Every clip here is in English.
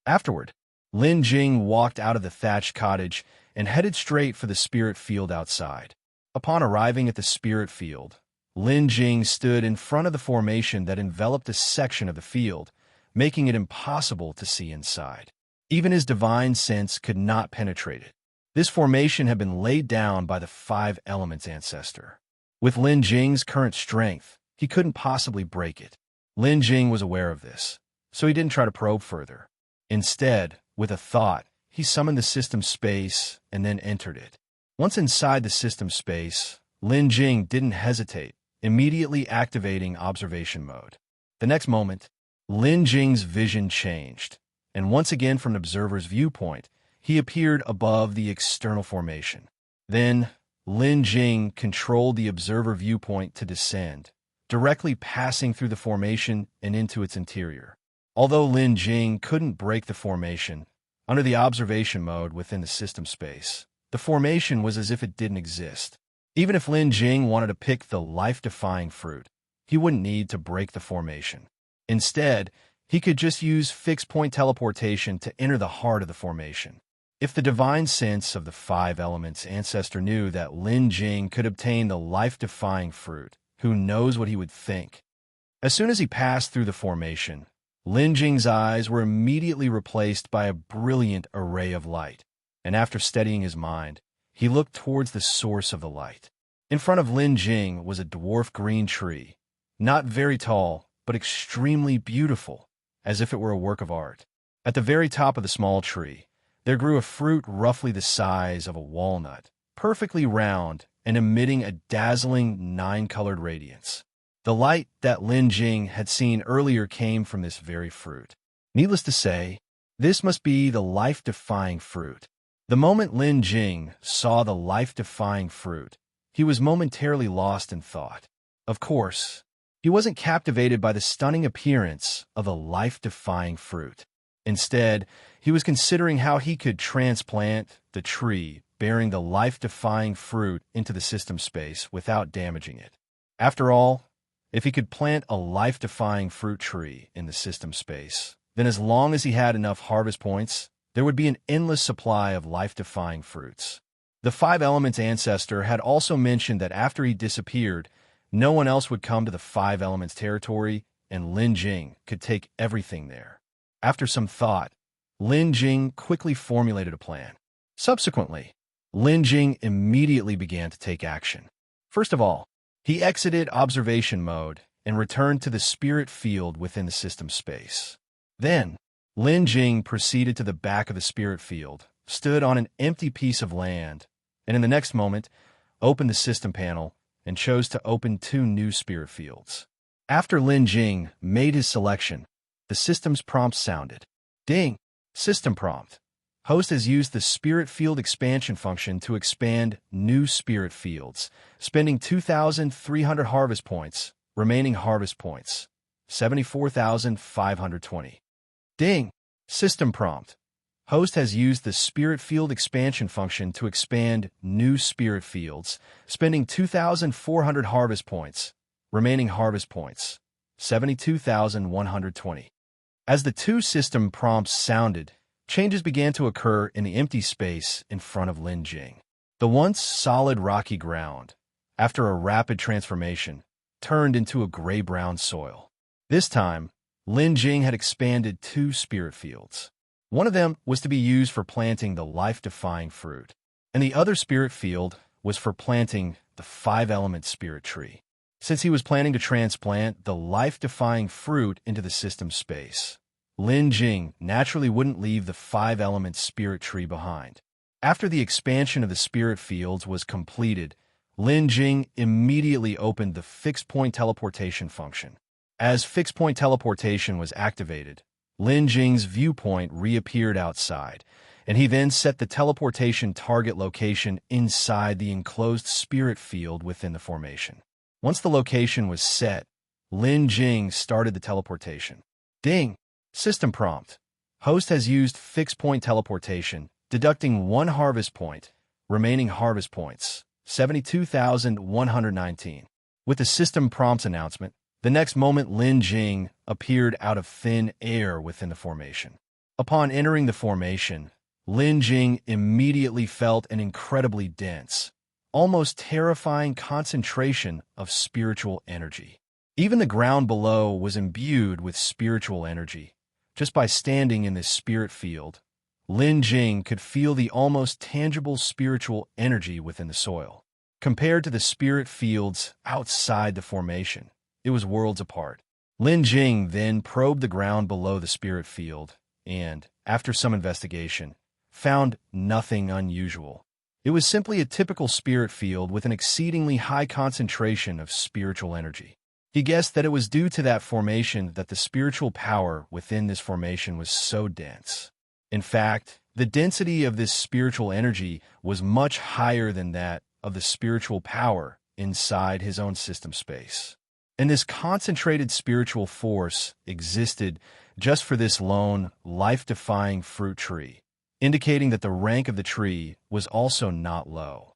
Afterward, Lin Jing walked out of the thatched cottage and headed straight for the spirit field outside. Upon arriving at the spirit field, Lin Jing stood in front of the formation that enveloped a section of the field, making it impossible to see inside. Even his divine sense could not penetrate it. This formation had been laid down by the 5 elements ancestor. With Lin Jing's current strength, he couldn't possibly break it. Lin Jing was aware of this, so he didn't try to probe further. Instead, with a thought, he summoned the system space and then entered it. Once inside the system space, Lin Jing didn't hesitate, immediately activating observation mode. The next moment, Lin Jing's vision changed, and once again from an observer's viewpoint, he appeared above the external formation. Then, Lin Jing controlled the observer viewpoint to descend, directly passing through the formation and into its interior. Although Lin Jing couldn't break the formation, under the observation mode within the system space, the formation was as if it didn't exist. Even if Lin Jing wanted to pick the life-defying fruit, he wouldn't need to break the formation. Instead, he could just use fixed-point teleportation to enter the heart of the formation. If the divine sense of the 5 elements ancestor knew that Lin Jing could obtain the life-defying fruit, who knows what he would think? As soon as he passed through the formation, Lin Jing's eyes were immediately replaced by a brilliant array of light, and after steadying his mind, he looked towards the source of the light. In front of Lin Jing was a dwarf green tree, not very tall, but extremely beautiful, as if it were a work of art. At the very top of the small tree, there grew a fruit roughly the size of a walnut, perfectly round and emitting a dazzling 9-colored radiance. The light that Lin Jing had seen earlier came from this very fruit. Needless to say, this must be the life-defying fruit. The moment Lin Jing saw the life-defying fruit, he was momentarily lost in thought. Of course, he wasn't captivated by the stunning appearance of a life-defying fruit. Instead, he was considering how he could transplant the tree bearing the life-defying fruit into the system space without damaging it. After all, if he could plant a life-defying fruit tree in the system space, then as long as he had enough harvest points, there would be an endless supply of life-defying fruits. The 5 elements ancestor had also mentioned that after he disappeared, no one else would come to the 5 elements territory, and Lin Jing could take everything there. After some thought, Lin Jing quickly formulated a plan. Subsequently, Lin Jing immediately began to take action. First of all, he exited observation mode and returned to the spirit field within the system space. Then, Lin Jing proceeded to the back of the spirit field, stood on an empty piece of land, and in the next moment, opened the system panel and chose to open 2 new spirit fields. After Lin Jing made his selection, the system's prompt sounded. Ding! System prompt. Host has used the spirit field expansion function to expand new spirit fields, spending 2,300 harvest points, remaining harvest points, 74,520. Ding! System prompt. Host has used the spirit field expansion function to expand new spirit fields, spending 2,400 harvest points, remaining harvest points, 72,120. As the 2 system prompts sounded, changes began to occur in the empty space in front of Lin Jing. The once solid rocky ground, after a rapid transformation, turned into a gray-brown soil. This time, Lin Jing had expanded 2 spirit fields. One of them was to be used for planting the life-defying fruit, and the other spirit field was for planting the 5-element spirit tree. Since he was planning to transplant the life-defying fruit into the system space, Lin Jing naturally wouldn't leave the 5-element spirit tree behind. After the expansion of the spirit fields was completed, Lin Jing immediately opened the fixed-point teleportation function. As fixed-point teleportation was activated, Lin Jing's viewpoint reappeared outside, and he then set the teleportation target location inside the enclosed spirit field within the formation. Once the location was set, Lin Jing started the teleportation. Ding! System prompt. Host has used fixed-point teleportation, deducting 1 harvest point, remaining harvest points, 72,119. With the system prompts announcement, the next moment Lin Jing appeared out of thin air within the formation. Upon entering the formation, Lin Jing immediately felt an incredibly dense, almost terrifying concentration of spiritual energy. Even the ground below was imbued with spiritual energy. Just by standing in this spirit field, Lin Jing could feel the almost tangible spiritual energy within the soil. Compared to the spirit fields outside the formation, it was worlds apart. Lin Jing then probed the ground below the spirit field and, after some investigation, found nothing unusual. It was simply a typical spirit field with an exceedingly high concentration of spiritual energy. He guessed that it was due to that formation that the spiritual power within this formation was so dense. In fact, the density of this spiritual energy was much higher than that of the spiritual power inside his own system space. And this concentrated spiritual force existed just for this lone, life-defying fruit tree, indicating that the rank of the tree was also not low.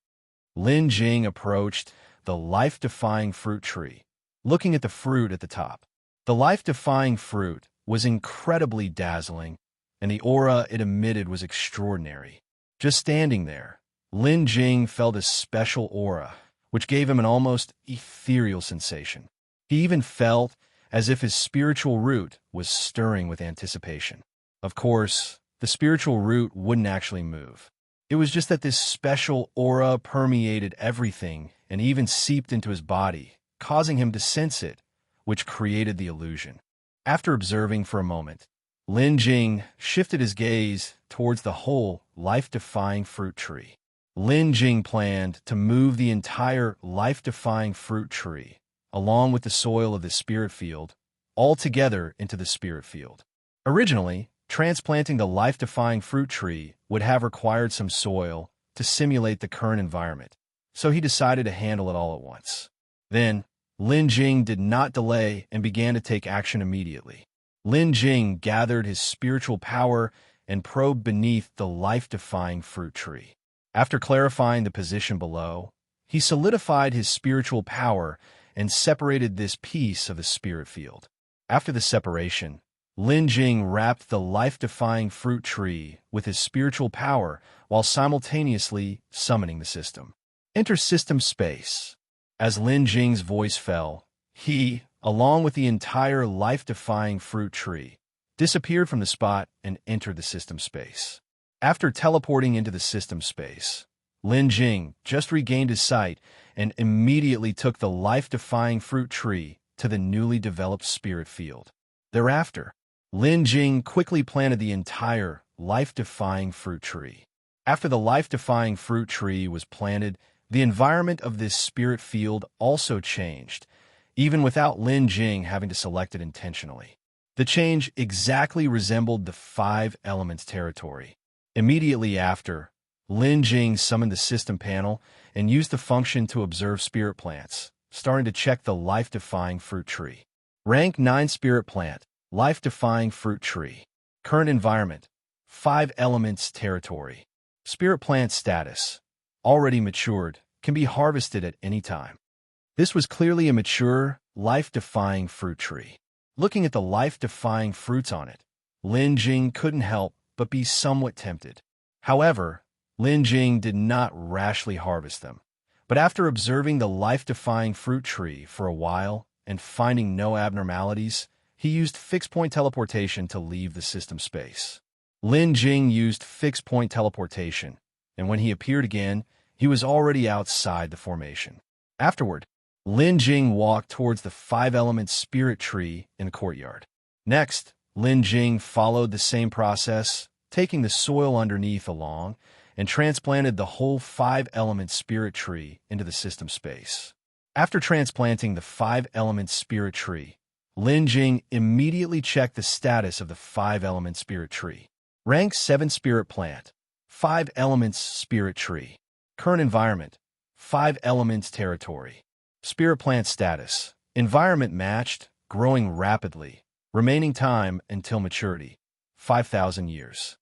Lin Jing approached the life-defying fruit tree, looking at the fruit at the top. The life-defying fruit was incredibly dazzling, and the aura it emitted was extraordinary. Just standing there, Lin Jing felt a special aura, which gave him an almost ethereal sensation. He even felt as if his spiritual root was stirring with anticipation. Of course, the spiritual root wouldn't actually move. It was just that this special aura permeated everything and even seeped into his body, causing him to sense it, which created the illusion. After observing for a moment, Lin Jing shifted his gaze towards the whole life-defying fruit tree. Lin Jing planned to move the entire life-defying fruit tree, along with the soil of the spirit field, all together into the spirit field. Originally, transplanting the life-defying fruit tree would have required some soil to simulate the current environment, so he decided to handle it all at once. Then, Lin Jing did not delay and began to take action immediately. Lin Jing gathered his spiritual power and probed beneath the life-defying fruit tree. After clarifying the position below, he solidified his spiritual power and separated this piece of the spirit field. After the separation, Lin Jing wrapped the life-defying fruit tree with his spiritual power while simultaneously summoning the system. Enter system space. As Lin Jing's voice fell, he, along with the entire life-defying fruit tree, disappeared from the spot and entered the system space. After teleporting into the system space, Lin Jing just regained his sight and immediately took the life-defying fruit tree to the newly developed spirit field. Thereafter, Lin Jing quickly planted the entire life-defying fruit tree. After the life-defying fruit tree was planted, the environment of this spirit field also changed, even without Lin Jing having to select it intentionally. The change exactly resembled the 5 elements territory. Immediately after, Lin Jing summoned the system panel and used the function to observe spirit plants, starting to check the life-defying fruit tree. Rank 9 spirit plant, life-defying fruit tree. Current environment, 5 elements territory. Spirit plant status, already matured, can be harvested at any time. This was clearly a mature, life-defying fruit tree. Looking at the life-defying fruits on it, Lin Jing couldn't help but be somewhat tempted. However, Lin Jing did not rashly harvest them, but after observing the life-defying fruit tree for a while and finding no abnormalities, he used fixed-point teleportation to leave the system space. Lin Jing used fixed-point teleportation, and when he appeared again, he was already outside the formation. Afterward, Lin Jing walked towards the 5-element spirit tree in the courtyard. Next, Lin Jing followed the same process, taking the soil underneath along, and transplanted the whole 5-element spirit tree into the system space. After transplanting the 5-element spirit tree, Lin Jing immediately checked the status of the 5-element spirit tree. Rank 7 spirit plant, 5 elements spirit tree. Current environment, 5 elements territory. Spirit plant status, environment matched, growing rapidly. Remaining time until maturity, 5,000 years.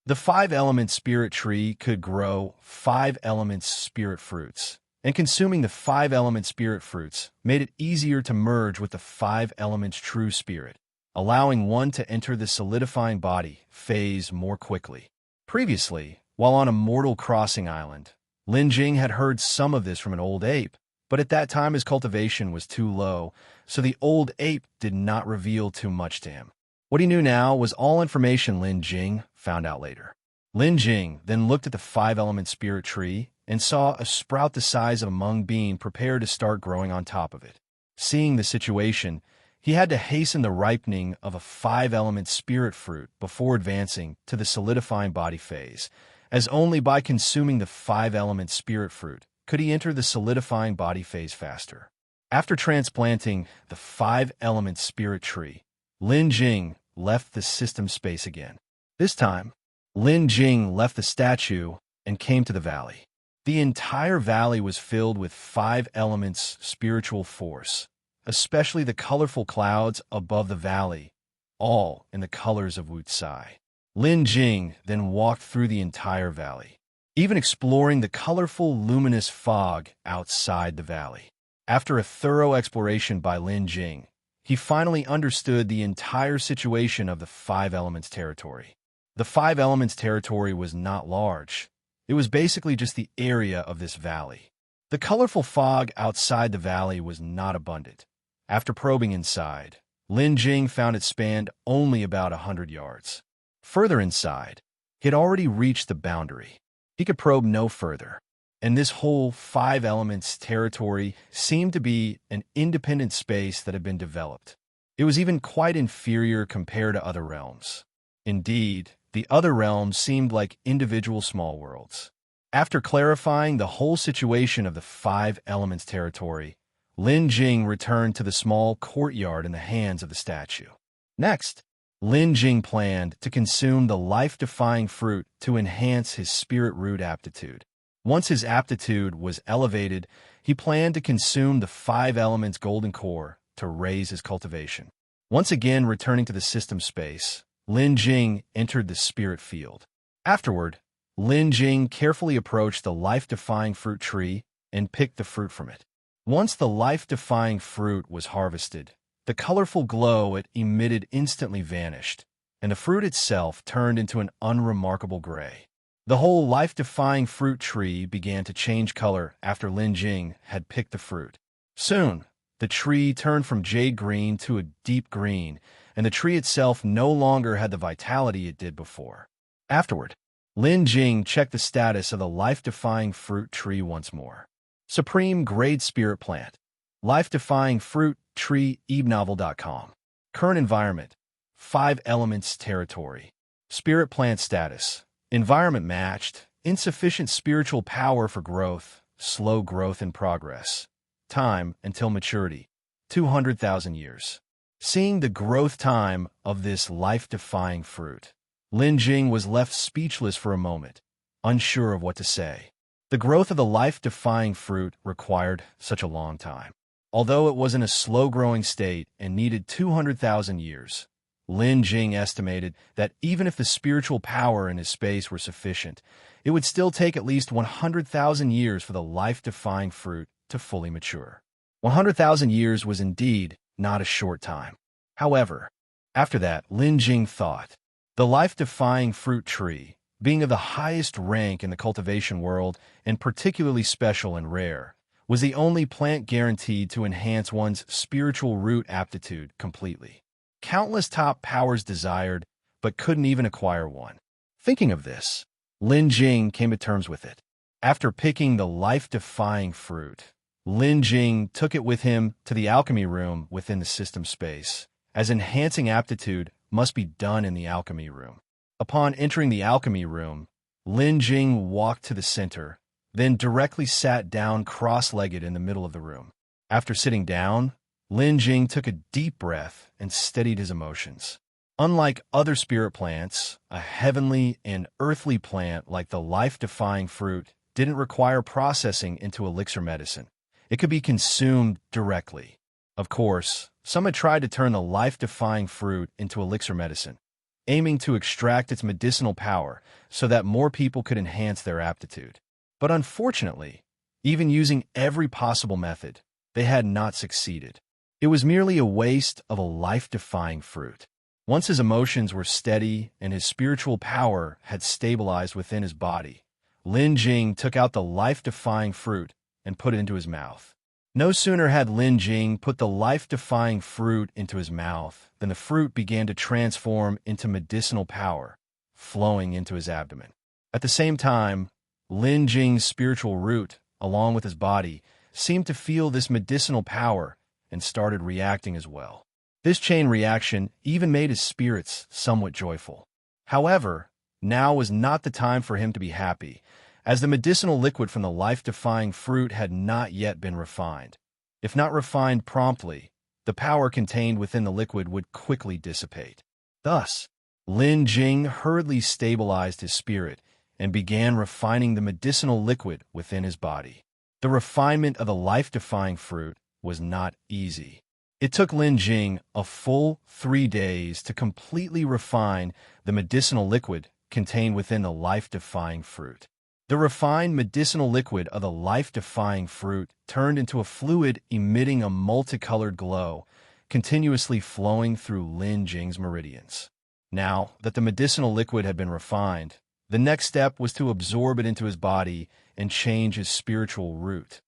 The 5-element spirit tree could grow 5 elements spirit fruits, and consuming the 5-element spirit fruits made it easier to merge with the 5 elements true spirit. allowing one to enter the solidifying body phase more quickly. Previously, while on a mortal crossing island, Lin Jing had heard some of this from an old ape, but at that time his cultivation was too low, so the old ape did not reveal too much to him. What he knew now was all information Lin Jing found out later. Lin Jing then looked at the 5-element spirit tree and saw a sprout the size of a mung bean prepare to start growing on top of it. Seeing the situation, he had to hasten the ripening of a 5-element spirit fruit before advancing to the solidifying body phase, as only by consuming the 5-element spirit fruit could he enter the solidifying body phase faster. After transplanting the 5-element spirit tree, Lin Jing left the system space again. This time, Lin Jing left the statue and came to the valley. The entire valley was filled with 5 elements' spiritual force, especially the colorful clouds above the valley, all in the colors of Wu Tsai. Lin Jing then walked through the entire valley, even exploring the colorful, luminous fog outside the valley. After a thorough exploration by Lin Jing, he finally understood the entire situation of the 5 elements territory. The 5 elements territory was not large. It was basically just the area of this valley. The colorful fog outside the valley was not abundant. After probing inside, Lin Jing found it spanned only about 100 yards. Further inside, he had already reached the boundary. He could probe no further, and this whole 5 elements territory seemed to be an independent space that had been developed. It was even quite inferior compared to other realms. Indeed, the other realms seemed like individual small worlds. After clarifying the whole situation of the 5 elements territory, Lin Jing returned to the small courtyard in the hands of the statue. Next, Lin Jing planned to consume the life-defying fruit to enhance his spirit root aptitude. Once his aptitude was elevated, he planned to consume the 5 elements golden core to raise his cultivation. Once again returning to the system space, Lin Jing entered the spirit field. Afterward, Lin Jing carefully approached the life-defying fruit tree and picked the fruit from it. Once the life-defying fruit was harvested, the colorful glow it emitted instantly vanished, and the fruit itself turned into an unremarkable gray. The whole life-defying fruit tree began to change color after Lin Jing had picked the fruit. Soon, the tree turned from jade green to a deep green, and the tree itself no longer had the vitality it did before. Afterward, Lin Jing checked the status of the life-defying fruit tree once more. Supreme Grade Spirit Plant. Life-defying fruit tree ebnovel.com. Current environment. 5 elements territory. Spirit plant status. Environment matched. Insufficient spiritual power for growth. Slow growth in progress. Time until maturity. 200,000 years. Seeing the growth time of this life-defying fruit, Lin Jing was left speechless for a moment, unsure of what to say. The growth of the life-defying fruit required such a long time. Although it was in a slow-growing state and needed 200,000 years, Lin Jing estimated that even if the spiritual power in his space were sufficient, it would still take at least 100,000 years for the life-defying fruit to fully mature. 100,000 years was indeed not a short time. However, after that, Lin Jing thought, the life-defying fruit tree, being of the highest rank in the cultivation world and particularly special and rare, was the only plant guaranteed to enhance one's spiritual root aptitude completely. Countless top powers desired, but couldn't even acquire one. Thinking of this, Lin Jing came to terms with it. After picking the life-defying fruit, Lin Jing took it with him to the alchemy room within the system space, as enhancing aptitude must be done in the alchemy room. Upon entering the alchemy room, Lin Jing walked to the center, then directly sat down cross-legged in the middle of the room. After sitting down, Lin Jing took a deep breath and steadied his emotions. Unlike other spirit plants, a heavenly and earthly plant like the life-defying fruit didn't require processing into elixir medicine. It could be consumed directly. Of course, some had tried to turn the life-defying fruit into elixir medicine, aiming to extract its medicinal power so that more people could enhance their aptitude. But unfortunately, even using every possible method, they had not succeeded. It was merely a waste of a life-defying fruit. Once his emotions were steady and his spiritual power had stabilized within his body, Lin Jing took out the life-defying fruit and put it into his mouth. No sooner had Lin Jing put the life-defying fruit into his mouth than the fruit began to transform into medicinal power, flowing into his abdomen. At the same time, Lin Jing's spiritual root, along with his body, seemed to feel this medicinal power and started reacting as well. This chain reaction even made his spirits somewhat joyful. However, now was not the time for him to be happy, as the medicinal liquid from the life-defying fruit had not yet been refined. If not refined promptly, the power contained within the liquid would quickly dissipate. Thus, Lin Jing hurriedly stabilized his spirit and began refining the medicinal liquid within his body. The refinement of the life-defying fruit was not easy. It took Lin Jing a full 3 days to completely refine the medicinal liquid contained within the life-defying fruit. The refined medicinal liquid of the life-defying fruit turned into a fluid emitting a multicolored glow, continuously flowing through Lin Jing's meridians. Now that the medicinal liquid had been refined, the next step was to absorb it into his body and change his spiritual root.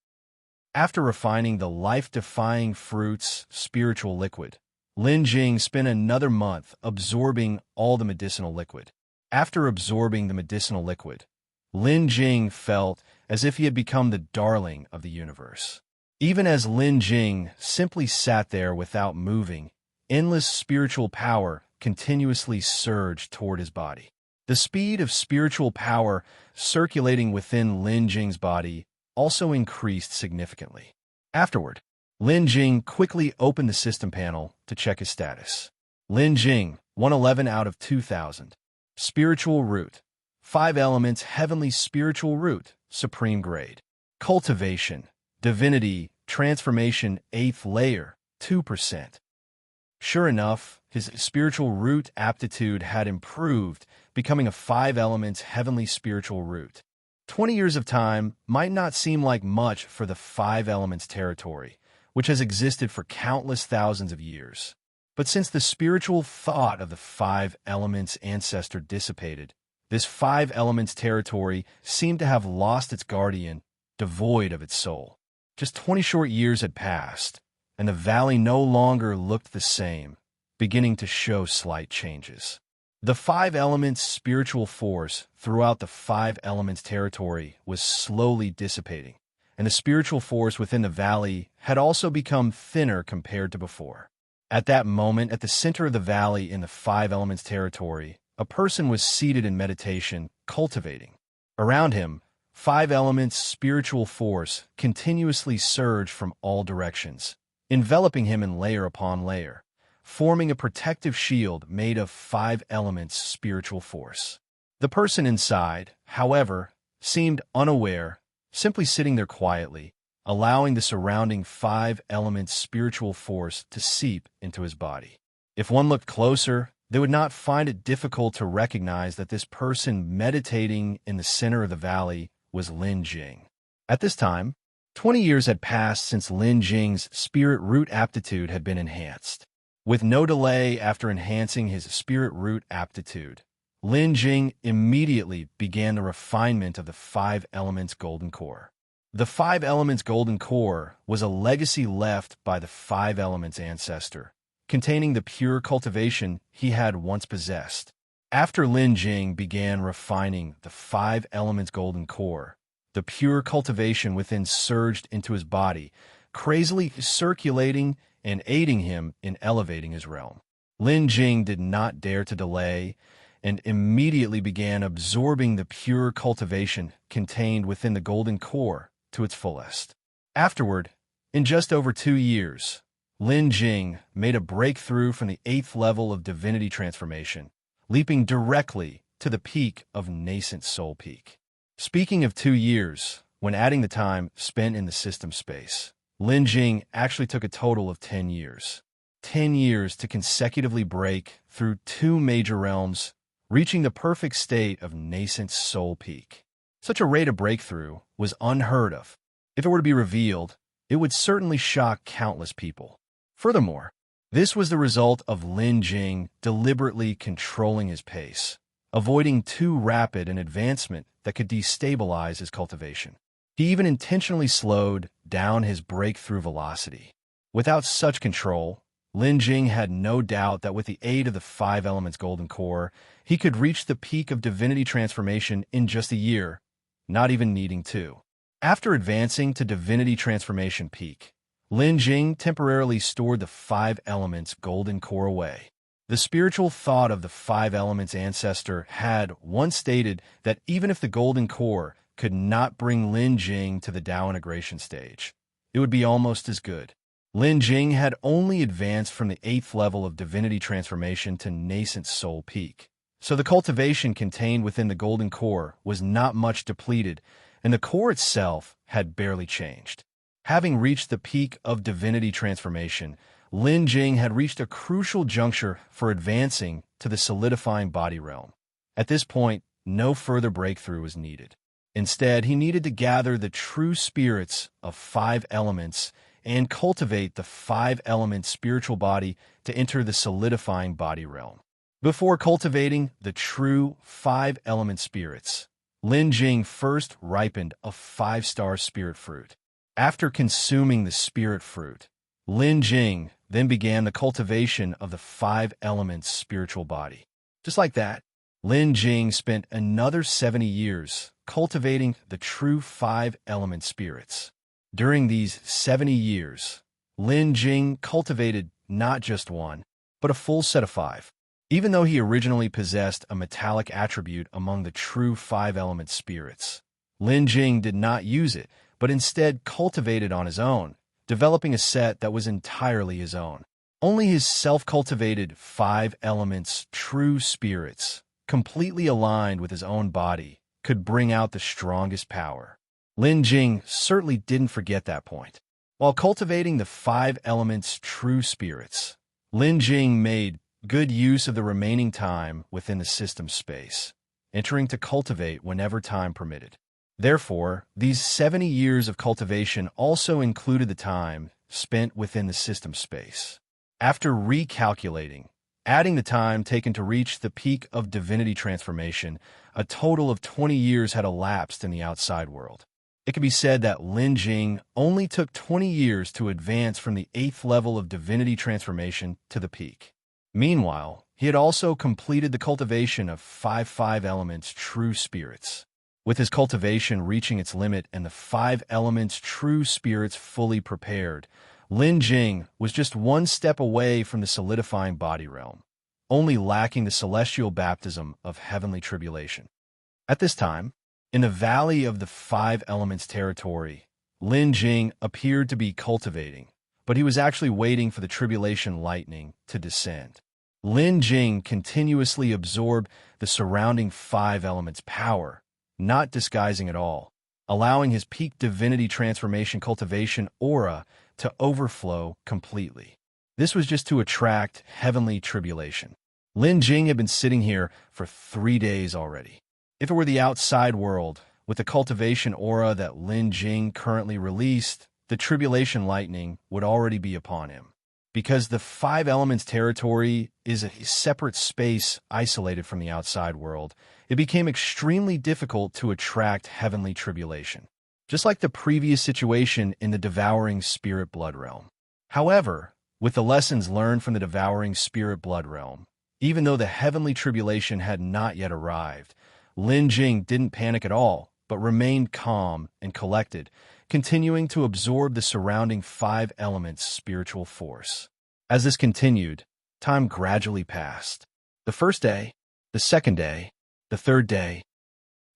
After refining the life-defying fruit's spiritual liquid, Lin Jing spent another month absorbing all the medicinal liquid. After absorbing the medicinal liquid, Lin Jing felt as if he had become the darling of the universe. Even as Lin Jing simply sat there without moving, endless spiritual power continuously surged toward his body. The speed of spiritual power circulating within Lin Jing's body also increased significantly. Afterward, Lin Jing quickly opened the system panel to check his status. Lin Jing, 111 out of 2000. Spiritual root. 5 elements, heavenly spiritual root, supreme grade. Cultivation, divinity, transformation, 8th layer, 2%. Sure enough, his spiritual root aptitude had improved, becoming a 5 elements heavenly spiritual root. 20 years of time might not seem like much for the 5 elements territory, which has existed for countless thousands of years. But since the spiritual thought of the 5 elements ancestor dissipated, this 5 elements territory seemed to have lost its guardian, devoid of its soul. Just 20 short years had passed, and the valley no longer looked the same, beginning to show slight changes. The 5 elements spiritual force throughout the 5 elements territory was slowly dissipating, and the spiritual force within the valley had also become thinner compared to before. At that moment, at the center of the valley in the 5 elements territory, a person was seated in meditation, cultivating. Around him, 5 elements spiritual force continuously surged from all directions, enveloping him in layer upon layer, forming a protective shield made of 5 elements spiritual force. The person inside, however, seemed unaware, simply sitting there quietly, allowing the surrounding 5 elements spiritual force to seep into his body. If one looked closer, they would not find it difficult to recognize that this person meditating in the center of the valley was Lin Jing. At this time, 20 years had passed since Lin Jing's spirit root aptitude had been enhanced. With no delay after enhancing his spirit root aptitude, Lin Jing immediately began the refinement of the 5 elements golden core. The 5 elements golden core was a legacy left by the 5 elements ancestor, containing the pure cultivation he had once possessed. After Lin Jing began refining the 5 elements golden core, the pure cultivation within surged into his body, crazily circulating and aiding him in elevating his realm. Lin Jing did not dare to delay and immediately began absorbing the pure cultivation contained within the golden core to its fullest. Afterward, in just over 2 years, Lin Jing made a breakthrough from the 8th level of divinity transformation, leaping directly to the peak of nascent soul peak. Speaking of 2 years, when adding the time spent in the system space, Lin Jing actually took a total of 10 years. 10 years to consecutively break through 2 major realms, reaching the perfect state of nascent soul peak. Such a rate of breakthrough was unheard of. If it were to be revealed, it would certainly shock countless people. Furthermore, this was the result of Lin Jing deliberately controlling his pace, avoiding too rapid an advancement that could destabilize his cultivation. He even intentionally slowed down his breakthrough velocity. Without such control, Lin Jing had no doubt that with the aid of the 5 elements golden core, he could reach the peak of divinity transformation in just a year, not even needing to. After advancing to divinity transformation peak, Lin Jing temporarily stored the 5 elements golden core away. The spiritual thought of the 5 elements ancestor had once stated that even if the golden core could not bring Lin Jing to the Tao integration stage, it would be almost as good. Lin Jing had only advanced from the 8th level of divinity transformation to nascent soul peak, so the cultivation contained within the golden core was not much depleted, and the core itself had barely changed. Having reached the peak of divinity transformation, Lin Jing had reached a crucial juncture for advancing to the solidifying body realm. At this point, no further breakthrough was needed. Instead, he needed to gather the true spirits of 5 elements and cultivate the 5-element spiritual body to enter the solidifying body realm. Before cultivating the true 5-element spirits, Lin Jing first ripened a 5-star spirit fruit. After consuming the spirit fruit, Lin Jing then began the cultivation of the 5 elements spiritual body. Just like that, Lin Jing spent another 70 years cultivating the true 5-element spirits. During these 70 years, Lin Jing cultivated not just one, but a full set of 5. Even though he originally possessed a metallic attribute among the true 5-element spirits, Lin Jing did not use it, but instead cultivated on his own, developing a set that was entirely his own. Only his self-cultivated 5 elements true spirits, completely aligned with his own body, could bring out the strongest power. Lin Jing certainly didn't forget that point. While cultivating the 5 elements true spirits, Lin Jing made good use of the remaining time within the system space, entering to cultivate whenever time permitted. Therefore, these 70 years of cultivation also included the time spent within the system space. After recalculating, adding the time taken to reach the peak of divinity transformation, a total of 20 years had elapsed in the outside world. It can be said that Lin Jing only took 20 years to advance from the 8th level of divinity transformation to the peak. Meanwhile, he had also completed the cultivation of 5 elements true spirits. With his cultivation reaching its limit and the 5 elements true spirits fully prepared, Lin Jing was just one step away from the solidifying body realm, only lacking the celestial baptism of heavenly tribulation. At this time, in the Valley of the 5 Elements territory, Lin Jing appeared to be cultivating, but he was actually waiting for the tribulation lightning to descend. Lin Jing continuously absorbed the surrounding 5 elements' power, not disguising at all, allowing his peak divinity transformation cultivation aura to overflow completely. This was just to attract heavenly tribulation. Lin Jing had been sitting here for 3 days already. If it were the outside world, with the cultivation aura that Lin Jing currently released, the tribulation lightning would already be upon him. Because the 5 elements territory is a separate space isolated from the outside world, it became extremely difficult to attract heavenly tribulation, just like the previous situation in the devouring spirit blood realm. However, with the lessons learned from the devouring spirit blood realm, even though the heavenly tribulation had not yet arrived, Lin Jing didn't panic at all, but remained calm and collected, continuing to absorb the surrounding 5 elements' spiritual force. As this continued, time gradually passed. The first day, the second day, the third day.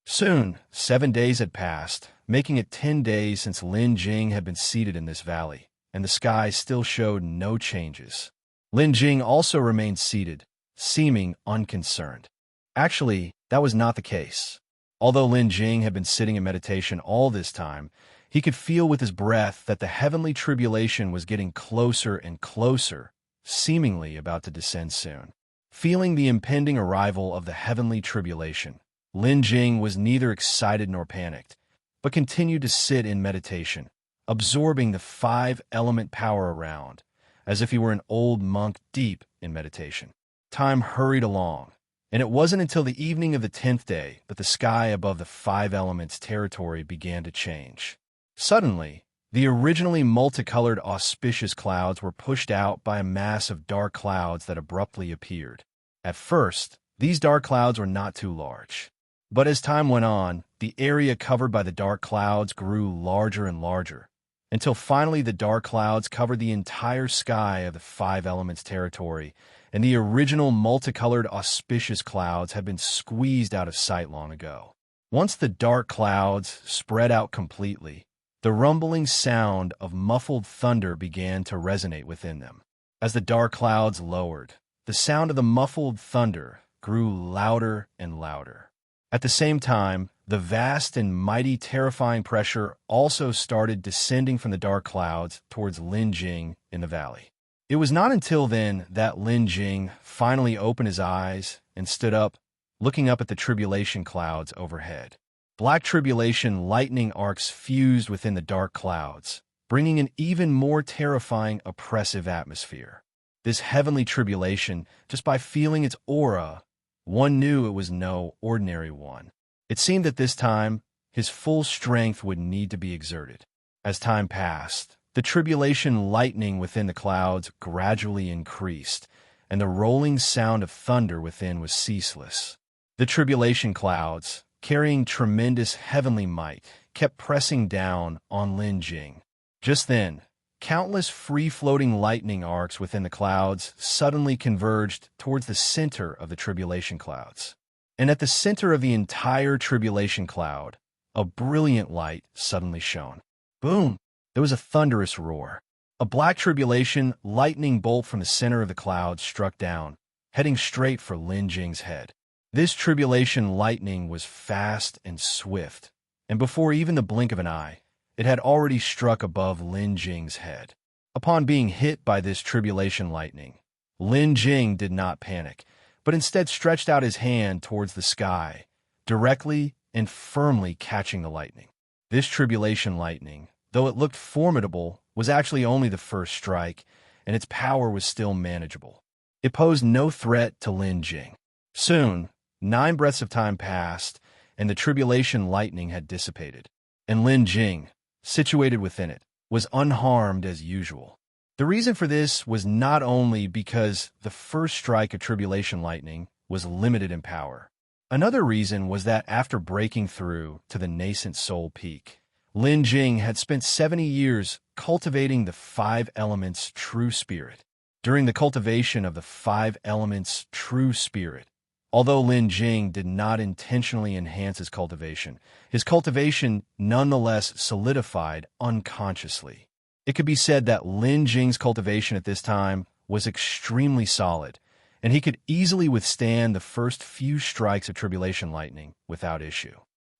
Soon, 7 days had passed, making it 10 days since Lin Jing had been seated in this valley, and the sky still showed no changes. Lin Jing also remained seated, seeming unconcerned. Actually, that was not the case. Although Lin Jing had been sitting in meditation all this time, he could feel with his breath that the heavenly tribulation was getting closer and closer, seemingly about to descend soon. Feeling the impending arrival of the heavenly tribulation, Lin Jing was neither excited nor panicked, but continued to sit in meditation, absorbing the 5 element power around, as if he were an old monk deep in meditation. Time hurried along, and it wasn't until the evening of the 10th day that the sky above the five elements territory began to change. Suddenly, the originally multicolored auspicious clouds were pushed out by a mass of dark clouds that abruptly appeared. At first, these dark clouds were not too large. But as time went on, the area covered by the dark clouds grew larger and larger, until finally the dark clouds covered the entire sky of the five elements territory, and the original multicolored auspicious clouds had been squeezed out of sight long ago. Once the dark clouds spread out completely, the rumbling sound of muffled thunder began to resonate within them. As the dark clouds lowered, the sound of the muffled thunder grew louder and louder. At the same time, the vast and mighty terrifying pressure also started descending from the dark clouds towards Lin Jing in the valley. It was not until then that Lin Jing finally opened his eyes and stood up, looking up at the tribulation clouds overhead. Black tribulation lightning arcs fused within the dark clouds, bringing an even more terrifying, oppressive atmosphere. This heavenly tribulation, just by feeling its aura, one knew it was no ordinary one. It seemed that this time, his full strength would need to be exerted. As time passed, the tribulation lightning within the clouds gradually increased, and the rolling sound of thunder within was ceaseless. The tribulation clouds, carrying tremendous heavenly might, kept pressing down on Lin Jing. Just then, countless free-floating lightning arcs within the clouds suddenly converged towards the center of the tribulation clouds. And at the center of the entire tribulation cloud, a brilliant light suddenly shone. Boom! There was a thunderous roar. A black tribulation lightning bolt from the center of the clouds struck down, heading straight for Lin Jing's head. This tribulation lightning was fast and swift, and before even the blink of an eye, it had already struck above Lin Jing's head. Upon being hit by this tribulation lightning, Lin Jing did not panic, but instead stretched out his hand towards the sky, directly and firmly catching the lightning. This tribulation lightning, though it looked formidable, was actually only the first strike, and its power was still manageable. It posed no threat to Lin Jing. Soon, 9 breaths of time passed, and the tribulation lightning had dissipated, and Lin Jing, situated within it, was unharmed as usual. The reason for this was not only because the first strike of tribulation lightning was limited in power. Another reason was that after breaking through to the nascent soul peak, Lin Jing had spent 70 years cultivating the five elements' true spirit. During the cultivation of the five elements' true spirit, although Lin Jing did not intentionally enhance his cultivation nonetheless solidified unconsciously. It could be said that Lin Jing's cultivation at this time was extremely solid, and he could easily withstand the first few strikes of tribulation lightning without issue.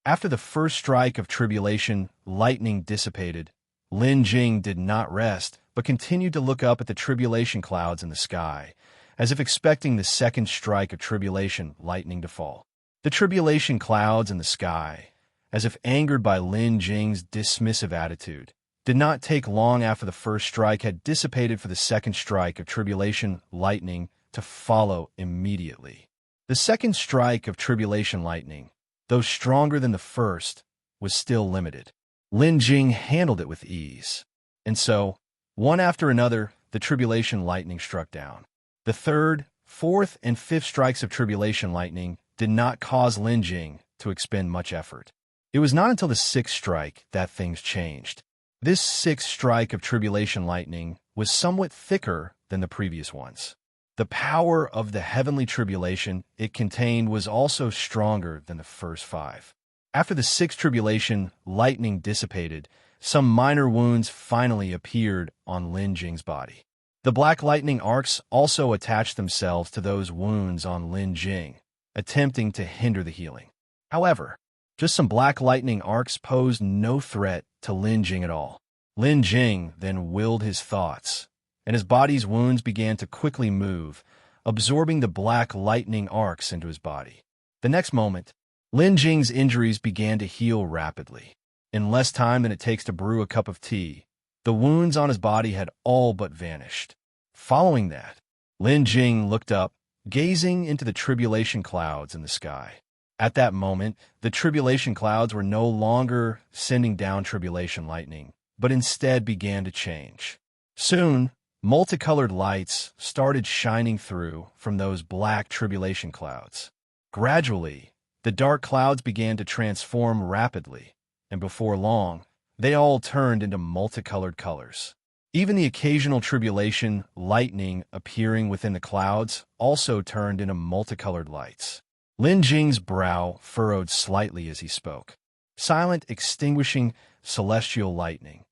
After the first strike of tribulation lightning dissipated, Lin Jing did not rest, but continued to look up at the tribulation clouds in the sky, as if expecting the second strike of tribulation lightning to fall. The tribulation clouds in the sky, as if angered by Lin Jing's dismissive attitude, did not take long after the first strike had dissipated for the second strike of tribulation lightning to follow immediately. The second strike of tribulation lightning, though stronger than the first, was still limited. Lin Jing handled it with ease. And so, one after another, the tribulation lightning struck down. The third, fourth, and fifth strikes of tribulation lightning did not cause Lin Jing to expend much effort. It was not until the sixth strike that things changed. This sixth strike of tribulation lightning was somewhat thicker than the previous ones. The power of the heavenly tribulation it contained was also stronger than the first 5. After the sixth tribulation lightning dissipated, some minor wounds finally appeared on Lin Jing's body. The black lightning arcs also attached themselves to those wounds on Lin Jing, attempting to hinder the healing. However, just some black lightning arcs posed no threat to Lin Jing at all. Lin Jing then willed his thoughts, and his body's wounds began to quickly move, absorbing the black lightning arcs into his body. The next moment, Lin Jing's injuries began to heal rapidly. In less time than it takes to brew a cup of tea, the wounds on his body had all but vanished. Following that, Lin Jing looked up, gazing into the tribulation clouds in the sky. At that moment, the tribulation clouds were no longer sending down tribulation lightning, but instead began to change. Soon, multicolored lights started shining through from those black tribulation clouds. Gradually, the dark clouds began to transform rapidly, and before long, they all turned into multicolored colors. Even the occasional tribulation lightning appearing within the clouds also turned into multicolored lights. Lin Jing's brow furrowed slightly as he spoke. Silent, extinguishing, celestial lightning.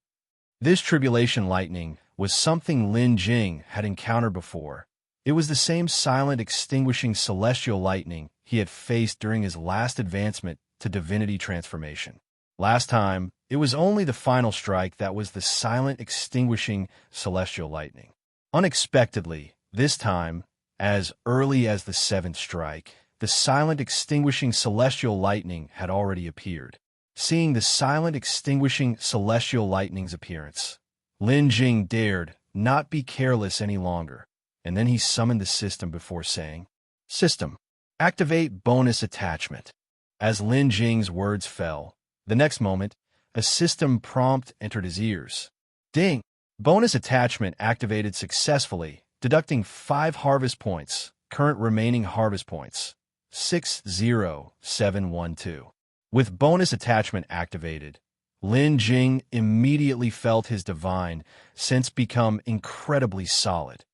This tribulation lightning was something Lin Jing had encountered before. It was the same silent, extinguishing celestial lightning he had faced during his last advancement to divinity transformation. Last time, it was only the final strike that was the silent, extinguishing celestial lightning. Unexpectedly, this time, as early as the 7th strike, the silent, extinguishing celestial lightning had already appeared. Seeing the silent, extinguishing celestial lightning's appearance, Lin Jing dared not be careless any longer, and then he summoned the system before saying, "System, activate bonus attachment." As Lin Jing's words fell, the next moment, a system prompt entered his ears. Ding! Bonus attachment activated successfully, deducting 5 harvest points, current remaining harvest points, 60712. With bonus attachment activated, Lin Jing immediately felt his divine sense become incredibly solid.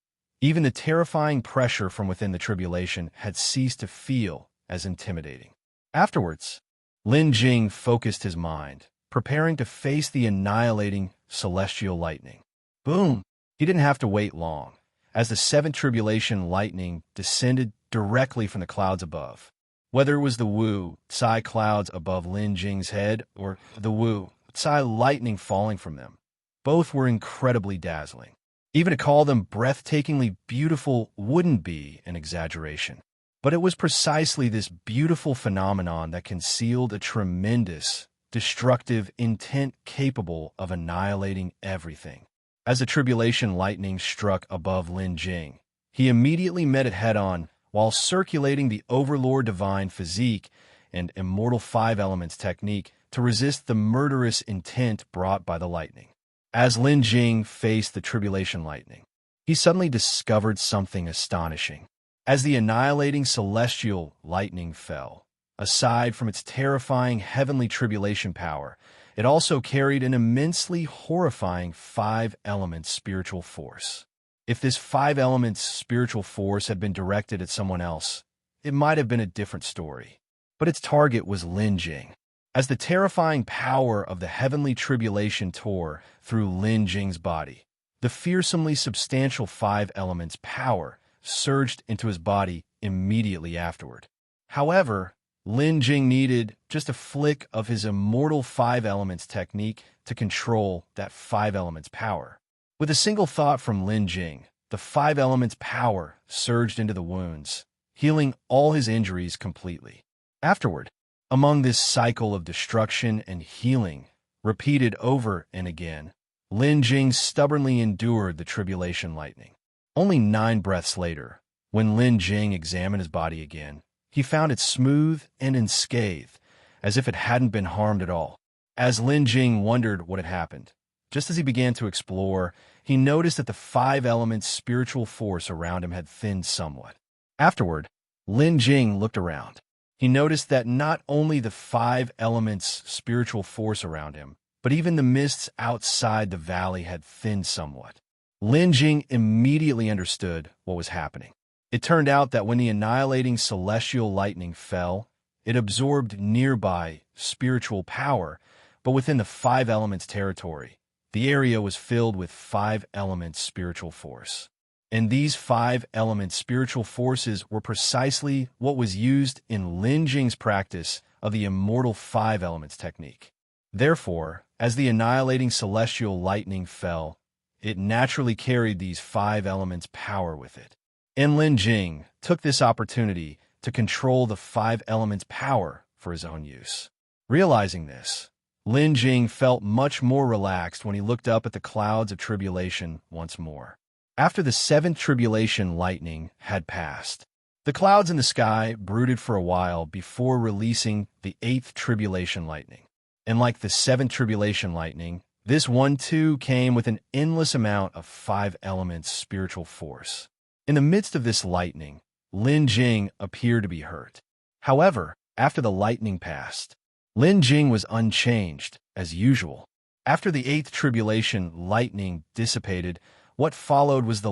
Even the terrifying pressure from within the tribulation had ceased to feel as intimidating. Afterwards, Lin Jing focused his mind, preparing to face the annihilating celestial lightning. Boom! He didn't have to wait long, as the 7th tribulation lightning descended directly from the clouds above. Whether it was the Wu Tsai clouds above Lin Jing's head or the Wu Tsai lightning falling from them, both were incredibly dazzling. Even to call them breathtakingly beautiful wouldn't be an exaggeration. But it was precisely this beautiful phenomenon that concealed a tremendous, destructive intent capable of annihilating everything. As the tribulation lightning struck above Lin Jing, he immediately met it head-on while circulating the Overlord Divine Physique and Immortal 5 Elements technique to resist the murderous intent brought by the lightning. As Lin Jing faced the tribulation lightning, he suddenly discovered something astonishing. As the annihilating celestial lightning fell, aside from its terrifying heavenly tribulation power, it also carried an immensely horrifying 5 elements spiritual force. If this 5 elements spiritual force had been directed at someone else, it might have been a different story. But its target was Lin Jing. As the terrifying power of the heavenly tribulation tore through Lin Jing's body, the fearsomely substantial 5 elements power surged into his body immediately afterward. However, Lin Jing needed just a flick of his immortal 5 elements technique to control that 5 elements power. With a single thought from Lin Jing, the 5 elements power surged into the wounds, healing all his injuries completely. Afterward, among this cycle of destruction and healing, repeated over and again, Lin Jing stubbornly endured the tribulation lightning. Only 9 breaths later, when Lin Jing examined his body again, he found it smooth and unscathed, as if it hadn't been harmed at all. As Lin Jing wondered what had happened, just as he began to explore, he noticed that the 5 elements spiritual force around him had thinned somewhat. Afterward, Lin Jing looked around. He noticed that not only the 5 elements spiritual force around him, but even the mists outside the valley had thinned somewhat. Lin Jing immediately understood what was happening. It turned out that when the annihilating celestial lightning fell, it absorbed nearby spiritual power, but within the 5 elements territory, the area was filled with 5 elements spiritual force. And these 5 elements spiritual forces were precisely what was used in Lin Jing's practice of the immortal 5 elements technique. Therefore, as the annihilating celestial lightning fell, it naturally carried these 5 elements power with it. And Lin Jing took this opportunity to control the 5 elements power for his own use. Realizing this, Lin Jing felt much more relaxed when he looked up at the clouds of tribulation once more. After the seventh tribulation lightning had passed, the clouds in the sky brooded for a while before releasing the eighth tribulation lightning. And like the seventh tribulation lightning, this one too came with an endless amount of five elements spiritual force. In the midst of this lightning, Lin Jing appeared to be hurt. However, after the lightning passed, Lin Jing was unchanged, as usual. After the eighth tribulation lightning dissipated, what followed was the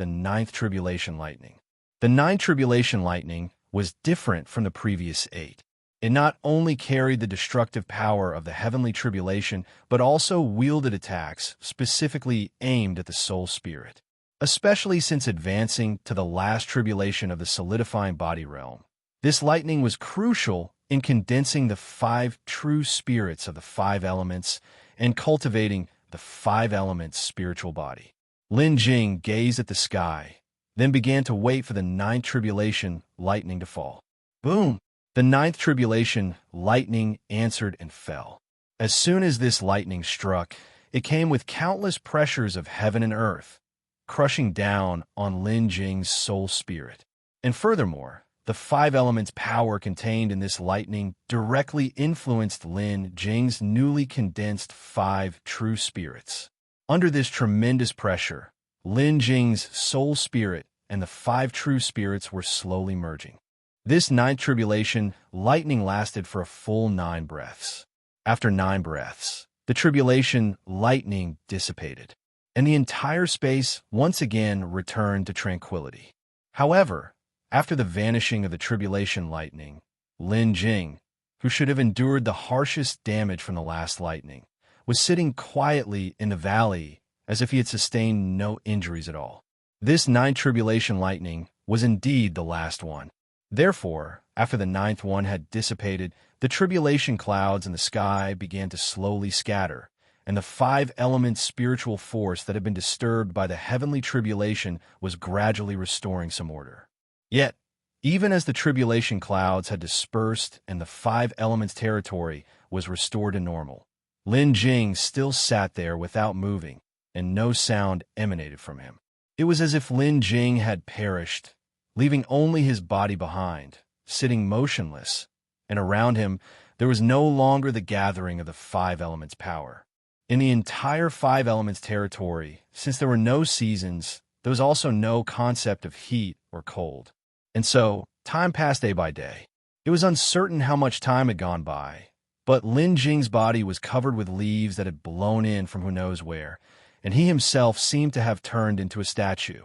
ninth tribulation lightning. The ninth tribulation lightning was different from the previous eight. It not only carried the destructive power of the heavenly tribulation, but also wielded attacks specifically aimed at the soul spirit, especially since advancing to the last tribulation of the solidifying body realm. This lightning was crucial in condensing the five true spirits of the five elements and cultivating the five elements spiritual body. Lin Jing gazed at the sky, then began to wait for the ninth tribulation lightning to fall. Boom! The ninth tribulation lightning answered and fell. As soon as this lightning struck, it came with countless pressures of heaven and earth, crushing down on Lin Jing's soul spirit. And furthermore, the five elements power contained in this lightning directly influenced Lin Jing's newly condensed five true spirits. Under this tremendous pressure, Lin Jing's soul spirit and the five true spirits were slowly merging. This ninth tribulation lightning lasted for a full 9 breaths. After 9 breaths, the tribulation lightning dissipated, and the entire space once again returned to tranquility. However, after the vanishing of the tribulation lightning, Lin Jing, who should have endured the harshest damage from the last lightning, was sitting quietly in the valley as if he had sustained no injuries at all. This ninth tribulation lightning was indeed the last one. Therefore, after the ninth one had dissipated, the tribulation clouds in the sky began to slowly scatter, and the five elements spiritual force that had been disturbed by the heavenly tribulation was gradually restoring some order. Yet, even as the tribulation clouds had dispersed and the five elements territory was restored to normal, Lin Jing still sat there without moving, and no sound emanated from him. It was as if Lin Jing had perished, leaving only his body behind, sitting motionless, and around him there was no longer the gathering of the five elements' power. In the entire five elements territory, since there were no seasons, there was also no concept of heat or cold. And so, time passed day by day. It was uncertain how much time had gone by, but Lin Jing's body was covered with leaves that had blown in from who knows where, and he himself seemed to have turned into a statue.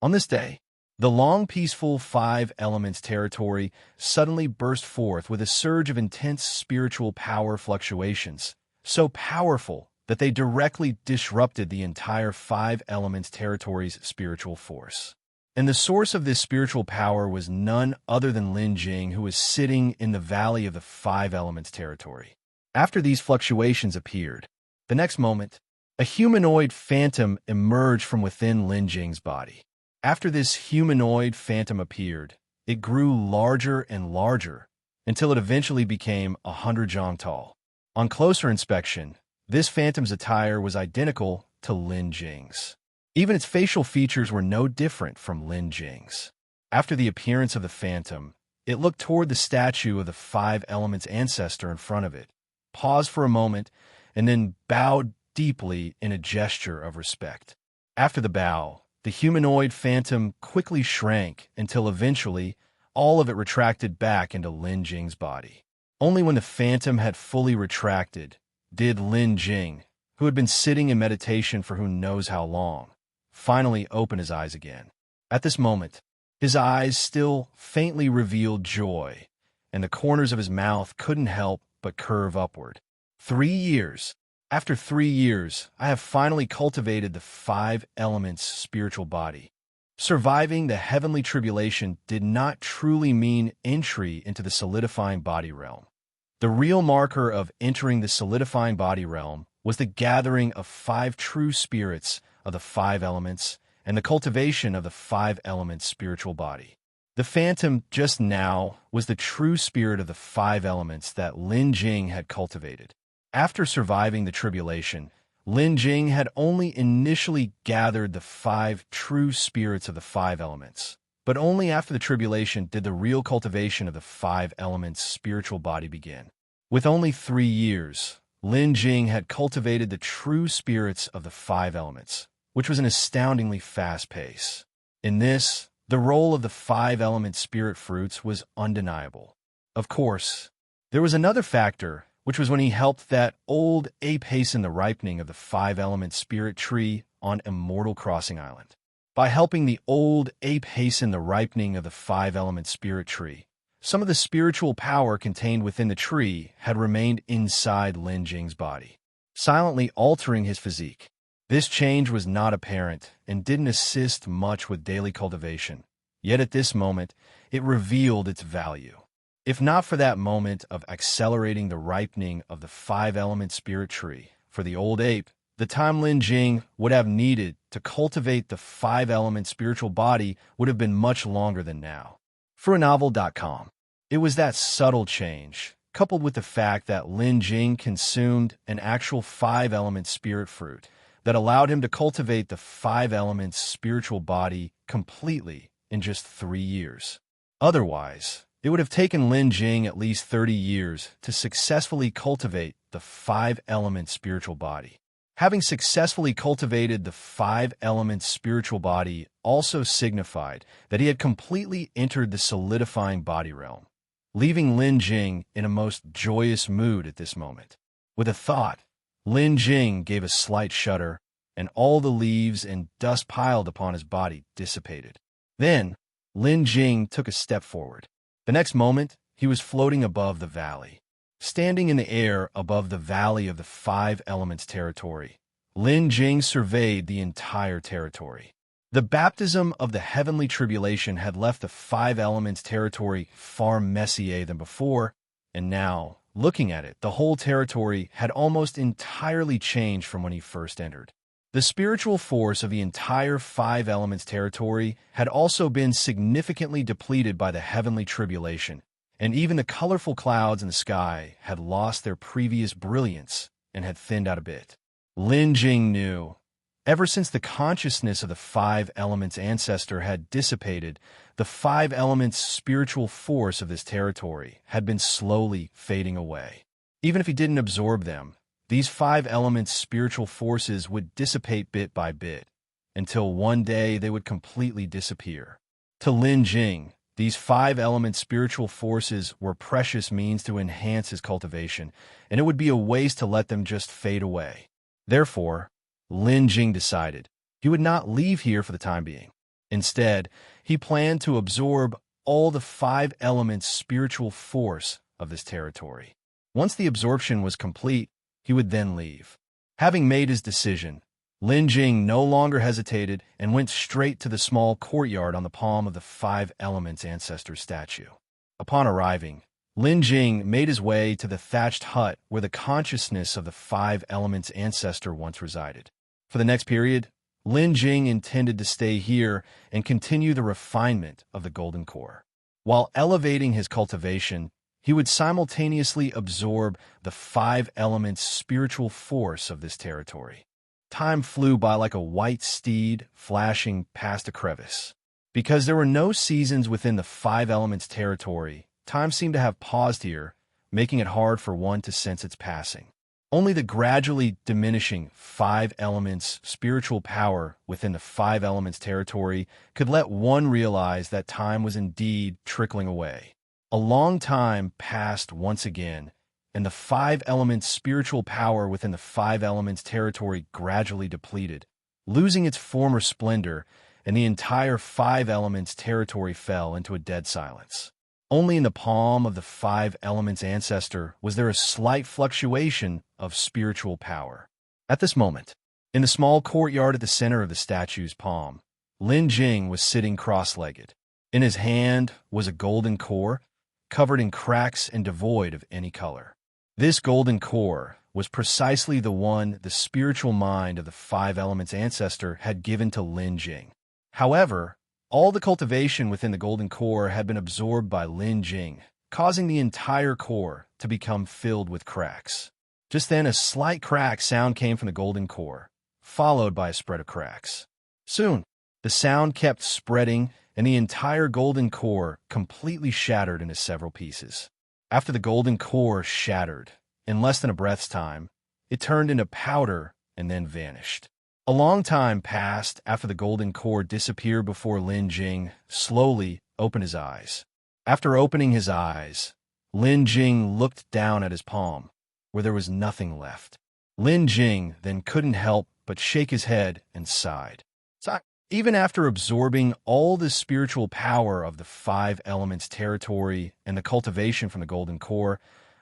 On this day, the long, peaceful five elements territory suddenly burst forth with a surge of intense spiritual power fluctuations, so powerful that they directly disrupted the entire five elements territory's spiritual force. And the source of this spiritual power was none other than Lin Jing, who was sitting in the valley of the five elements territory. After these fluctuations appeared, the next moment, a humanoid phantom emerged from within Lin Jing's body. After this humanoid phantom appeared, it grew larger and larger until it eventually became 100 zhang tall. On closer inspection, this phantom's attire was identical to Lin Jing's. Even its facial features were no different from Lin Jing's. After the appearance of the phantom, it looked toward the statue of the five elements ancestor in front of it, paused for a moment, and then bowed deeply in a gesture of respect. After the bow, the humanoid phantom quickly shrank until eventually all of it retracted back into Lin Jing's body. Only when the phantom had fully retracted did Lin Jing, who had been sitting in meditation for who knows how long, finally open his eyes again. At this moment, his eyes still faintly revealed joy, and the corners of his mouth couldn't help but curve upward. 3 years. After 3 years, I have finally cultivated the five elements spiritual body. Surviving the heavenly tribulation did not truly mean entry into the solidifying body realm. The real marker of entering the solidifying body realm was the gathering of five true spirits of the five elements and the cultivation of the five elements spiritual body. The phantom just now was the true spirit of the five elements that Lin Jing had cultivated. After surviving the tribulation, Lin Jing had only initially gathered the 5 true spirits of the 5 elements, but only after the tribulation did the real cultivation of the 5 elements' spiritual body begin. With only 3 years, Lin Jing had cultivated the true spirits of the 5 elements, which was an astoundingly fast pace. In this, the role of the 5 element spirit fruits was undeniable. Of course, there was another factor, which was when he helped that old ape hasten the ripening of the 5 element spirit tree on Immortal Crossing Island. By helping the old ape hasten the ripening of the 5 element spirit tree, some of the spiritual power contained within the tree had remained inside Lin Jing's body, silently altering his physique. This change was not apparent and didn't assist much with daily cultivation, yet at this moment, it revealed its value. If not for that moment of accelerating the ripening of the 5 element spirit tree for the old ape, the time Lin Jing would have needed to cultivate the 5 element spiritual body would have been much longer than now. ForANovel.com. It was that subtle change, coupled with the fact that Lin Jing consumed an actual 5 element spirit fruit, that allowed him to cultivate the 5 elements spiritual body completely in just 3 years. Otherwise, it would have taken Lin Jing at least 30 years to successfully cultivate the 5 element spiritual body. Having successfully cultivated the 5 element spiritual body also signified that he had completely entered the solidifying body realm, leaving Lin Jing in a most joyous mood at this moment. With a thought, Lin Jing gave a slight shudder, and all the leaves and dust piled upon his body dissipated. Then, Lin Jing took a step forward. The next moment, he was floating above the valley. Standing in the air above the valley of the 5 elements territory, Lin Jing surveyed the entire territory. The baptism of the heavenly tribulation had left the 5 elements territory far messier than before, and now, looking at it, the whole territory had almost entirely changed from when he first entered. The spiritual force of the entire 5 elements territory had also been significantly depleted by the heavenly tribulation, and even the colorful clouds in the sky had lost their previous brilliance and had thinned out a bit. Lin Jing knew, ever since the consciousness of the 5 elements ancestor had dissipated, the 5 elements spiritual force of this territory had been slowly fading away. Even if he didn't absorb them, these 5 elements spiritual forces would dissipate bit by bit, until one day they would completely disappear. To Lin Jing, these 5 elements spiritual forces were precious means to enhance his cultivation, and it would be a waste to let them just fade away. Therefore, Lin Jing decided he would not leave here for the time being. Instead, he planned to absorb all the 5 elements spiritual force of this territory. Once the absorption was complete, he would then leave. Having made his decision, Lin Jing no longer hesitated and went straight to the small courtyard on the palm of the 5 elements ancestor statue. Upon arriving, Lin Jing made his way to the thatched hut where the consciousness of the 5 elements ancestor once resided. For the next period, Lin Jing intended to stay here and continue the refinement of the golden core. While elevating his cultivation, he would simultaneously absorb the 5 elements spiritual force of this territory. Time flew by like a white steed flashing past a crevice. Because there were no seasons within the 5 elements territory, time seemed to have paused here, making it hard for one to sense its passing. Only the gradually diminishing 5 elements spiritual power within the 5 elements territory could let one realize that time was indeed trickling away. A long time passed once again, and the 5 elements spiritual power within the 5 elements territory gradually depleted, losing its former splendor, and the entire 5 elements territory fell into a dead silence. Only in the palm of the 5 elements ancestor was there a slight fluctuation of spiritual power. At this moment, in the small courtyard at the center of the statue's palm, Lin Jing was sitting cross-legged. In his hand was a golden core, covered in cracks and devoid of any color. This golden core was precisely the one the spiritual mind of the 5 elements ancestor had given to Lin Jing. However, all the cultivation within the golden core had been absorbed by Lin Jing, causing the entire core to become filled with cracks. Just then, a slight crack sound came from the golden core, followed by a spread of cracks. Soon, the sound kept spreading, and the entire golden core completely shattered into several pieces. After the golden core shattered, in less than a breath's time, it turned into powder and then vanished. A long time passed after the golden core disappeared before Lin Jing slowly opened his eyes. After opening his eyes, Lin Jing looked down at his palm, where there was nothing left. Lin Jing then couldn't help but shake his head and sighed. Even after absorbing all the spiritual power of the 5 elements territory and the cultivation from the golden core,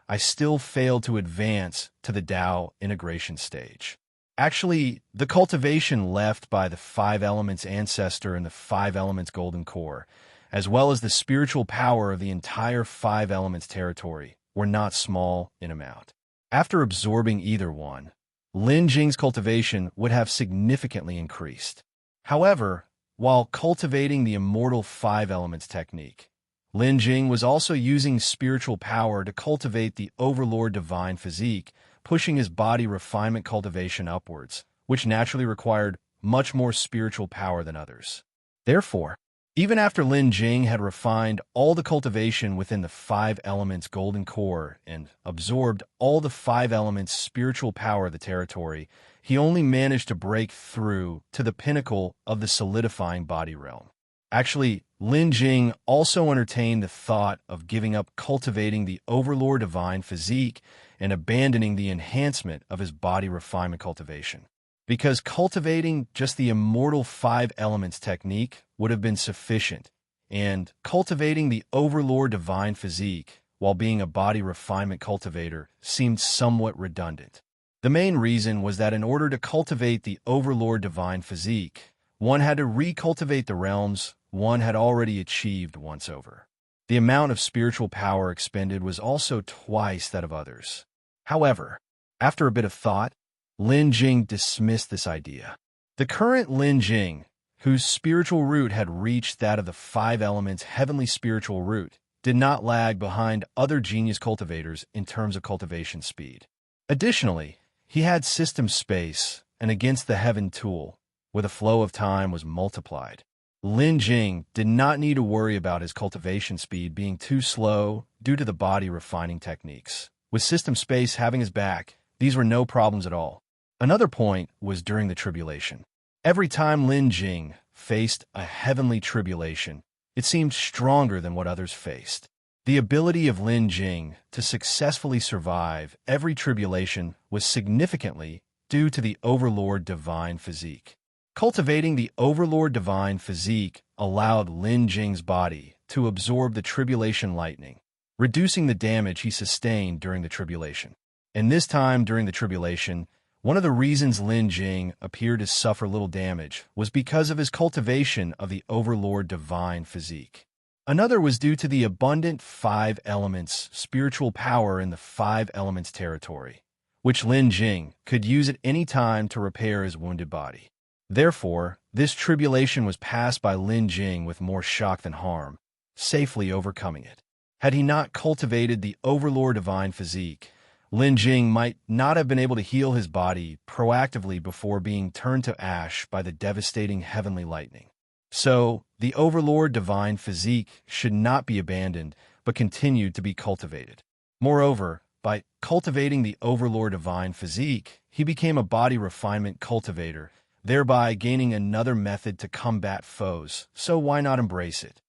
I still failed to advance to the Tao integration stage. Actually, the cultivation left by the 5 elements ancestor and the 5 elements golden core, as well as the spiritual power of the entire 5 elements territory, were not small in amount. After absorbing either one, Lin Jing's cultivation would have significantly increased. However, while cultivating the immortal 5 elements technique, Lin Jing was also using spiritual power to cultivate the overlord divine physique, pushing his body refinement cultivation upwards, which naturally required much more spiritual power than others. Therefore, even after Lin Jing had refined all the cultivation within the 5 elements golden core and absorbed all the 5 elements spiritual power of the territory, he only managed to break through to the pinnacle of the solidifying body realm. Actually, Lin Jing also entertained the thought of giving up cultivating the overlord divine physique and abandoning the enhancement of his body refinement cultivation. Because cultivating just the immortal 5 elements technique would have been sufficient, and cultivating the overlord divine physique while being a body refinement cultivator seemed somewhat redundant. The main reason was that in order to cultivate the overlord divine physique, one had to recultivate the realms one had already achieved once over. The amount of spiritual power expended was also twice that of others. However, after a bit of thought, Lin Jing dismissed this idea. The current Lin Jing, whose spiritual root had reached that of the 5 elements heavenly spiritual root, did not lag behind other genius cultivators in terms of cultivation speed. Additionally, he had system space, and against the heaven tool, where the flow of time was multiplied. Lin Jing did not need to worry about his cultivation speed being too slow due to the body refining techniques. With system space having his back, these were no problems at all. Another point was during the tribulation. Every time Lin Jing faced a heavenly tribulation, it seemed stronger than what others faced. The ability of Lin Jing to successfully survive every tribulation was significantly due to the overlord divine physique. Cultivating the overlord divine physique allowed Lin Jing's body to absorb the tribulation lightning, reducing the damage he sustained during the tribulation. And this time during the tribulation, one of the reasons Lin Jing appeared to suffer little damage was because of his cultivation of the overlord divine physique. Another was due to the abundant 5 elements spiritual power in the 5 elements territory, which Lin Jing could use at any time to repair his wounded body. Therefore, this tribulation was passed by Lin Jing with more shock than harm, safely overcoming it. Had he not cultivated the overlord divine physique, Lin Jing might not have been able to heal his body proactively before being turned to ash by the devastating heavenly lightning. So, the overlord divine physique should not be abandoned, but continued to be cultivated. Moreover, by cultivating the overlord divine physique, he became a body refinement cultivator, thereby gaining another method to combat foes, so why not embrace it?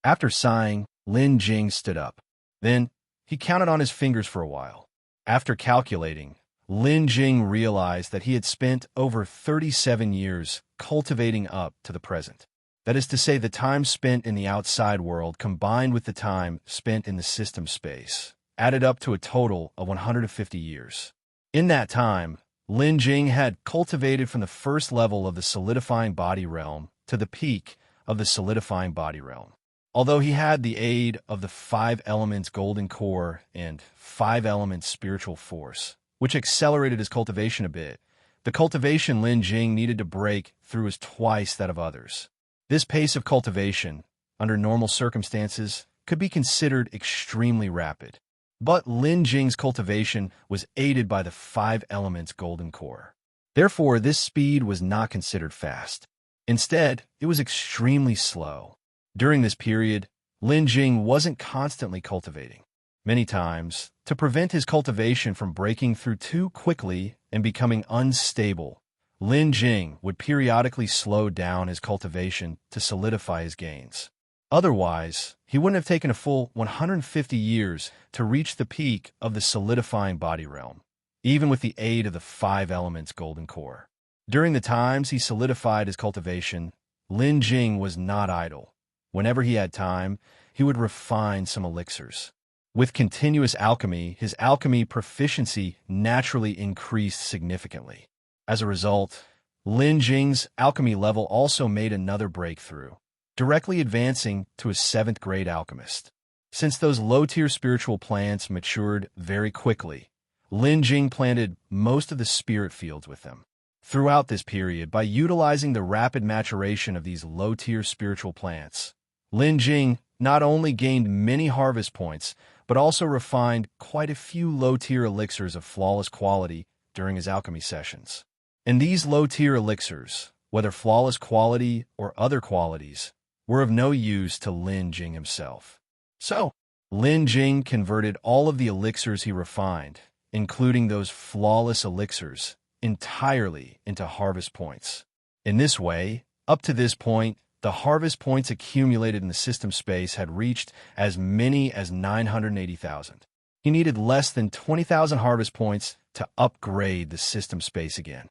After sighing, Lin Jing stood up. Then, he counted on his fingers for a while. After calculating, Lin Jing realized that he had spent over 37 years cultivating up to the present. That is to say, the time spent in the outside world combined with the time spent in the system space added up to a total of 150 years. In that time, Lin Jing had cultivated from the first level of the solidifying body realm to the peak of the solidifying body realm. Although he had the aid of the 5 elements golden core and 5 elements spiritual force, which accelerated his cultivation a bit, the cultivation Lin Jing needed to break through was twice that of others. This pace of cultivation, under normal circumstances, could be considered extremely rapid. But Lin Jing's cultivation was aided by the 5 elements golden core. Therefore, this speed was not considered fast. Instead, it was extremely slow. During this period, Lin Jing wasn't constantly cultivating. Many times, to prevent his cultivation from breaking through too quickly and becoming unstable, Lin Jing would periodically slow down his cultivation to solidify his gains. Otherwise, he wouldn't have taken a full 150 years to reach the peak of the solidifying body realm, even with the aid of the 5 elements golden core. During the times he solidified his cultivation, Lin Jing was not idle. Whenever he had time, he would refine some elixirs. With continuous alchemy, his alchemy proficiency naturally increased significantly. As a result, Lin Jing's alchemy level also made another breakthrough, directly advancing to a 7th grade alchemist. Since those low-tier spiritual plants matured very quickly, Lin Jing planted most of the spirit fields with them. Throughout this period, by utilizing the rapid maturation of these low-tier spiritual plants, Lin Jing not only gained many harvest points, but also refined quite a few low-tier elixirs of flawless quality during his alchemy sessions. And these low-tier elixirs, whether flawless quality or other qualities, were of no use to Lin Jing himself. So, Lin Jing converted all of the elixirs he refined, including those flawless elixirs, entirely into harvest points. In this way, up to this point, the harvest points accumulated in the system space had reached as many as 980,000. He needed less than 20,000 harvest points to upgrade the system space again.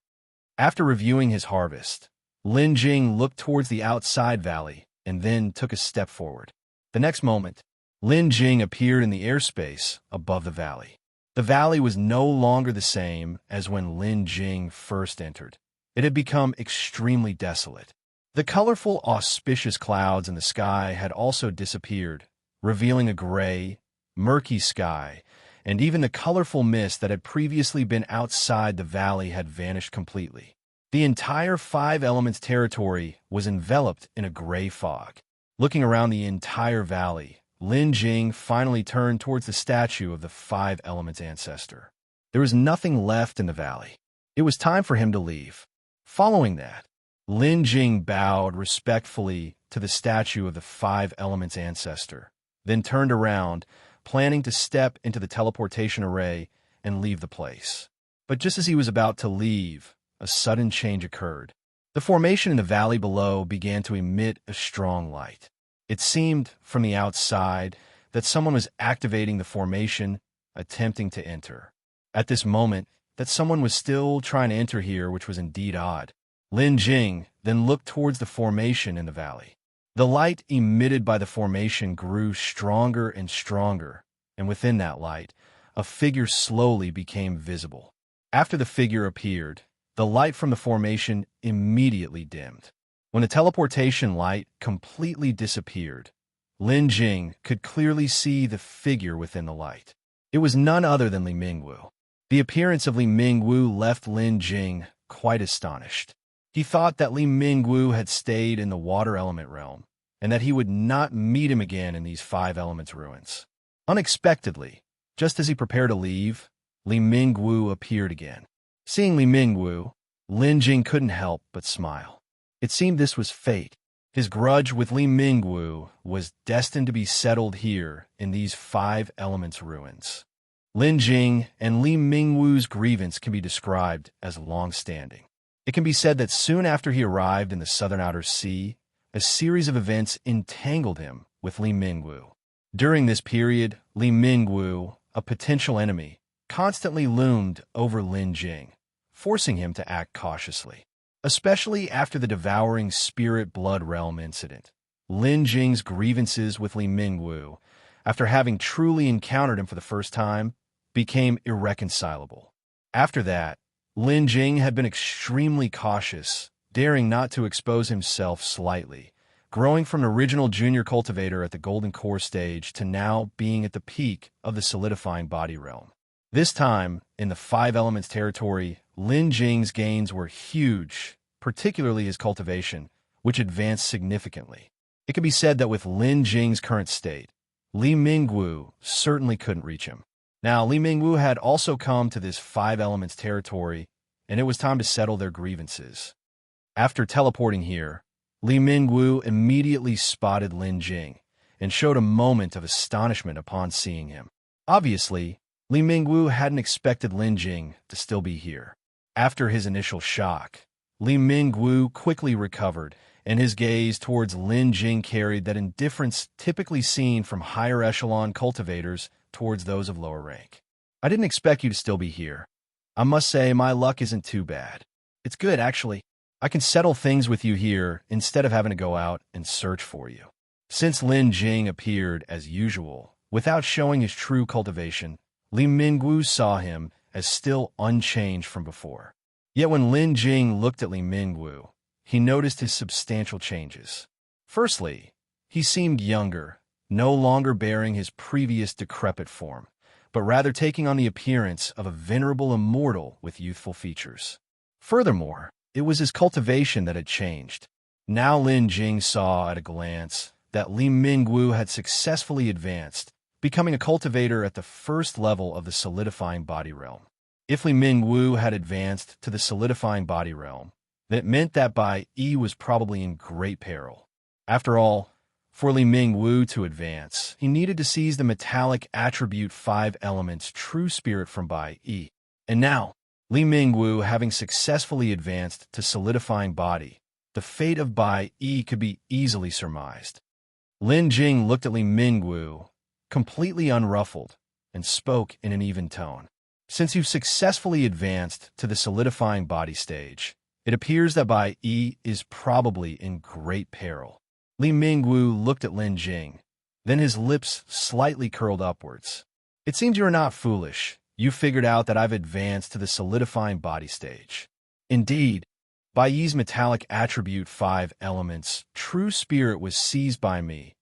After reviewing his harvest, Lin Jing looked towards the outside valley and then took a step forward. The next moment, Lin Jing appeared in the airspace above the valley. The valley was no longer the same as when Lin Jing first entered. It had become extremely desolate. The colorful, auspicious clouds in the sky had also disappeared, revealing a gray, murky sky, and even the colorful mist that had previously been outside the valley had vanished completely. The entire 5 elements territory was enveloped in a gray fog. Looking around the entire valley, Lin Jing finally turned towards the statue of the 5 elements ancestor. There was nothing left in the valley. It was time for him to leave. Following that, Lin Jing bowed respectfully to the statue of the 5 elements ancestor, then turned around, planning to step into the teleportation array and leave the place. But just as he was about to leave, a sudden change occurred. The formation in the valley below began to emit a strong light. It seemed, from the outside, that someone was activating the formation, attempting to enter. At this moment, that someone was still trying to enter here, which was indeed odd. Lin Jing then looked towards the formation in the valley. The light emitted by the formation grew stronger and stronger, and within that light, a figure slowly became visible. After the figure appeared, the light from the formation immediately dimmed. When the teleportation light completely disappeared, Lin Jing could clearly see the figure within the light. It was none other than Li Mingwu. The appearance of Li Mingwu left Lin Jing quite astonished. He thought that Li Mingwu had stayed in the water element realm, and that he would not meet him again in these 5 elements ruins. Unexpectedly, just as he prepared to leave, Li Mingwu appeared again. Seeing Li Mingwu, Lin Jing couldn't help but smile. It seemed this was fate. His grudge with Li Mingwu was destined to be settled here in these 5 elements ruins. Lin Jing and Li Mingwu's grievance can be described as long-standing. It can be said that soon after he arrived in the southern outer sea, a series of events entangled him with Li Mingwu. During this period, Li Mingwu, a potential enemy, constantly loomed over Lin Jing, forcing him to act cautiously. Especially after the devouring spirit blood realm incident, Lin Jing's grievances with Li Mingwu, after having truly encountered him for the first time, became irreconcilable. After that, Lin Jing had been extremely cautious, daring not to expose himself slightly, growing from an original junior cultivator at the golden core stage to now being at the peak of the solidifying body realm. This time, in the 5 elements territory, Lin Jing's gains were huge, particularly his cultivation, which advanced significantly. It can be said that with Lin Jing's current state, Li Mingwu certainly couldn't reach him. Now, Li Mingwu had also come to this five elements territory, and it was time to settle their grievances. After teleporting here, Li Mingwu immediately spotted Lin Jing and showed a moment of astonishment upon seeing him. Obviously, Li Mingwu hadn't expected Lin Jing to still be here. After his initial shock, Li Mingwu quickly recovered, and his gaze towards Lin Jing carried that indifference typically seen from higher echelon cultivators towards those of lower rank. I didn't expect you to still be here. I must say my luck isn't too bad. It's good, actually. I can settle things with you here instead of having to go out and search for you. Since Lin Jing appeared as usual, without showing his true cultivation, Li Mingwu saw him as still unchanged from before. Yet when Lin Jing looked at Li Mingwu, he noticed his substantial changes. Firstly, he seemed younger, no longer bearing his previous decrepit form, but rather taking on the appearance of a venerable immortal with youthful features. Furthermore, it was his cultivation that had changed. Now Lin Jing saw at a glance that Li Mingwu had successfully advanced, becoming a cultivator at the first level of the solidifying body realm. If Li Mingwu had advanced to the solidifying body realm, that meant that Bai Yi was probably in great peril. After all, for Li Mingwu to advance, he needed to seize the metallic attribute 5 elements true spirit from Bai Yi. And now, Li Mingwu having successfully advanced to solidifying body, the fate of Bai Yi could be easily surmised. Lin Jing looked at Li Mingwu, completely unruffled, and spoke in an even tone. Since you've successfully advanced to the solidifying body stage, it appears that Bai Yi is probably in great peril. Li Mingwu looked at Lin Jing, then his lips slightly curled upwards. It seems you are not foolish. You figured out that I've advanced to the solidifying body stage. Indeed, Bai Yi's metallic attribute 5 elements, true spirit was seized by me,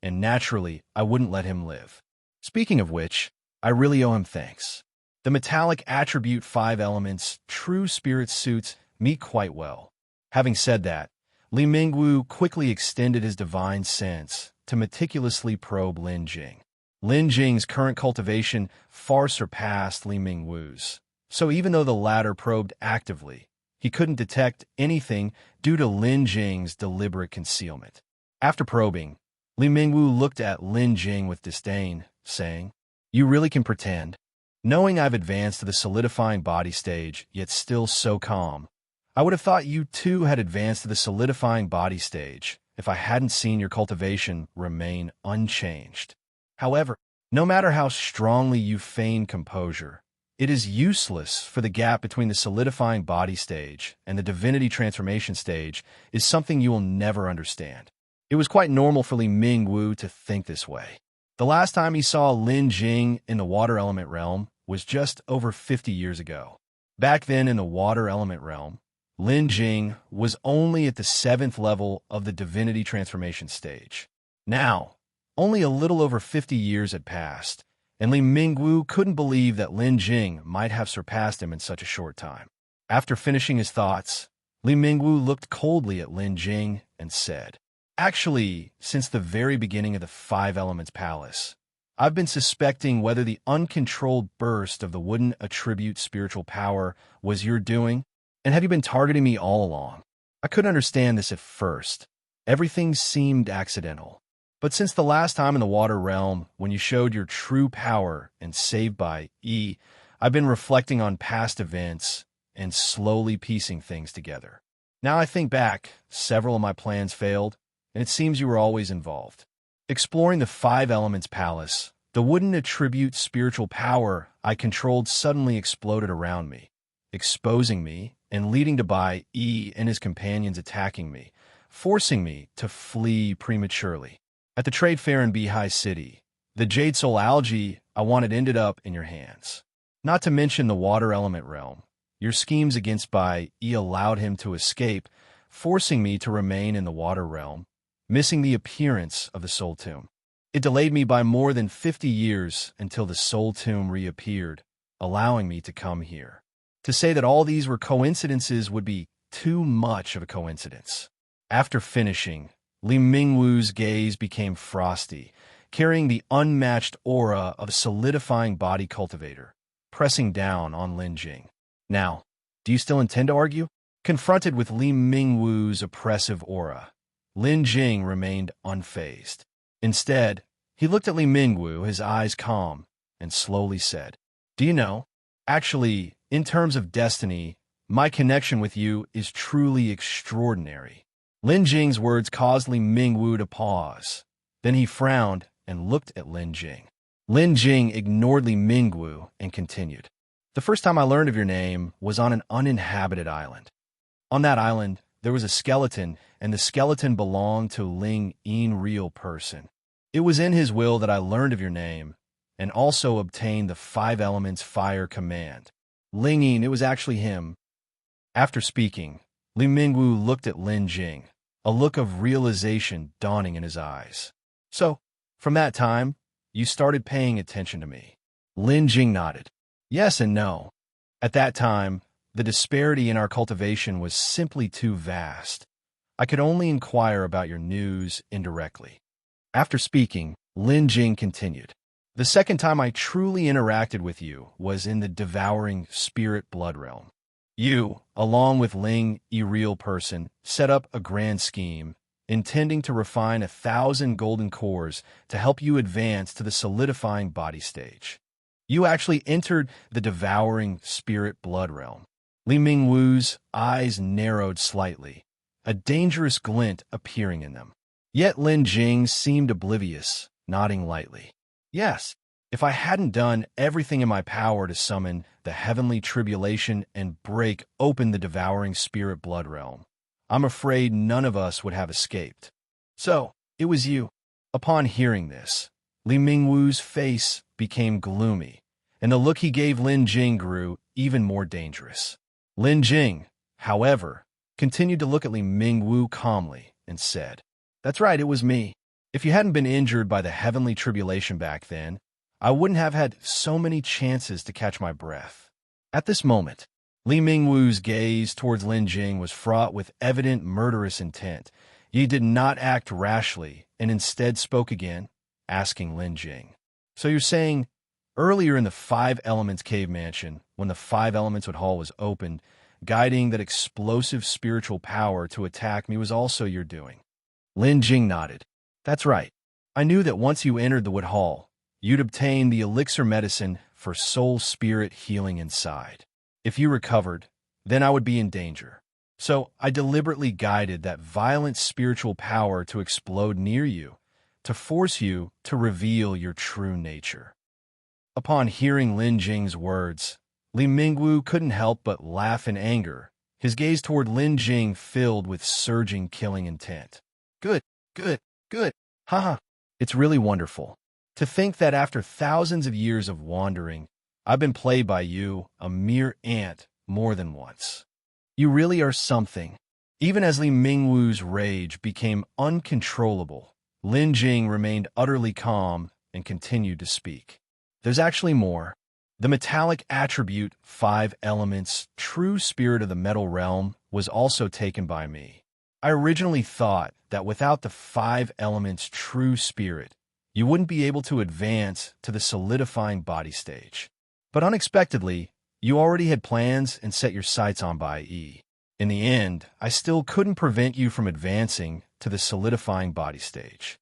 and naturally, I wouldn't let him live. Speaking of which, I really owe him thanks. The metallic attribute 5 elements, true spirit suits me quite well. Having said that, Li Mingwu quickly extended his divine sense to meticulously probe Lin Jing. Lin Jing's current cultivation far surpassed Li Mingwu's, so even though the latter probed actively, he couldn't detect anything due to Lin Jing's deliberate concealment. After probing, Li Mingwu looked at Lin Jing with disdain, saying, "You really can pretend?" Knowing I've advanced to the solidifying body stage, yet still so calm, I would have thought you too had advanced to the solidifying body stage if I hadn't seen your cultivation remain unchanged. However, no matter how strongly you feign composure, it is useless, for the gap between the solidifying body stage and the divinity transformation stage is something you will never understand. It was quite normal for Li Mingwu to think this way. The last time he saw Lin Jing in the water element realm was just over 50 years ago. Back then in the water element realm, Lin Jing was only at the 7th level of the divinity transformation stage. Now, only a little over 50 years had passed, and Li Mingwu couldn't believe that Lin Jing might have surpassed him in such a short time. After finishing his thoughts, Li Mingwu looked coldly at Lin Jing and said, "Actually, since the very beginning of the 5 Elements Palace, I've been suspecting whether the uncontrolled burst of the wooden attribute spiritual power was your doing. And have you been targeting me all along? I couldn't understand this at first. Everything seemed accidental. But since the last time in the water realm, when you showed your true power and saved Bai Yi, I've been reflecting on past events and slowly piecing things together. Now I think back, several of my plans failed, and it seems you were always involved. Exploring the 5 Elements Palace, the wooden attribute spiritual power I controlled suddenly exploded around me, exposing me and leading to Bai Yi and his companions attacking me, forcing me to flee prematurely. At the trade fair in Bihai City, the Jade Soul algae I wanted ended up in your hands. Not to mention the water element realm. Your schemes against Bai Yi allowed him to escape, forcing me to remain in the water realm, missing the appearance of the Soul Tomb. It delayed me by more than 50 years until the Soul Tomb reappeared, allowing me to come here. To say that all these were coincidences would be too much of a coincidence. After finishing, Li Mingwu's gaze became frosty, carrying the unmatched aura of a solidifying body cultivator, pressing down on Lin Jing. Now, do you still intend to argue? Confronted with Li Mingwu's oppressive aura, Lin Jing remained unfazed. Instead, he looked at Li Mingwu, his eyes calm, and slowly said, "Do you know, actually, in terms of destiny, my connection with you is truly extraordinary." Lin Jing's words caused Li Mingwu to pause. Then he frowned and looked at Lin Jing. Lin Jing ignored Li Mingwu and continued. "The first time I learned of your name was on an uninhabited island. On that island, there was a skeleton, and the skeleton belonged to Ling Yin real person. It was in his will that I learned of your name, and also obtained the 5 elements fire command. Ling Yin, it was actually him." After speaking, Li Mingwu looked at Lin Jing, a look of realization dawning in his eyes. "So, from that time, you started paying attention to me?" Lin Jing nodded. "Yes and no. At that time, the disparity in our cultivation was simply too vast. I could only inquire about your news indirectly." After speaking, Lin Jing continued. "The second time I truly interacted with you was in the devouring spirit blood realm. You, along with Ling Yi real person, set up a grand scheme, intending to refine 1,000 golden cores to help you advance to the solidifying body stage. You actually entered the devouring spirit blood realm." Li Mingwu's eyes narrowed slightly, a dangerous glint appearing in them. Yet Lin Jing seemed oblivious, nodding lightly. "Yes, if I hadn't done everything in my power to summon the heavenly tribulation and break open the devouring spirit blood realm, I'm afraid none of us would have escaped. So, it was you." Upon hearing this, Li Mingwu's face became gloomy, and the look he gave Lin Jing grew even more dangerous. Lin Jing, however, continued to look at Li Mingwu calmly and said, "That's right, it was me. If you hadn't been injured by the heavenly tribulation back then, I wouldn't have had so many chances to catch my breath." At this moment, Li Mingwu's gaze towards Lin Jing was fraught with evident murderous intent. He did not act rashly and instead spoke again, asking Lin Jing, "So you're saying, earlier in the 5 Elements cave mansion, when the 5 Elements hall was opened, guiding that explosive spiritual power to attack me was also your doing?" Lin Jing nodded. "That's right. I knew that once you entered the Wood Hall, you'd obtain the elixir medicine for soul-spirit healing inside. If you recovered, then I would be in danger. So I deliberately guided that violent spiritual power to explode near you, to force you to reveal your true nature." Upon hearing Lin Jing's words, Li Mingwu couldn't help but laugh in anger, his gaze toward Lin Jing filled with surging killing intent. Good, good, haha. It's really wonderful. To think that after thousands of years of wandering, I've been played by you, a mere ant, more than once. You really are something." Even as Li Mingwu's rage became uncontrollable, Lin Jing remained utterly calm and continued to speak. "There's actually more. The metallic attribute 5 elements, true spirit of the metal realm, was also taken by me. I originally thought that without the 5 elements true spirit, you wouldn't be able to advance to the solidifying body stage. But unexpectedly, you already had plans and set your sights on Bai Yi. In the end, I still couldn't prevent you from advancing to the solidifying body stage.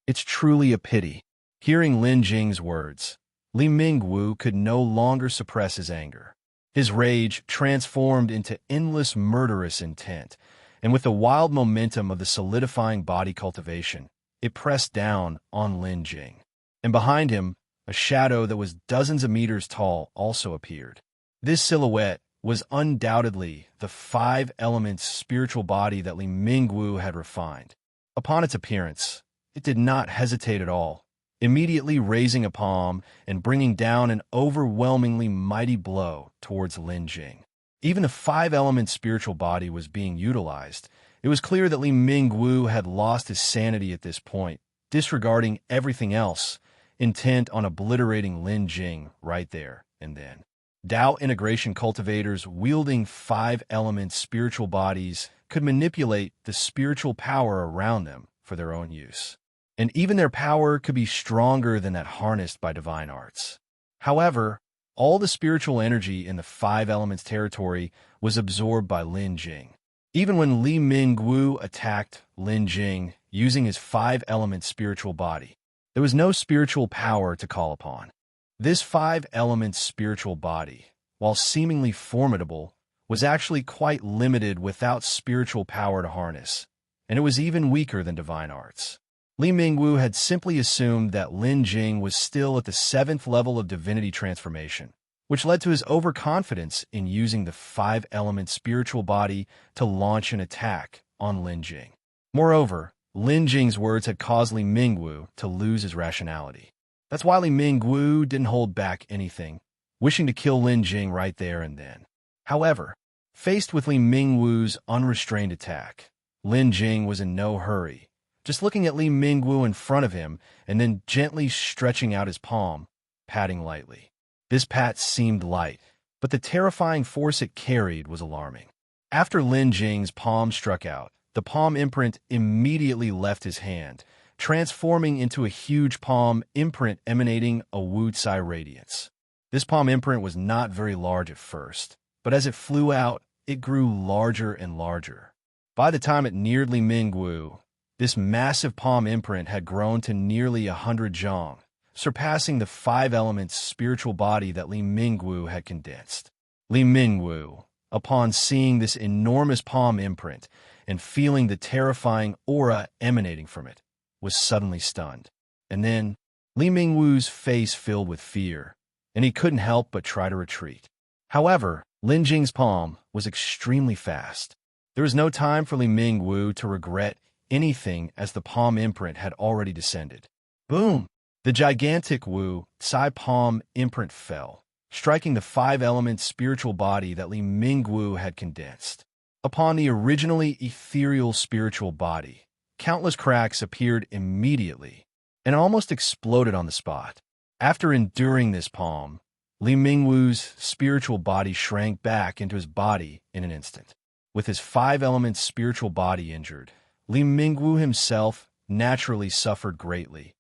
It's truly a pity." Hearing Lin Jing's words, Li Mingwu could no longer suppress his anger. His rage transformed into endless murderous intent, and with the wild momentum of the solidifying body cultivation, it pressed down on Lin Jing. And behind him, a shadow that was dozens of meters tall also appeared. This silhouette was undoubtedly the 5 elements spiritual body that Li Mingwu had refined. Upon its appearance, it did not hesitate at all, immediately raising a palm and bringing down an overwhelmingly mighty blow towards Lin Jing. Even if 5 elements spiritual body was being utilized, it was clear that Li Mingwu had lost his sanity at this point, disregarding everything else, intent on obliterating Lin Jing right there and then. Dao integration cultivators wielding 5 elements spiritual bodies could manipulate the spiritual power around them for their own use. and even their power could be stronger than that harnessed by divine arts. However, all the spiritual energy in the five elements territory was absorbed by Lin Jing. Even when Mingwu attacked Lin Jing using his five-element spiritual body, there was no spiritual power to call upon. This five-element spiritual body, while seemingly formidable, was actually quite limited without spiritual power to harness, and it was even weaker than divine arts. Mingwu had simply assumed that Lin Jing was still at the 7th level of divinity transformation, which led to his overconfidence in using the five-element spiritual body to launch an attack on Lin Jing. Moreover, Lin Jing's words had caused Mingwu to lose his rationality. That's why Mingwu didn't hold back anything, wishing to kill Lin Jing right there and then. However, faced with Mingwu's unrestrained attack, Lin Jing was in no hurry, just looking at Mingwu in front of him and then gently stretching out his palm, patting lightly. This pat seemed light, but the terrifying force it carried was alarming. After Lin Jing's palm struck out, the palm imprint immediately left his hand, transforming into a huge palm imprint emanating a Wu-Tsai radiance. This palm imprint was not very large at first, but as it flew out, it grew larger and larger. By the time it neared Mingwu, this massive palm imprint had grown to nearly 100 zhang, surpassing the five elements spiritual body that Mingwu had condensed. Mingwu, upon seeing this enormous palm imprint and feeling the terrifying aura emanating from it, was suddenly stunned. And then, Mingwu's face filled with fear, and he couldn't help but try to retreat. However, Lin Jing's palm was extremely fast. There was no time for Mingwu to regret anything as the palm imprint had already descended. Boom! The gigantic Wu-Tsai palm imprint fell, striking the five-element spiritual body that Mingwu had condensed. Upon the originally ethereal spiritual body, countless cracks appeared immediately and almost exploded on the spot. After enduring this palm, Mingwu's spiritual body shrank back into his body in an instant. With his five-element spiritual body injured, Mingwu himself naturally suffered greatly.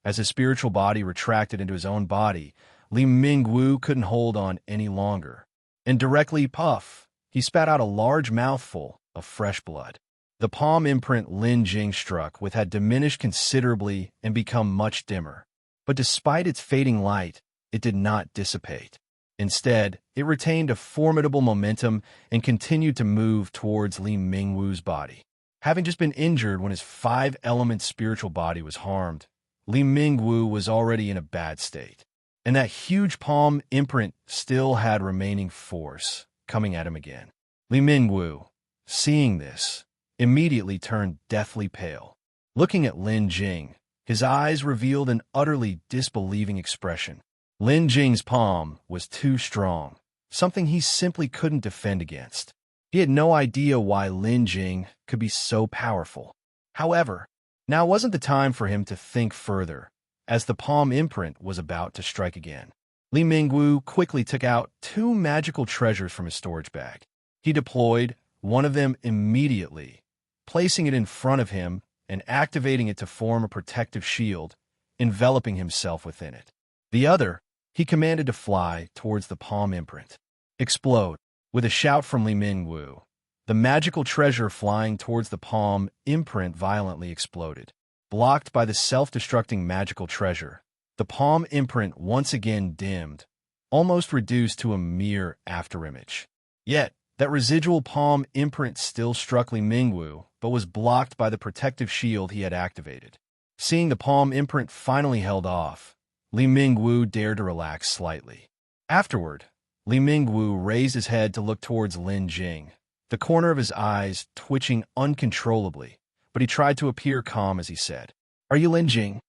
As his spiritual body retracted into his own body, Mingwu couldn't hold on any longer. And directly, puff, he spat out a large mouthful of fresh blood. The palm imprint Lin Jing struck with had diminished considerably and become much dimmer. But despite its fading light, it did not dissipate. Instead, it retained a formidable momentum and continued to move towards Mingwu's body. Having just been injured when his five-element spiritual body was harmed, Mingwu was already in a bad state, and that huge palm imprint still had remaining force coming at him again. Mingwu, seeing this, immediately turned deathly pale. Looking at Lin Jing, his eyes revealed an utterly disbelieving expression. Lin Jing's palm was too strong, something he simply couldn't defend against. He had no idea why Lin Jing could be so powerful. However, now wasn't the time for him to think further, as the palm imprint was about to strike again. Mingwu quickly took out two magical treasures from his storage bag. He deployed one of them immediately, placing it in front of him and activating it to form a protective shield, enveloping himself within it. The other, he commanded to fly towards the palm imprint. Explode! With a shout from Mingwu, the magical treasure flying towards the palm imprint violently exploded. Blocked by the self-destructing magical treasure, the palm imprint once again dimmed, almost reduced to a mere afterimage. Yet, that residual palm imprint still struck Mingwu, but was blocked by the protective shield he had activated. Seeing the palm imprint finally held off, Mingwu dared to relax slightly. Afterward, Mingwu raised his head to look towards Lin Jing, the corner of his eyes twitching uncontrollably, but he tried to appear calm as he said, "Are you Lin Jing?"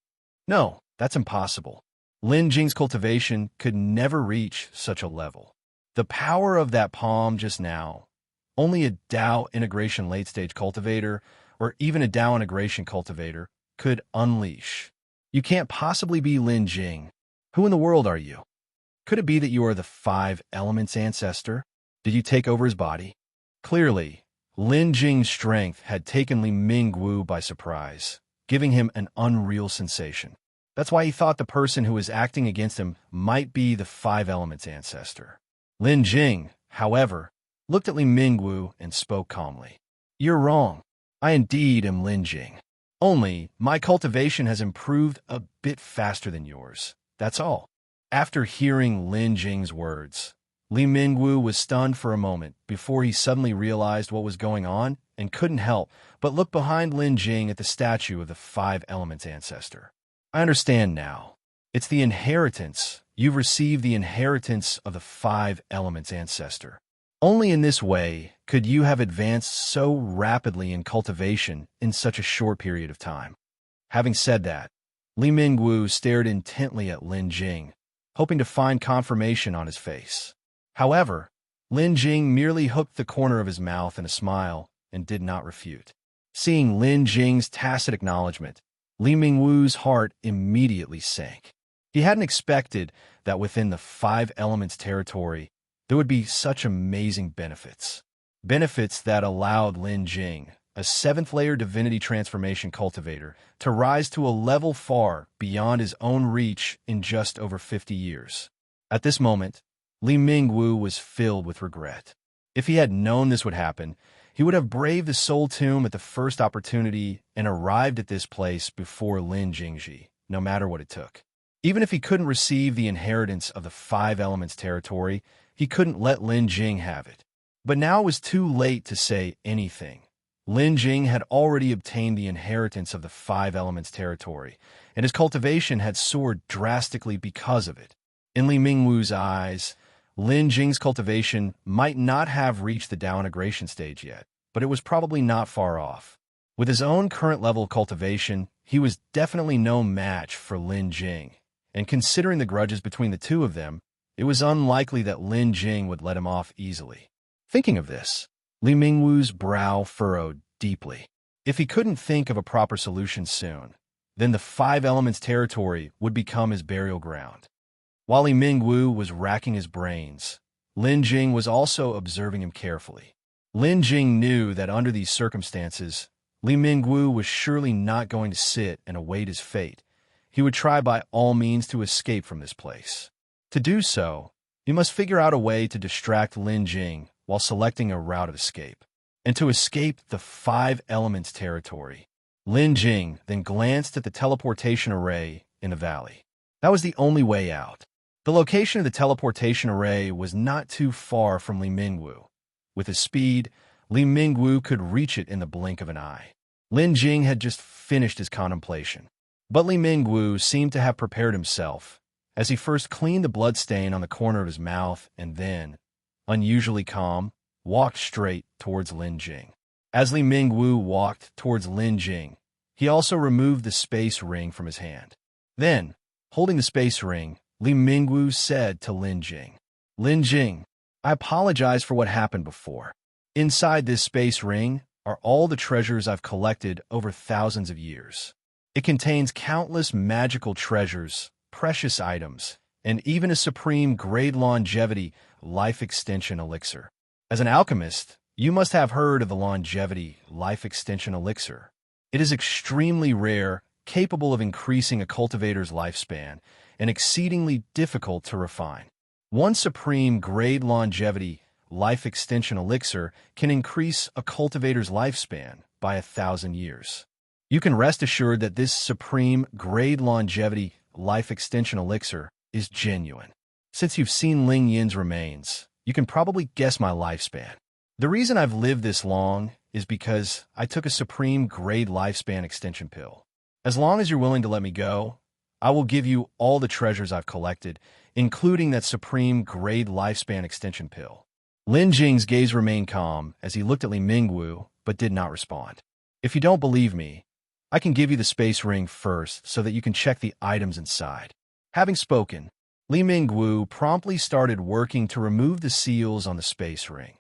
"No, that's impossible. Lin Jing's cultivation could never reach such a level. The power of that palm just now, only a Dao integration late-stage cultivator, or even a Dao integration cultivator, could unleash. You can't possibly be Lin Jing. Who in the world are you? Could it be that you are the five elements ancestor? Did you take over his body?" Clearly, Lin Jing's strength had taken Mingwu by surprise, giving him an unreal sensation. That's why he thought the person who was acting against him might be the Five Elements ancestor. Lin Jing, however, looked at Li Mingwu and spoke calmly. "You're wrong. I indeed am Lin Jing. Only, my cultivation has improved a bit faster than yours. That's all." After hearing Lin Jing's words, Li Mingwu was stunned for a moment before he suddenly realized what was going on and couldn't help but look behind Lin Jing at the statue of the Five Elements ancestor. "I understand now. It's the inheritance. You've received the inheritance of the Five Elements ancestor. Only in this way could you have advanced so rapidly in cultivation in such a short period of time." Having said that, Li Mingwu stared intently at Lin Jing, hoping to find confirmation on his face. However, Lin Jing merely hooked the corner of his mouth in a smile and did not refute. Seeing Lin Jing's tacit acknowledgement, Li Mingwu's heart immediately sank. He hadn't expected that within the Five Elements territory, there would be such amazing benefits. Benefits that allowed Lin Jing, a seventh-layer divinity transformation cultivator, to rise to a level far beyond his own reach in just over 50 years. At this moment, Li Mingwu was filled with regret. If he had known this would happen, he would have braved the Soul Tomb at the first opportunity and arrived at this place before Lin Jingji, no matter what it took. Even if he couldn't receive the inheritance of the Five Elements territory, he couldn't let Lin Jing have it. But now it was too late to say anything. Lin Jing had already obtained the inheritance of the Five Elements territory, and his cultivation had soared drastically because of it. In Li Mingwu's eyes, Lin Jing's cultivation might not have reached the Dao integration stage yet, but it was probably not far off. With his own current level of cultivation, he was definitely no match for Lin Jing, and considering the grudges between the two of them, it was unlikely that Lin Jing would let him off easily. Thinking of this, Li Mingwu's brow furrowed deeply. If he couldn't think of a proper solution soon, then the Five Elements territory would become his burial ground. While Li Mingwu was racking his brains, Lin Jing was also observing him carefully. Lin Jing knew that under these circumstances, Li Mingwu was surely not going to sit and await his fate. He would try by all means to escape from this place. To do so, he must figure out a way to distract Lin Jing while selecting a route of escape. And to escape the Five Elements territory, Lin Jing then glanced at the teleportation array in the valley. That was the only way out. The location of the teleportation array was not too far from Li Mingwu. With his speed, Li Mingwu could reach it in the blink of an eye. Lin Jing had just finished his contemplation, but Li Mingwu seemed to have prepared himself, as he first cleaned the bloodstain on the corner of his mouth and then, unusually calm, walked straight towards Lin Jing. As Li Mingwu walked towards Lin Jing, he also removed the space ring from his hand. Then, holding the space ring, Li Mingwu said to Lin Jing, "Lin Jing, I apologize for what happened before. Inside this space ring are all the treasures I've collected over thousands of years. It contains countless magical treasures, precious items, and even a supreme grade longevity life extension elixir. As an alchemist, you must have heard of the longevity life extension elixir. It is extremely rare, capable of increasing a cultivator's lifespan, and exceedingly difficult to refine. One supreme grade longevity life extension elixir can increase a cultivator's lifespan by 1,000 years. You can rest assured that this supreme grade longevity life extension elixir is genuine. Since you've seen Ling Yin's remains, you can probably guess my lifespan. The reason I've lived this long is because I took a supreme grade lifespan extension pill. As long as you're willing to let me go, I will give you all the treasures I've collected, including that supreme grade lifespan extension pill." Lin Jing's gaze remained calm as he looked at Li Mingwu, but did not respond. "If you don't believe me, I can give you the space ring first so that you can check the items inside." Having spoken, Li Mingwu promptly started working to remove the seals on the space ring.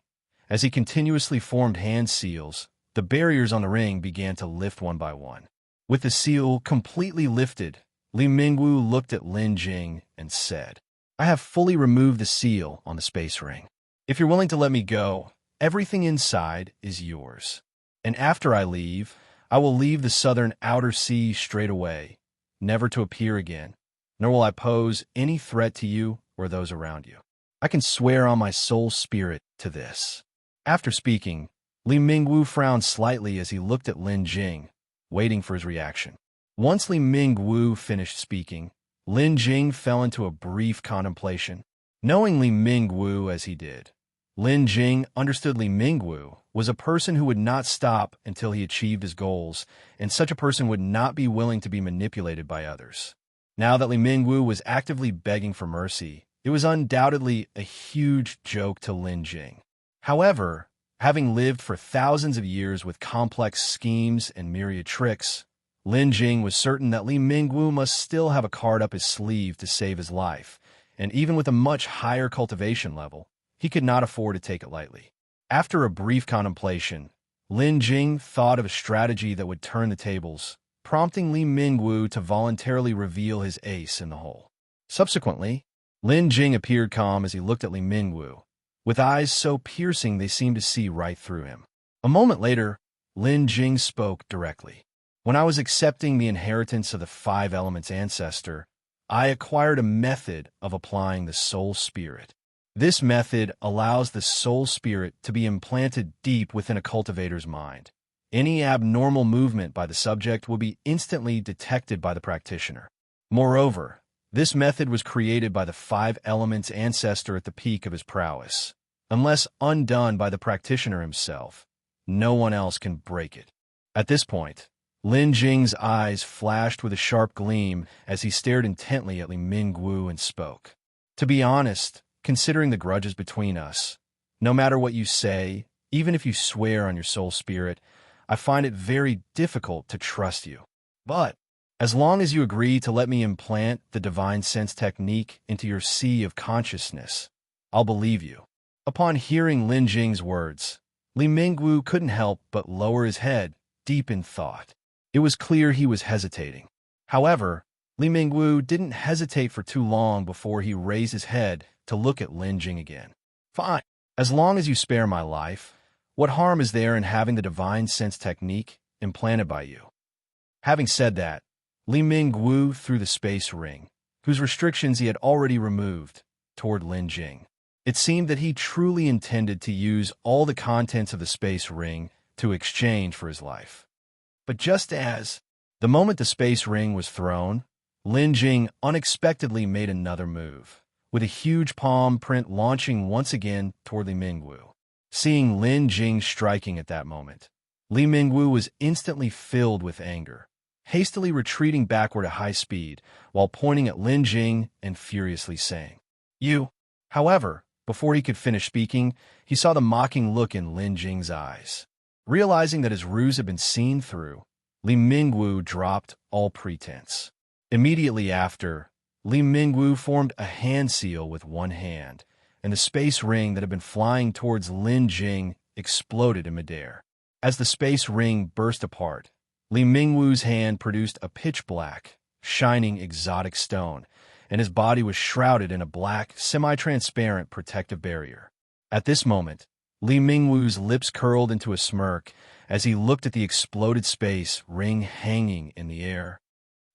As he continuously formed hand seals, the barriers on the ring began to lift one by one. With the seal completely lifted, Li Mingwu looked at Lin Jing and said, "I have fully removed the seal on the space ring. If you're willing to let me go, everything inside is yours. And after I leave, I will leave the southern outer sea straight away, never to appear again, nor will I pose any threat to you or those around you. I can swear on my soul spirit to this." After speaking, Li Mingwu frowned slightly as he looked at Lin Jing, waiting for his reaction. Once Li Mingwu finished speaking, Lin Jing fell into a brief contemplation. Knowing Li Mingwu as he did, Lin Jing understood Li Mingwu was a person who would not stop until he achieved his goals, and such a person would not be willing to be manipulated by others. Now that Li Mingwu was actively begging for mercy, it was undoubtedly a huge joke to Lin Jing. However, having lived for thousands of years with complex schemes and myriad tricks, Lin Jing was certain that Li Mingwu must still have a card up his sleeve to save his life, and even with a much higher cultivation level, he could not afford to take it lightly. After a brief contemplation, Lin Jing thought of a strategy that would turn the tables, prompting Li Mingwu to voluntarily reveal his ace in the hole. Subsequently, Lin Jing appeared calm as he looked at Li Mingwu, with eyes so piercing they seemed to see right through him. A moment later, Lin Jing spoke directly. "When I was accepting the inheritance of the 5 elements ancestor, I acquired a method of applying the soul spirit. This method allows the soul spirit to be implanted deep within a cultivator's mind. Any abnormal movement by the subject will be instantly detected by the practitioner. Moreover, this method was created by the 5 elements ancestor at the peak of his prowess. Unless undone by the practitioner himself, no one else can break it." At this point, Lin Jing's eyes flashed with a sharp gleam as he stared intently at Li Mingwu and spoke. "To be honest, considering the grudges between us, no matter what you say, even if you swear on your soul spirit, I find it very difficult to trust you. But as long as you agree to let me implant the divine sense technique into your sea of consciousness, I'll believe you." Upon hearing Lin Jing's words, Li Mingwu couldn't help but lower his head, deep in thought. It was clear he was hesitating. However, Li Mingwu didn't hesitate for too long before he raised his head to look at Lin Jing again. "Fine. As long as you spare my life, what harm is there in having the divine sense technique implanted by you?" Having said that, Li Mingwu threw the space ring, whose restrictions he had already removed, toward Lin Jing. It seemed that he truly intended to use all the contents of the space ring to exchange for his life. But just as the moment the space ring was thrown, Lin Jing unexpectedly made another move, with a huge palm print launching once again toward Li Mingwu. Seeing Lin Jing striking at that moment, Li Mingwu was instantly filled with anger, hastily retreating backward at high speed while pointing at Lin Jing and furiously saying, "You." However, before he could finish speaking, he saw the mocking look in Lin Jing's eyes. Realizing that his ruse had been seen through, Li Mingwu dropped all pretense. Immediately after, Li Mingwu formed a hand seal with one hand, and the space ring that had been flying towards Lin Jing exploded in midair. As the space ring burst apart, Li Mingwu's hand produced a pitch-black, shining exotic stone, and his body was shrouded in a black, semi-transparent protective barrier. At this moment, Li Mingwu's lips curled into a smirk as he looked at the exploded space ring hanging in the air.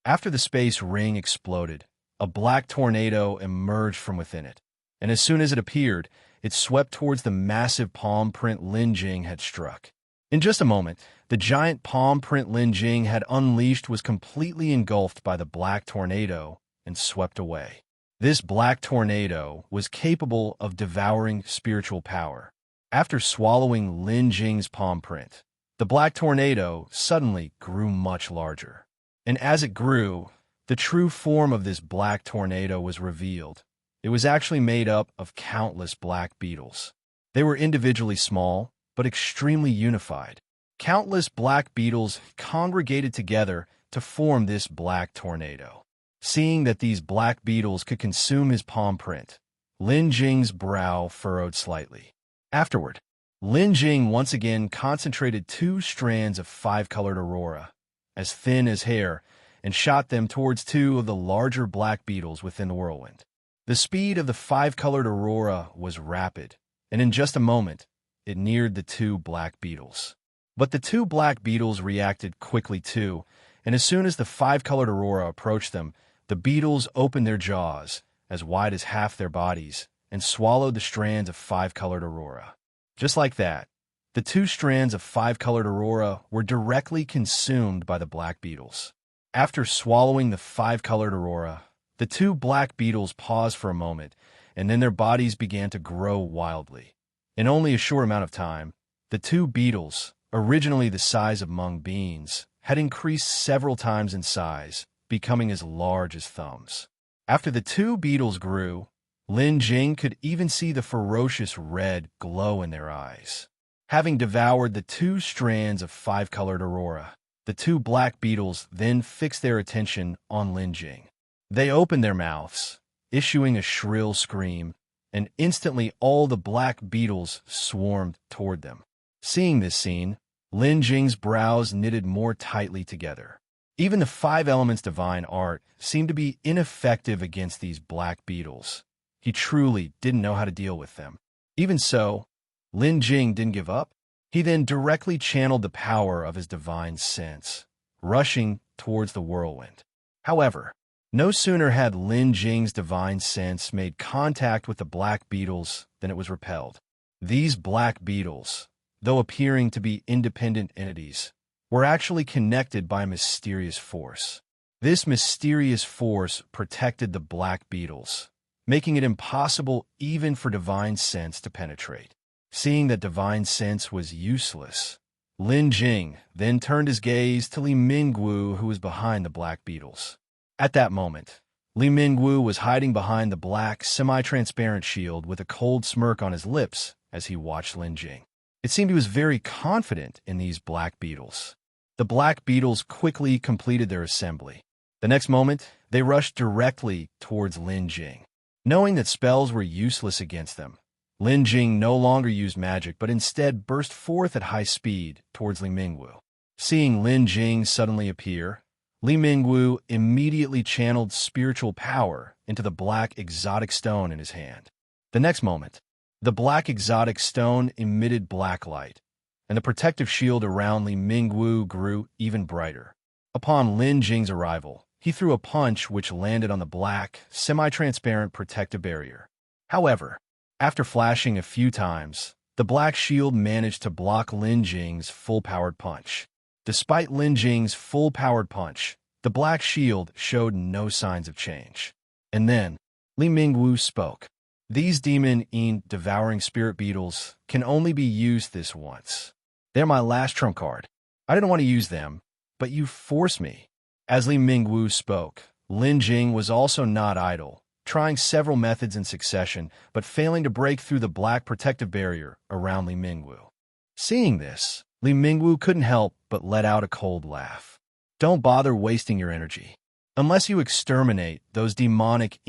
After the space ring exploded, a black tornado emerged from within it, and as soon as it appeared, it swept towards the massive palm print Lin Jing had struck. In just a moment, the giant palm print Lin Jing had unleashed was completely engulfed by the black tornado and swept away. This black tornado was capable of devouring spiritual power. After swallowing Lin Jing's palm print, the black tornado suddenly grew much larger. And as it grew, the true form of this black tornado was revealed. It was actually made up of countless black beetles. They were individually small, but extremely unified. Countless black beetles congregated together to form this black tornado. Seeing that these black beetles could consume his palm print, Lin Jing's brow furrowed slightly. Afterward, Lin Jing once again concentrated 2 strands of 5-colored aurora, as thin as hair, and shot them towards 2 of the larger black beetles within the whirlwind. The speed of the 5-colored aurora was rapid, and in just a moment, it neared the 2 black beetles. But the two black beetles reacted quickly too, and as soon as the five-colored aurora approached them, the beetles opened their jaws, as wide as half their bodies, and swallowed the strands of five-colored aurora. Just like that, the two strands of five-colored aurora were directly consumed by the black beetles. After swallowing the five-colored aurora, the two black beetles paused for a moment, and then their bodies began to grow wildly. In only a short amount of time, the two beetles, originally the size of mung beans, had increased several times in size, becoming as large as thumbs. After the two beetles grew, Lin Jing could even see the ferocious red glow in their eyes. Having devoured the two strands of five-colored aurora, the two black beetles then fixed their attention on Lin Jing. They opened their mouths, issuing a shrill scream, and instantly all the black beetles swarmed toward them. Seeing this scene, Lin Jing's brows knitted more tightly together. Even the five elements divine art seemed to be ineffective against these black beetles. He truly didn't know how to deal with them. Even so, Lin Jing didn't give up. He then directly channeled the power of his divine sense, rushing towards the whirlwind. However, no sooner had Lin Jing's divine sense made contact with the black beetles than it was repelled. These black beetles, though appearing to be independent entities, were actually connected by a mysterious force. This mysterious force protected the black beetles, making it impossible even for divine sense to penetrate. Seeing that divine sense was useless, Lin Jing then turned his gaze to Li Mingwu, who was behind the black beetles. At that moment, Li Mingwu was hiding behind the black, semi-transparent shield with a cold smirk on his lips as he watched Lin Jing. It seemed he was very confident in these black beetles. The black beetles quickly completed their assembly. The next moment, they rushed directly towards Lin Jing. Knowing that spells were useless against them, Lin Jing no longer used magic, but instead burst forth at high speed towards Li Mingwu. Seeing Lin Jing suddenly appear, Li Mingwu immediately channeled spiritual power into the black exotic stone in his hand. The next moment, the black exotic stone emitted black light, and the protective shield around Li Mingwu grew even brighter. Upon Lin Jing's arrival, he threw a punch which landed on the black, semi-transparent protective barrier. However, after flashing a few times, the black shield managed to block Lin Jing's full-powered punch. Despite Lin Jing's full-powered punch, the black shield showed no signs of change. And then, Li Mingwu spoke. These demon devouring spirit beetles can only be used this once. They're my last trump card. I didn't want to use them, but you forced me. As Li Mingwu spoke, Lin Jing was also not idle, trying several methods in succession, but failing to break through the black protective barrier around Li Mingwu. Seeing this, Li Mingwu couldn't help but let out a cold laugh. Don't bother wasting your energy. Unless you exterminate those demonic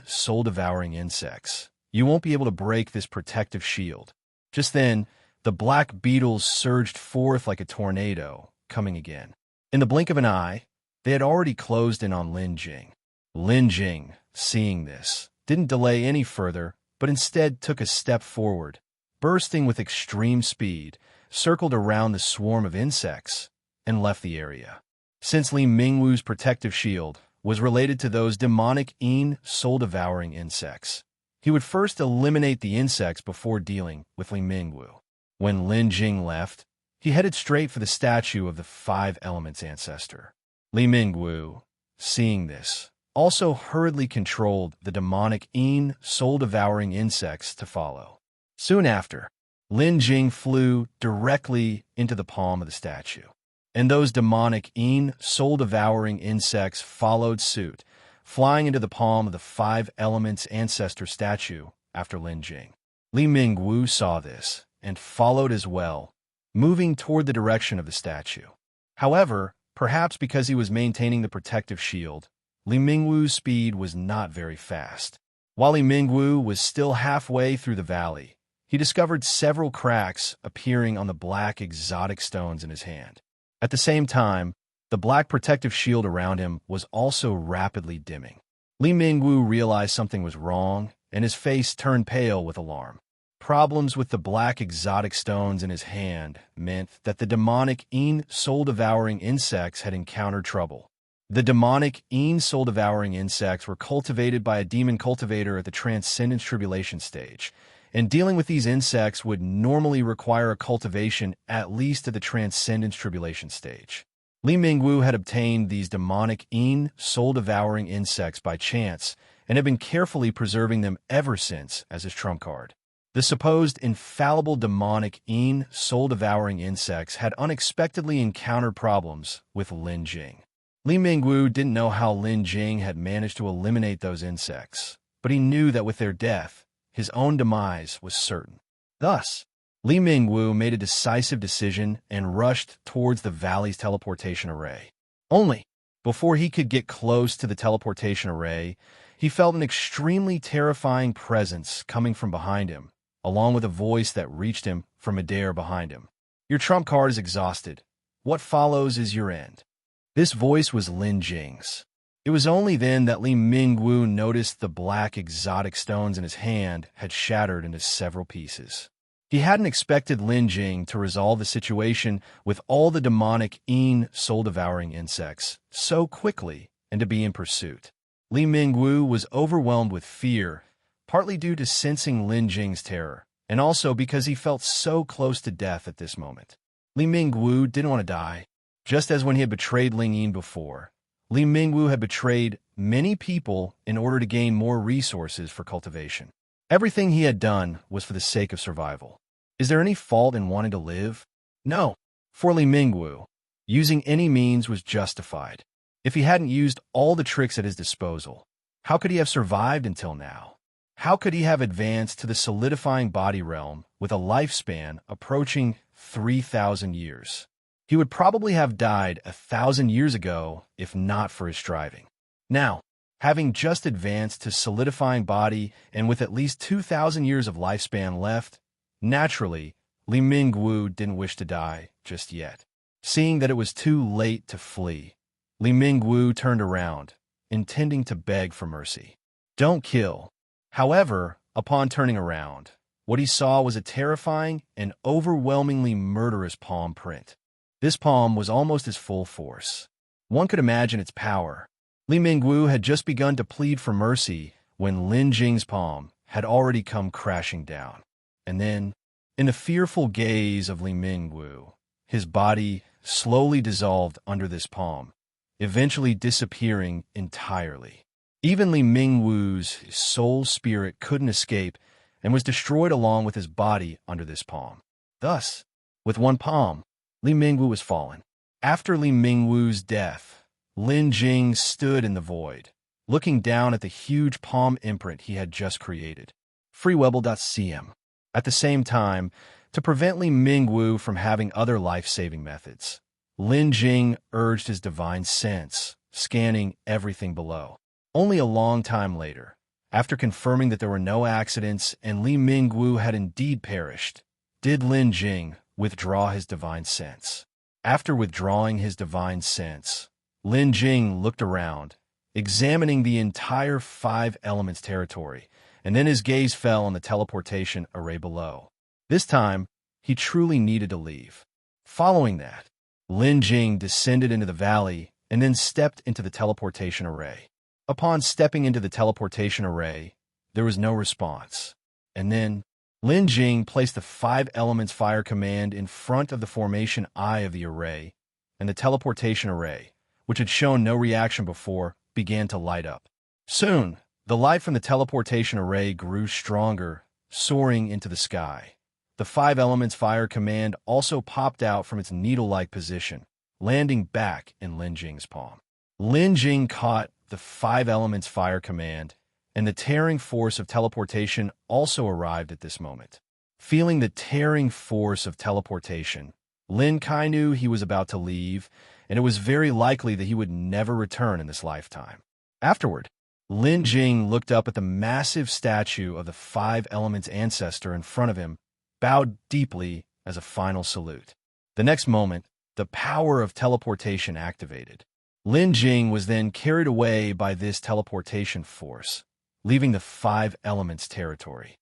soul-devouring insects, you won't be able to break this protective shield. Just then, the black beetles surged forth like a tornado, coming again. In the blink of an eye, they had already closed in on Lin Jing. Lin Jing, seeing this, didn't delay any further, but instead took a step forward, bursting with extreme speed, circled around the swarm of insects, and left the area. Since Li Mingwu's protective shield was related to those demonic soul-devouring insects, he would first eliminate the insects before dealing with Li Mingwu. When Lin Jing left, he headed straight for the statue of the Five Elements ancestor. Li Mingwu, seeing this, also hurriedly controlled the demonic soul-devouring insects to follow. Soon after, Lin Jing flew directly into the palm of the statue, and those demonic soul-devouring insects followed suit, flying into the palm of the Five Elements ancestor statue after Lin Jing. Li Mingwu saw this and followed as well, moving toward the direction of the statue. However, perhaps because he was maintaining the protective shield, Li Mingwu's speed was not very fast. While Li Mingwu was still halfway through the valley, he discovered several cracks appearing on the black exotic stones in his hand. At the same time, the black protective shield around him was also rapidly dimming. Li Mingwu realized something was wrong, and his face turned pale with alarm. Problems with the black exotic stones in his hand meant that the demonic soul-devouring insects had encountered trouble. The demonic soul-devouring insects were cultivated by a demon cultivator at the Transcendence Tribulation stage, and dealing with these insects would normally require a cultivation at least at the Transcendence Tribulation stage. Mingwu had obtained these demonic soul-devouring insects by chance and had been carefully preserving them ever since as his trump card. The supposed infallible demonic soul-devouring insects had unexpectedly encountered problems with Lin Jing. Mingwu didn't know how Lin Jing had managed to eliminate those insects, but he knew that with their death, his own demise was certain. Thus, Mingwu made a decisive decision and rushed towards the valley's teleportation array. Only, before he could get close to the teleportation array, he felt an extremely terrifying presence coming from behind him, along with a voice that reached him from midair behind him. "Your trump card is exhausted. What follows is your end." This voice was Lin Jing's. It was only then that Mingwu noticed the black exotic stones in his hand had shattered into several pieces. He hadn't expected Lin Jing to resolve the situation with all the demonic soul-devouring insects so quickly and to be in pursuit. Mingwu was overwhelmed with fear, partly due to sensing Lin Jing's terror, and also because he felt so close to death at this moment. Mingwu didn't want to die. Just as when he had betrayed Ling Yin before, Mingwu had betrayed many people in order to gain more resources for cultivation. Everything he had done was for the sake of survival. Is there any fault in wanting to live? No. For Mingwu, using any means was justified. If he hadn't used all the tricks at his disposal, how could he have survived until now? How could he have advanced to the solidifying body realm with a lifespan approaching 3,000 years? He would probably have died 1,000 years ago if not for his striving. Now, having just advanced to solidifying body and with at least 2,000 years of lifespan left, naturally, Mingwu didn't wish to die just yet. Seeing that it was too late to flee, Mingwu turned around, intending to beg for mercy. "Don't kill." However, upon turning around, what he saw was a terrifying and overwhelmingly murderous palm print. This palm was almost his full force. One could imagine its power. Mingwu had just begun to plead for mercy when Lin Jing's palm had already come crashing down. And then, in the fearful gaze of Mingwu, his body slowly dissolved under this palm, eventually disappearing entirely. Even Mingwu's soul spirit couldn't escape and was destroyed along with his body under this palm. Thus, with one palm, Mingwu was fallen. After Mingwu's death, Lin Jing stood in the void, looking down at the huge palm imprint he had just created. freewebble.cm. At the same time, to prevent Mingwu from having other life-saving methods, Lin Jing urged his divine sense, scanning everything below. Only a long time later, after confirming that there were no accidents and Mingwu had indeed perished, did Lin Jing withdraw his divine sense. After withdrawing his divine sense, Lin Jing looked around, examining the entire 5 elements territory, and then his gaze fell on the teleportation array below. This time, he truly needed to leave. Following that, Lin Jing descended into the valley and then stepped into the teleportation array. Upon stepping into the teleportation array, there was no response. And then, Lin Jing placed the 5 elements fire command in front of the formation eye of the array, and the teleportation array, which had shown no reaction before, began to light up. Soon, the light from the teleportation array grew stronger, soaring into the sky. The 5 elements fire command also popped out from its needle-like position, landing back in Lin Jing's palm. Lin Jing caught the 5 elements fire command, and the tearing force of teleportation also arrived at this moment. Feeling the tearing force of teleportation, Lin Kai knew he was about to leave, and it was very likely that he would never return in this lifetime. Afterward, Lin Jing looked up at the massive statue of the 5 elements ancestor in front of him, bowed deeply as a final salute. The next moment, the power of teleportation activated. Lin Jing was then carried away by this teleportation force, leaving the 5 elements territory.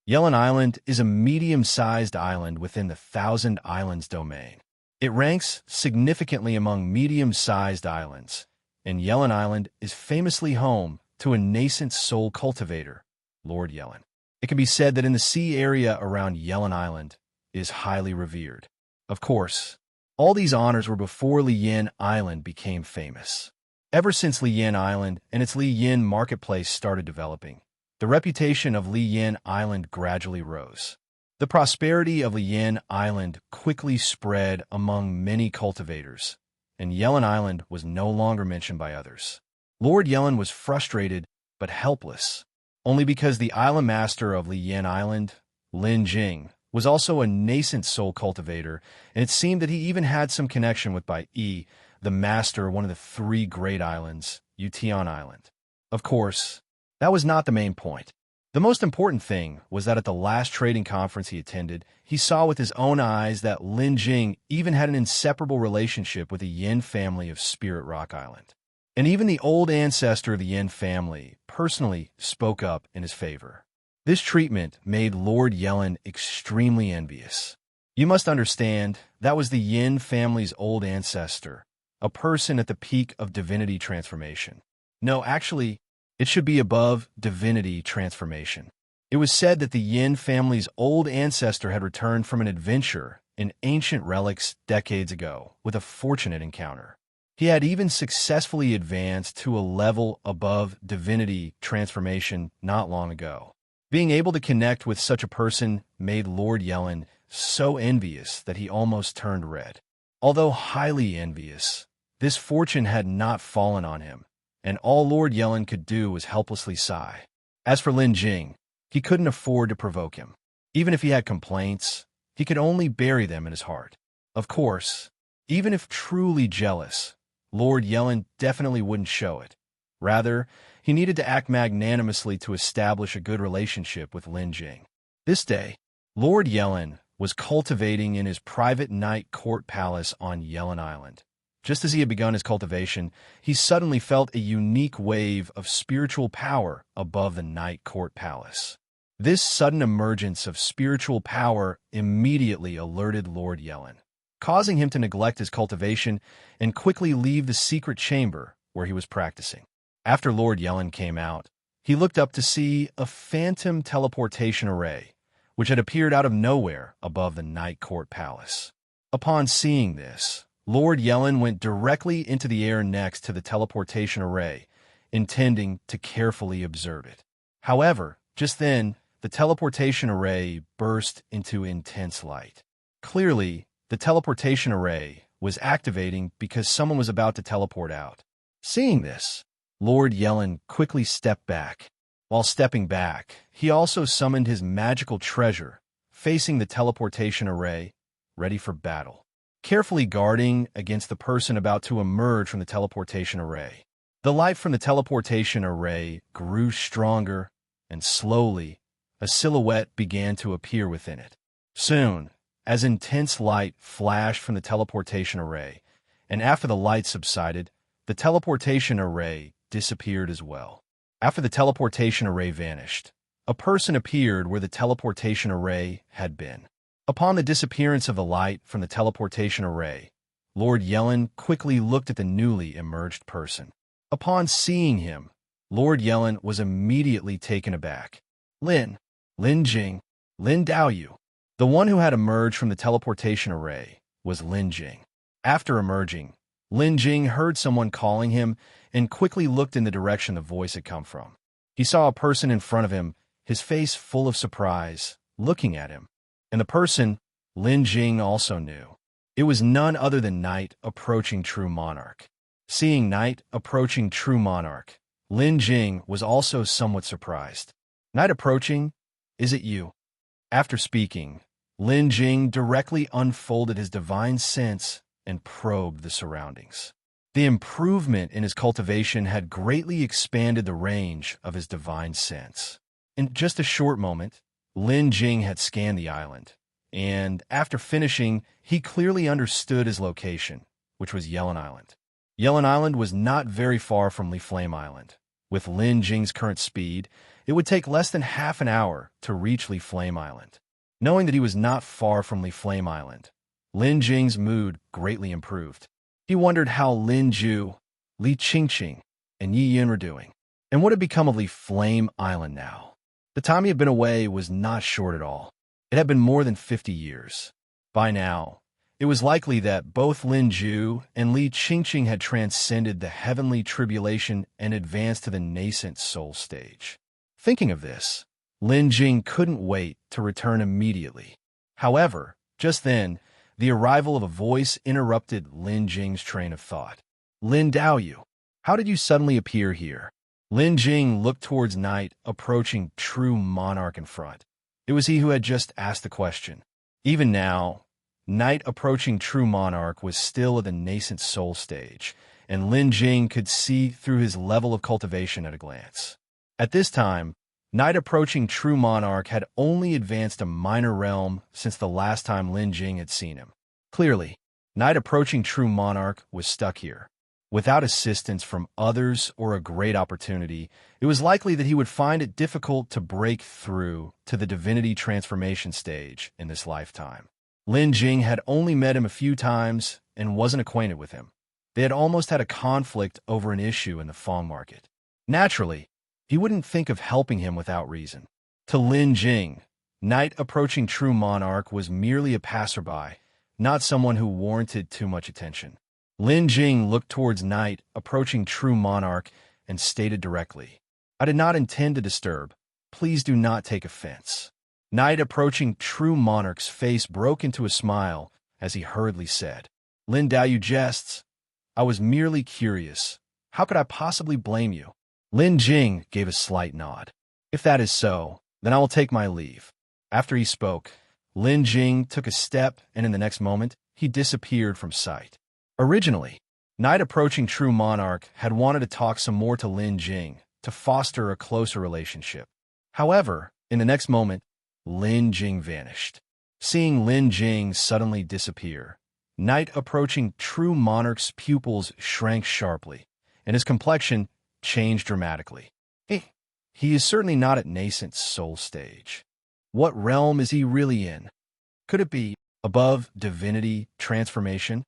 Yellen Island is a medium-sized island within the Thousand Islands domain. It ranks significantly among medium-sized islands, and Yellen Island is famously home to a nascent soul cultivator, Lord Yellen. It can be said that in the sea area around Yellen Island is highly revered. Of course, all these honors were before Lian Island became famous. Ever since Lian Island and its Lian marketplace started developing, the reputation of Lian Island gradually rose. The prosperity of Lian Island quickly spread among many cultivators, and Yellen Island was no longer mentioned by others. Lord Yellen was frustrated but helpless, only because the island master of Lian Island, Lin Jing, was also a nascent soul cultivator, and it seemed that he even had some connection with Bai Yi, the master of one of the three great islands, Yutian Island. Of course, that was not the main point. The most important thing was that at the last trading conference he attended, he saw with his own eyes that Lin Jing even had an inseparable relationship with the Yin family of Spirit Rock Island. And even the old ancestor of the Yin family personally spoke up in his favor. This treatment made Lord Yellen extremely envious. You must understand, that was the Yin family's old ancestor, a person at the peak of divinity transformation. No, actually, it should be above divinity transformation. It was said that the Yin family's old ancestor had returned from an adventure in ancient relics decades ago with a fortunate encounter. He had even successfully advanced to a level above divinity transformation not long ago. Being able to connect with such a person made Lord Yellen so envious that he almost turned red. Although highly envious, this fortune had not fallen on him, and all Lord Yellen could do was helplessly sigh. As for Lin Jing, he couldn't afford to provoke him. Even if he had complaints, he could only bury them in his heart. Of course, even if truly jealous, Lord Yellen definitely wouldn't show it. Rather, he needed to act magnanimously to establish a good relationship with Lin Jing. This day, Lord Yellen was cultivating in his private night court palace on Yellen Island. Just as he had begun his cultivation, he suddenly felt a unique wave of spiritual power above the night court palace. This sudden emergence of spiritual power immediately alerted Lord Yellen, causing him to neglect his cultivation and quickly leave the secret chamber where he was practicing. After Lord Yellen came out, he looked up to see a phantom teleportation array, which had appeared out of nowhere above the night court palace. Upon seeing this, Lord Yellen went directly into the air next to the teleportation array, intending to carefully observe it. However, just then, the teleportation array burst into intense light. Clearly, the teleportation array was activating because someone was about to teleport out. Seeing this, Lord Yellen quickly stepped back. While stepping back, he also summoned his magical treasure, facing the teleportation array, ready for battle, carefully guarding against the person about to emerge from the teleportation array. The light from the teleportation array grew stronger, and slowly, a silhouette began to appear within it. Soon, as intense light flashed from the teleportation array, and after the light subsided, the teleportation array disappeared as well. After the teleportation array vanished, a person appeared where the teleportation array had been. Upon the disappearance of the light from the teleportation array, Lord Yellen quickly looked at the newly emerged person. Upon seeing him, Lord Yellen was immediately taken aback. Lin Jing, Lin Daoyu. The one who had emerged from the teleportation array was Lin Jing. After emerging, Lin Jing heard someone calling him and quickly looked in the direction the voice had come from. He saw a person in front of him, his face full of surprise, looking at him. And the person, Lin Jing also knew. It was none other than Night approaching True Monarch. Seeing Night approaching True Monarch, Lin Jing was also somewhat surprised. Night approaching, is it you? After speaking, Lin Jing directly unfolded his divine sense and probed the surroundings. The improvement in his cultivation had greatly expanded the range of his divine sense. In just a short moment, Lin Jing had scanned the island, and after finishing, he clearly understood his location, which was Yellen Island. Yellen Island was not very far from Li Flame Island. With Lin Jing's current speed, It would take less than half an hour to reach Li Flame Island. Knowing that he was not far from Li Flame Island, Lin Jing's mood greatly improved. He wondered how Lin Ju, Li Qingqing, and Yi Yun were doing, and what had become of Li Flame Island now. The time he had been away was not short at all. It had been more than 50 years. By now, it was likely that both Lin Ju and Li Qingqing had transcended the heavenly tribulation and advanced to the nascent soul stage. Thinking of this, Lin Jing couldn't wait to return immediately. However, just then, the arrival of a voice interrupted Lin Jing's train of thought. "Lin Daoyu, how did you suddenly appear here?" Lin Jing looked towards Knight, approaching True Monarch in front. It was he who had just asked the question. Even now, Knight approaching True Monarch was still at the nascent soul stage, and Lin Jing could see through his level of cultivation at a glance. At this time, Knight approaching True Monarch had only advanced a minor realm since the last time Lin Jing had seen him. Clearly, Knight approaching True Monarch was stuck here. Without assistance from others or a great opportunity, it was likely that he would find it difficult to break through to the divinity transformation stage in this lifetime. Lin Jing had only met him a few times and wasn't acquainted with him. They had almost had a conflict over an issue in the Fong market. Naturally, he wouldn't think of helping him without reason. To Lin Jing, Knight approaching True Monarch was merely a passerby, not someone who warranted too much attention. Lin Jing looked towards Knight approaching True Monarch and stated directly, "I did not intend to disturb. Please do not take offense." Knight approaching True Monarch's face broke into a smile as he hurriedly said, "Lin Daoyu jests. I was merely curious. How could I possibly blame you?" Lin Jing gave a slight nod. "If that is so, then I will take my leave." After he spoke, Lin Jing took a step, and in the next moment, he disappeared from sight. Originally, Knight approaching True Monarch had wanted to talk some more to Lin Jing to foster a closer relationship. However, in the next moment, Lin Jing vanished. Seeing Lin Jing suddenly disappear, Knight approaching True Monarch's pupils shrank sharply, and his complexion changed dramatically. He is certainly not at nascent soul stage. What realm is he really in? Could it be above divinity transformation?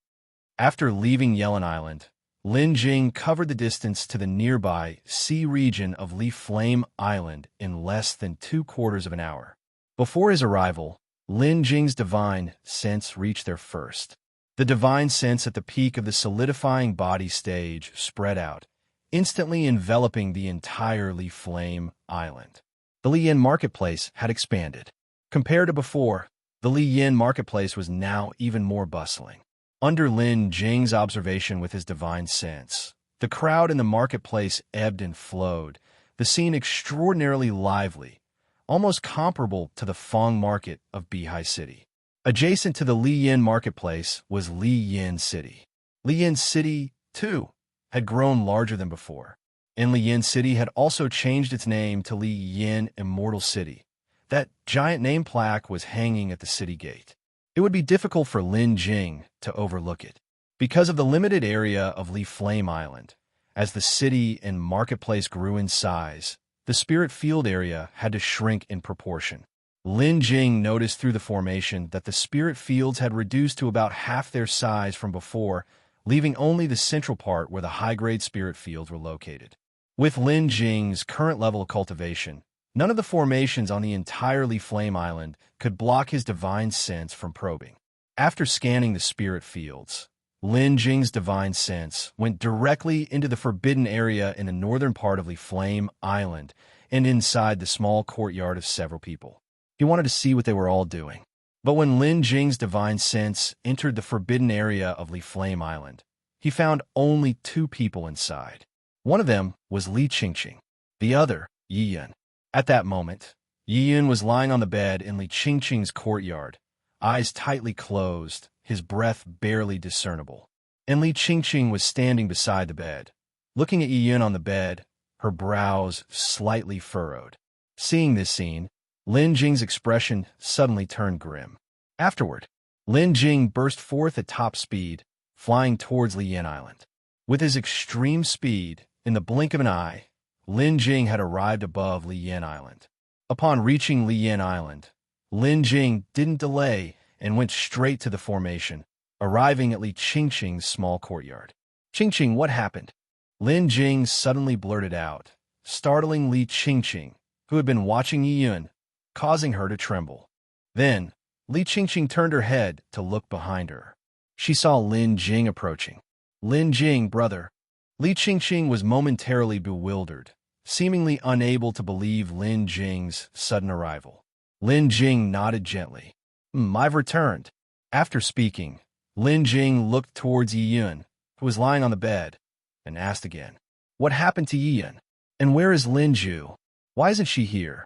After leaving Yellen Island, Lin Jing covered the distance to the nearby sea region of Li Flame Island in less than 2/4 of an hour. Before his arrival, Lin Jing's divine sense reached there first. The divine sense at the peak of the solidifying body stage spread out, instantly enveloping the entire Li Flame Island. The Li Yin marketplace had expanded. Compared to before, the Li Yin marketplace was now even more bustling. Under Lin Jing's observation with his divine sense, the crowd in the marketplace ebbed and flowed, the scene extraordinarily lively, almost comparable to the Fong market of Bihai City. Adjacent to the Li Yin marketplace was Li Yin City. Li Yin City, too, had grown larger than before. And Li Yin City had also changed its name to Li Yin Immortal City. That giant name plaque was hanging at the city gate. It would be difficult for Lin Jing to overlook it. Because of the limited area of Li Flame Island, as the city and marketplace grew in size, the spirit field area had to shrink in proportion. Lin Jing noticed through the formation that the spirit fields had reduced to about half their size from before, leaving only the central part where the high-grade spirit fields were located. With Lin Jing's current level of cultivation, none of the formations on the entire Li Flame Island could block his divine sense from probing. After scanning the spirit fields, Lin Jing's divine sense went directly into the forbidden area in the northern part of Li Flame Island and inside the small courtyard of several people. He wanted to see what they were all doing. But when Lin Jing's divine sense entered the forbidden area of Li Flame Island, he found only 2 people inside. One of them was Li Qingqing, the other, Yi Yun. At that moment, Yi Yun was lying on the bed in Li Qingqing's courtyard, eyes tightly closed, his breath barely discernible. And Li Qingqing was standing beside the bed, looking at Yi Yun on the bed, her brows slightly furrowed. Seeing this scene, Lin Jing's expression suddenly turned grim. Afterward, Lin Jing burst forth at top speed, flying towards Li Yin Island. With his extreme speed, in the blink of an eye, Lin Jing had arrived above Liyan Island. Upon reaching Liyan Island, Lin Jing didn't delay and went straight to the formation, arriving at Li Qingqing's small courtyard. "Qingqing, what happened?" Lin Jing suddenly blurted out, startling Li Qingqing, who had been watching Yiyun, causing her to tremble. Then, Li Qingqing turned her head to look behind her. She saw Lin Jing approaching. "Lin Jing, brother." Li Qingqing was momentarily bewildered, seemingly unable to believe Lin Jing's sudden arrival. Lin Jing nodded gently. I've returned." After speaking, Lin Jing looked towards Yiyun, who was lying on the bed, and asked again, "What happened to Yiyun? And where is Lin Ju? Why isn't she here?"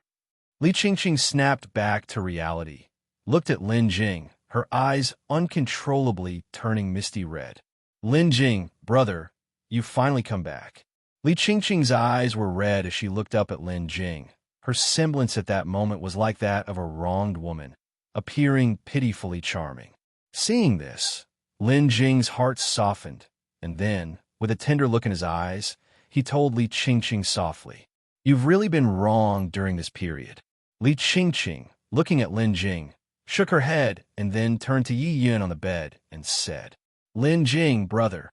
Li Qingqing snapped back to reality, looked at Lin Jing, her eyes uncontrollably turning misty red. "Lin Jing, brother, you've finally come back." Li Qingqing's eyes were red as she looked up at Lin Jing. Her semblance at that moment was like that of a wronged woman, appearing pitifully charming. Seeing this, Lin Jing's heart softened, and then, with a tender look in his eyes, he told Li Qingqing softly, "You've really been wrong during this period." Li Qingqing, looking at Lin Jing, shook her head and then turned to Yiyun on the bed and said, "Lin Jing, brother,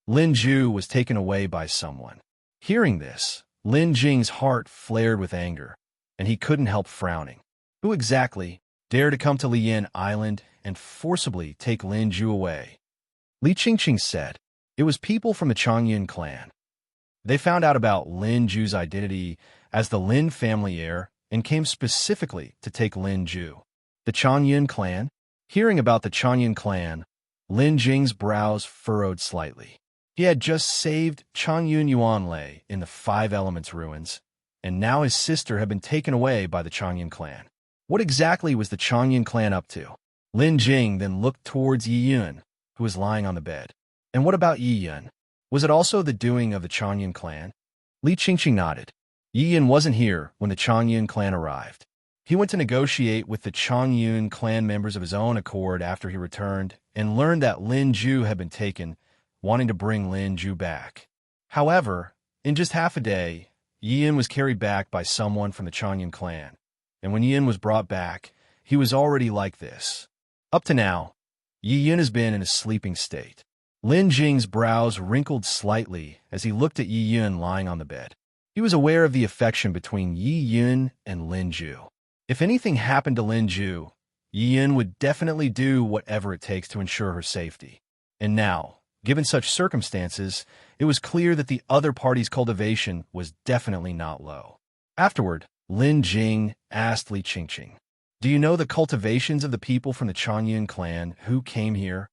Lin Ju was taken away by someone." Hearing this, Lin Jing's heart flared with anger, and he couldn't help frowning. Who exactly dared to come to Liyan Island and forcibly take Lin Ju away? Li Qingqing said, "It was people from the Changyun clan. They found out about Lin Ju's identity as the Lin family heir and came specifically to take Lin Ju." The Changyun clan? Hearing about the Changyun clan, Lin Jing's brows furrowed slightly. He had just saved Changyun Yuanlei in the Five Elements ruins, and now his sister had been taken away by the Changyun clan. What exactly was the Changyun clan up to? Lin Jing then looked towards Yiyun, who was lying on the bed. And what about Yiyun? Was it also the doing of the Changyun clan? Li Qingqing nodded. Yiyun wasn't here when the Changyun clan arrived. He went to negotiate with the Changyun clan members of his own accord after he returned and learned that Lin Ju had been taken, wanting to bring Lin Ju back. However, in just half a day, Yiyun was carried back by someone from the Changyun clan, and when Yiyun was brought back, he was already like this. Up to now, Yiyun has been in a sleeping state. Lin Jing's brows wrinkled slightly as he looked at Yiyun lying on the bed. He was aware of the affection between Yiyun and Lin Ju. If anything happened to Lin Ju, Yiyun would definitely do whatever it takes to ensure her safety. And now, given such circumstances, it was clear that the other party's cultivation was definitely not low. Afterward, Lin Jing asked Li Qingqing, "Do you know the cultivations of the people from the Changyun clan who came here?"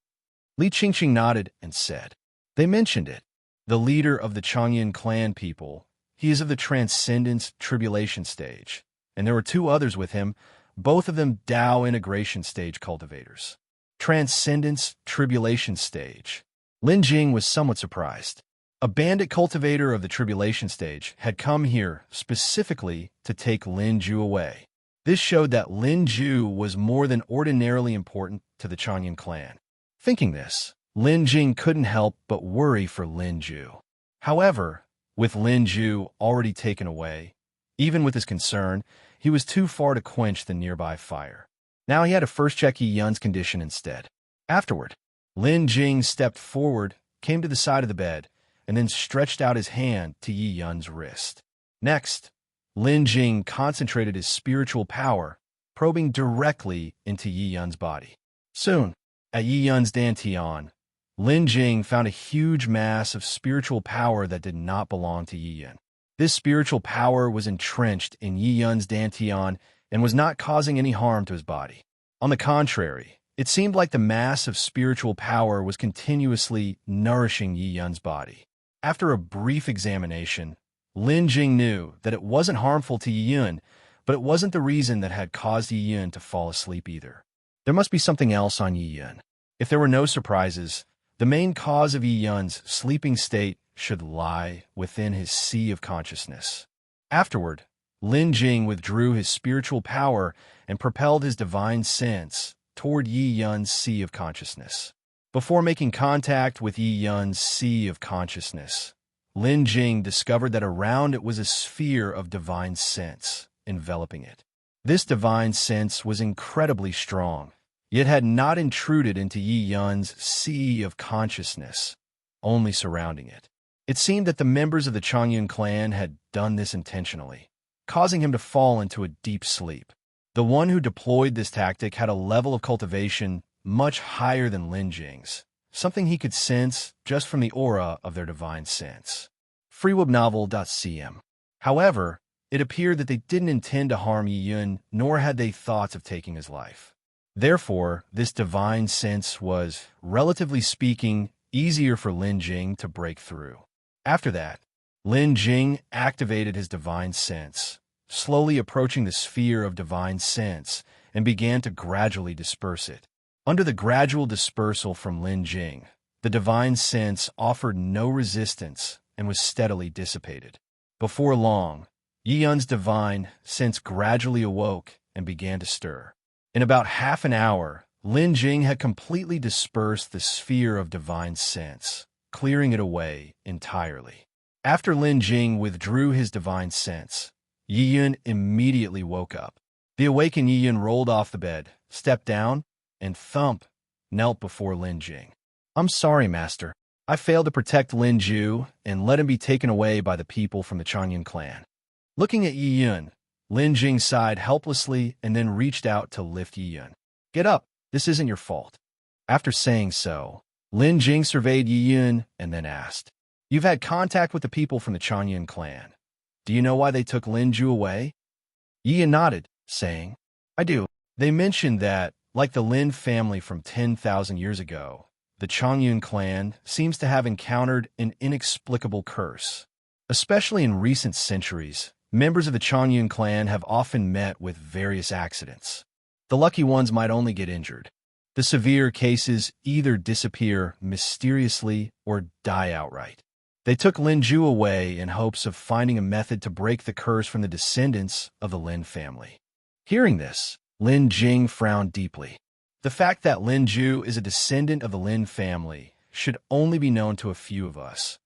Li Qingqing nodded and said, "They mentioned it. The leader of the Changyun clan people, he is of the Transcendence Tribulation stage, and there were two others with him, both of them Dao Integration stage cultivators." Transcendence Tribulation stage. Lin Jing was somewhat surprised. A bandit cultivator of the Tribulation stage had come here specifically to take Lin Ju away. This showed that Lin Ju was more than ordinarily important to the Changyun clan. Thinking this, Lin Jing couldn't help but worry for Lin Ju. However, with Lin Ju already taken away, even with his concern, he was too far to quench the nearby fire. Now he had to first check Yiyun's condition instead. Afterward, Lin Jing stepped forward, came to the side of the bed, and then stretched out his hand to Yiyun's wrist. Next, Lin Jing concentrated his spiritual power, probing directly into Yiyun's body. Soon, at Yiyun's dantian, Lin Jing found a huge mass of spiritual power that did not belong to Yiyun. This spiritual power was entrenched in Yiyun's dantian and was not causing any harm to his body. On the contrary, it seemed like the mass of spiritual power was continuously nourishing Yiyun's body. After a brief examination, Lin Jing knew that it wasn't harmful to Yiyun, but it wasn't the reason that had caused Yiyun to fall asleep either. There must be something else on Yiyun. If there were no surprises, the main cause of Yiyun's sleeping state should lie within his sea of consciousness. Afterward, Lin Jing withdrew his spiritual power and propelled his divine sense toward Yiyun's sea of consciousness. Before making contact with Yiyun's sea of consciousness, Lin Jing discovered that around it was a sphere of divine sense enveloping it. This divine sense was incredibly strong, yet had not intruded into Yi Yun's sea of consciousness, only surrounding it. It seemed that the members of the Changyun clan had done this intentionally, causing him to fall into a deep sleep. The one who deployed this tactic had a level of cultivation much higher than Lin Jing's, something he could sense just from the aura of their divine sense. freewebnovel.cm. However, it appeared that they didn't intend to harm Yi Yun, nor had they thoughts of taking his life. Therefore, this divine sense was, relatively speaking, easier for Lin Jing to break through. After that, Lin Jing activated his divine sense, slowly approaching the sphere of divine sense, and began to gradually disperse it. Under the gradual dispersal from Lin Jing, the divine sense offered no resistance and was steadily dissipated. Before long, Yi Yun's divine sense gradually awoke and began to stir. In about half an hour, Lin Jing had completely dispersed the sphere of divine sense, clearing it away entirely. After Lin Jing withdrew his divine sense, Yi Yun immediately woke up. The awakened Yi Yun rolled off the bed, stepped down, and knelt before Lin Jing. "I'm sorry, Master. I failed to protect Lin Ju and let him be taken away by the people from the Changyun clan." Looking at Yi Yun, Lin Jing sighed helplessly and then reached out to lift Yi Yun. "Get up. This isn't your fault." After saying so, Lin Jing surveyed Yi Yun and then asked, "You've had contact with the people from the Changyun clan. Do you know why they took Lin Ju away?" Yi Yun nodded, saying, "I do. They mentioned that, like the Lin family from 10,000 years ago, the Changyun clan seems to have encountered an inexplicable curse. Especially in recent centuries, members of the Changyun clan have often met with various accidents. The lucky ones might only get injured. The severe cases either disappear mysteriously or die outright. They took Lin Ju away in hopes of finding a method to break the curse from the descendants of the Lin family." Hearing this, Lin Jing frowned deeply. The fact that Lin Ju is a descendant of the Lin family should only be known to a few of us.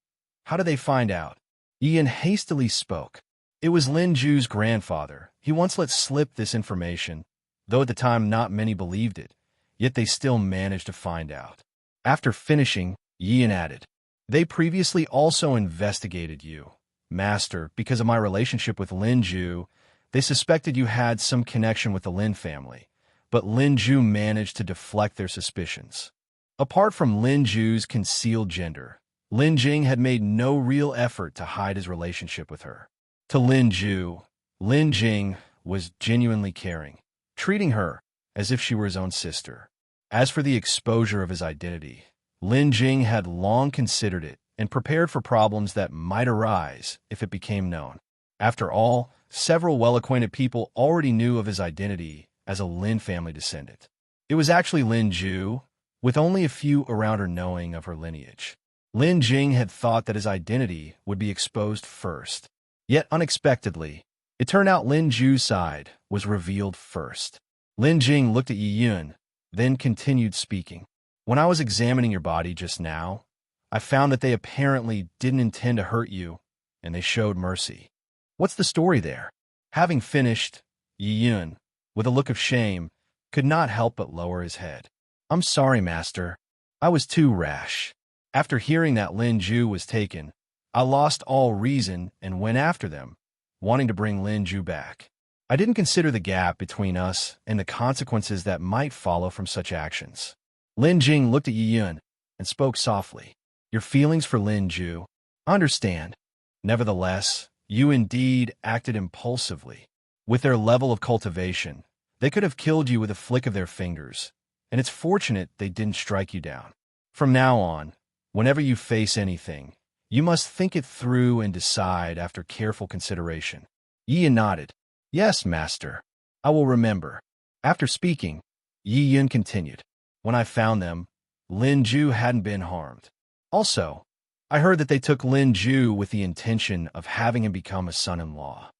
How did they find out? Yi Yun hastily spoke. It was Lin Ju's grandfather. He once let slip this information, though at the time not many believed it, yet they still managed to find out. After finishing, Yi Yun added, "They previously also investigated you, Master, because of my relationship with Lin Ju. They suspected you had some connection with the Lin family, but Lin Ju managed to deflect their suspicions. Apart from Lin Ju's concealed gender, Lin Jing had made no real effort to hide his relationship with her. To Lin Ju, Lin Jing was genuinely caring, treating her as if she were his own sister. As for the exposure of his identity, Lin Jing had long considered it and prepared for problems that might arise if it became known. After all, several well-acquainted people already knew of his identity as a Lin family descendant. It was actually Lin Ju, with only a few around her knowing of her lineage. Lin Jing had thought that his identity would be exposed first. Yet unexpectedly, it turned out Lin Ju's side was revealed first. Lin Jing looked at Yi Yun, then continued speaking. "When I was examining your body just now, I found that they apparently didn't intend to hurt you, and they showed mercy. What's the story there?" Having finished, Yi Yun, with a look of shame, could not help but lower his head. "I'm sorry, Master. I was too rash. After hearing that Lin Ju was taken, I lost all reason and went after them, wanting to bring Lin Ju back. I didn't consider the gap between us and the consequences that might follow from such actions." Lin Jing looked at Yi Yun and spoke softly. "Your feelings for Lin Ju, I understand. Nevertheless, you indeed acted impulsively. With their level of cultivation, they could have killed you with a flick of their fingers, and it's fortunate they didn't strike you down. From now on, whenever you face anything, you must think it through and decide after careful consideration." Yi Yun nodded. "Yes, Master. I will remember." After speaking, Yi Yun continued. "When I found them, Lin Ju hadn't been harmed. Also, I heard that they took Lin Ju with the intention of having him become a son-in-law."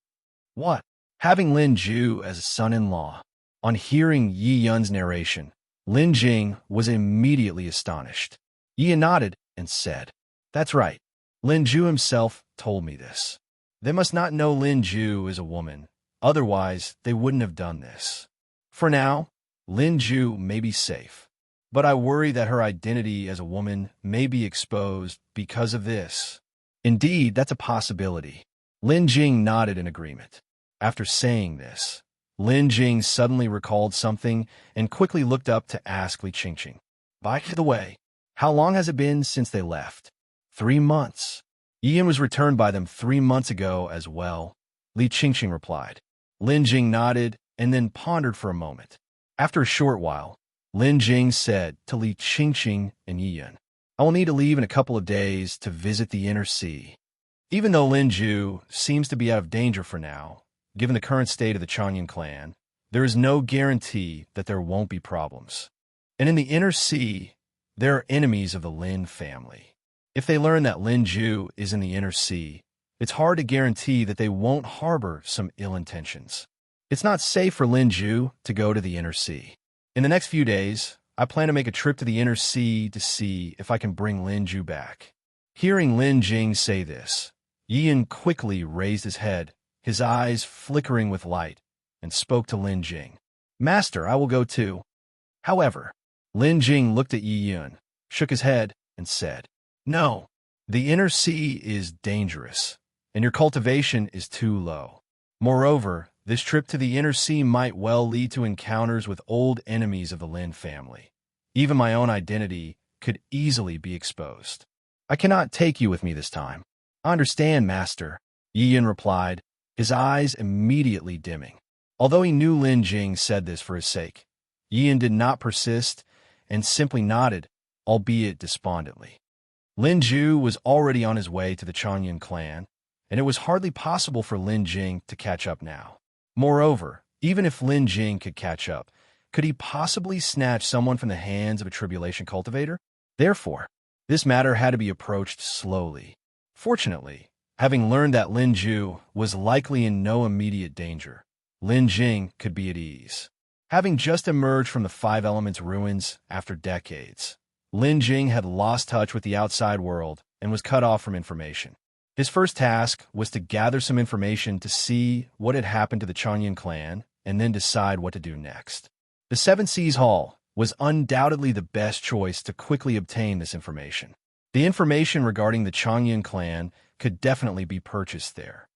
"What? Having Lin Ju as a son-in-law?" On hearing Yi Yun's narration, Lin Jing was immediately astonished. Yi Yun nodded and said, "That's right. Lin Ju himself told me this. They must not know Lin Ju is a woman, otherwise they wouldn't have done this. For now, Lin Ju may be safe, but I worry that her identity as a woman may be exposed because of this. Indeed, that's a possibility. Lin Jing nodded in agreement. After saying this, Lin Jing suddenly recalled something and quickly looked up to ask Li Qingqing. By the way, how long has it been since they left? 3 months. Ian was returned by them 3 months ago as well, Li Qingqing replied. Lin Jing nodded and then pondered for a moment. After a short while, Lin Jing said to Li Qingqing and Ian, I will need to leave in a couple of days to visit the inner sea. Even though Lin Ju seems to be out of danger for now, given the current state of the Changyun clan, there is no guarantee that there won't be problems. And in the inner sea, there are enemies of the Lin family. If they learn that Lin Ju is in the inner sea, it's hard to guarantee that they won't harbor some ill intentions. It's not safe for Lin Ju to go to the inner sea. In the next few days, I plan to make a trip to the inner sea to see if I can bring Lin Ju back. Hearing Lin Jing say this, Ian quickly raised his head, his eyes flickering with light, and spoke to Lin Jing. Master, I will go too. However, Lin Jing looked at Yi Yun, shook his head, and said, No, the inner sea is dangerous, and your cultivation is too low. Moreover, this trip to the inner sea might well lead to encounters with old enemies of the Lin family. Even my own identity could easily be exposed. I cannot take you with me this time. I understand, Master, Yi Yun replied, his eyes immediately dimming. Although he knew Lin Jing said this for his sake, Yi Yun did not persist and simply nodded, albeit despondently. Lin Ju was already on his way to the Changyun clan, and it was hardly possible for Lin Jing to catch up now. Moreover, even if Lin Jing could catch up, could he possibly snatch someone from the hands of a Tribulation cultivator? Therefore, this matter had to be approached slowly. Fortunately, having learned that Lin Ju was likely in no immediate danger, Lin Jing could be at ease. Having just emerged from the Five Elements ruins after decades, Lin Jing had lost touch with the outside world and was cut off from information. His first task was to gather some information to see what had happened to the Changyun clan and then decide what to do next. The Seven Seas Hall was undoubtedly the best choice to quickly obtain this information. The information regarding the Changyun clan could definitely be purchased there.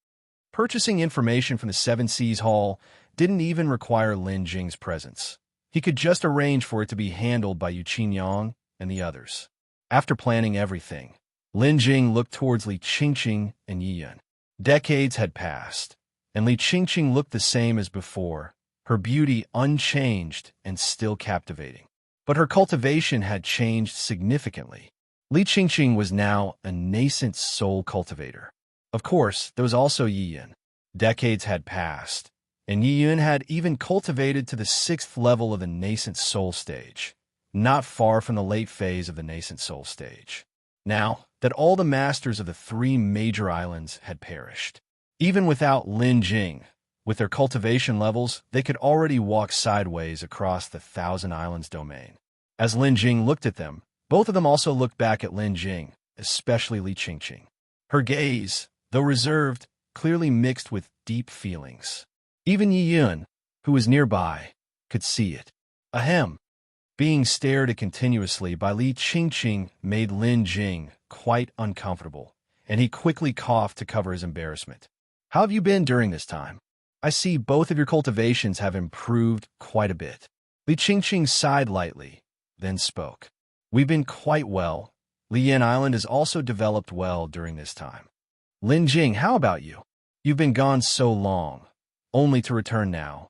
Purchasing information from the Seven Seas Hall didn't even require Lin Jing's presence. He could just arrange for it to be handled by Yu Qingyang and the others. After planning everything, Lin Jing looked towards Li Qingqing and Yi Yun. Decades had passed, and Li Qingqing looked the same as before, her beauty unchanged and still captivating. But her cultivation had changed significantly. Li Qingqing was now a nascent soul cultivator. Of course, there was also Yi Yun. Decades had passed, and Yi Yun had even cultivated to the 6th level of the nascent soul stage, not far from the late phase of the nascent soul stage. Now that all the masters of the 3 major islands had perished, even without Lin Jing, with their cultivation levels, they could already walk sideways across the Thousand Islands domain. As Lin Jing looked at them, both of them also looked back at Lin Jing, especially Li Qingqing. Her gaze, though reserved, clearly mixed with deep feelings. Even Yi Yun, who was nearby, could see it. Ahem. Being stared at continuously by Li Qingqing made Lin Jing quite uncomfortable, and he quickly coughed to cover his embarrassment. How have you been during this time? I see both of your cultivations have improved quite a bit. Li Qingqing sighed lightly, then spoke. We've been quite well. Liyan Island has also developed well during this time. Lin Jing, how about you? You've been gone so long, only to return now.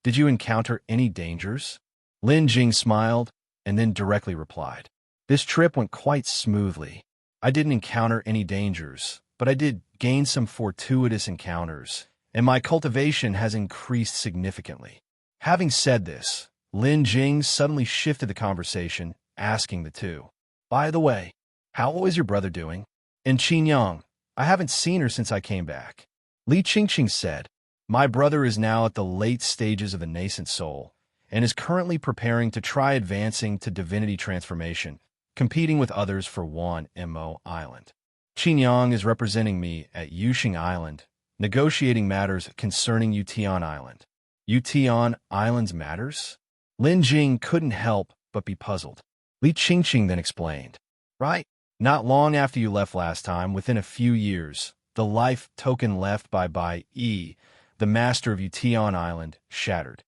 Did you encounter any dangers? Lin Jing smiled and then directly replied. This trip went quite smoothly. I didn't encounter any dangers, but I did gain some fortuitous encounters, and my cultivation has increased significantly. Having said this, Lin Jing suddenly shifted the conversation, asking the two, By the way, how is your brother doing? And Qingyang, I haven't seen her since I came back. Li Qingqing said, My brother is now at the late stages of the nascent soul, and is currently preparing to try advancing to divinity transformation, competing with others for 1 Mo Island. Changyun is representing me at Yuxing Island, negotiating matters concerning Yutian Island. Yutian Island's matters? Lin Jing couldn't help but be puzzled. Li Qingqing then explained. Right. Not long after you left last time, within a few years, the life token left by Bai Yi, the master of Yutian Island, shattered.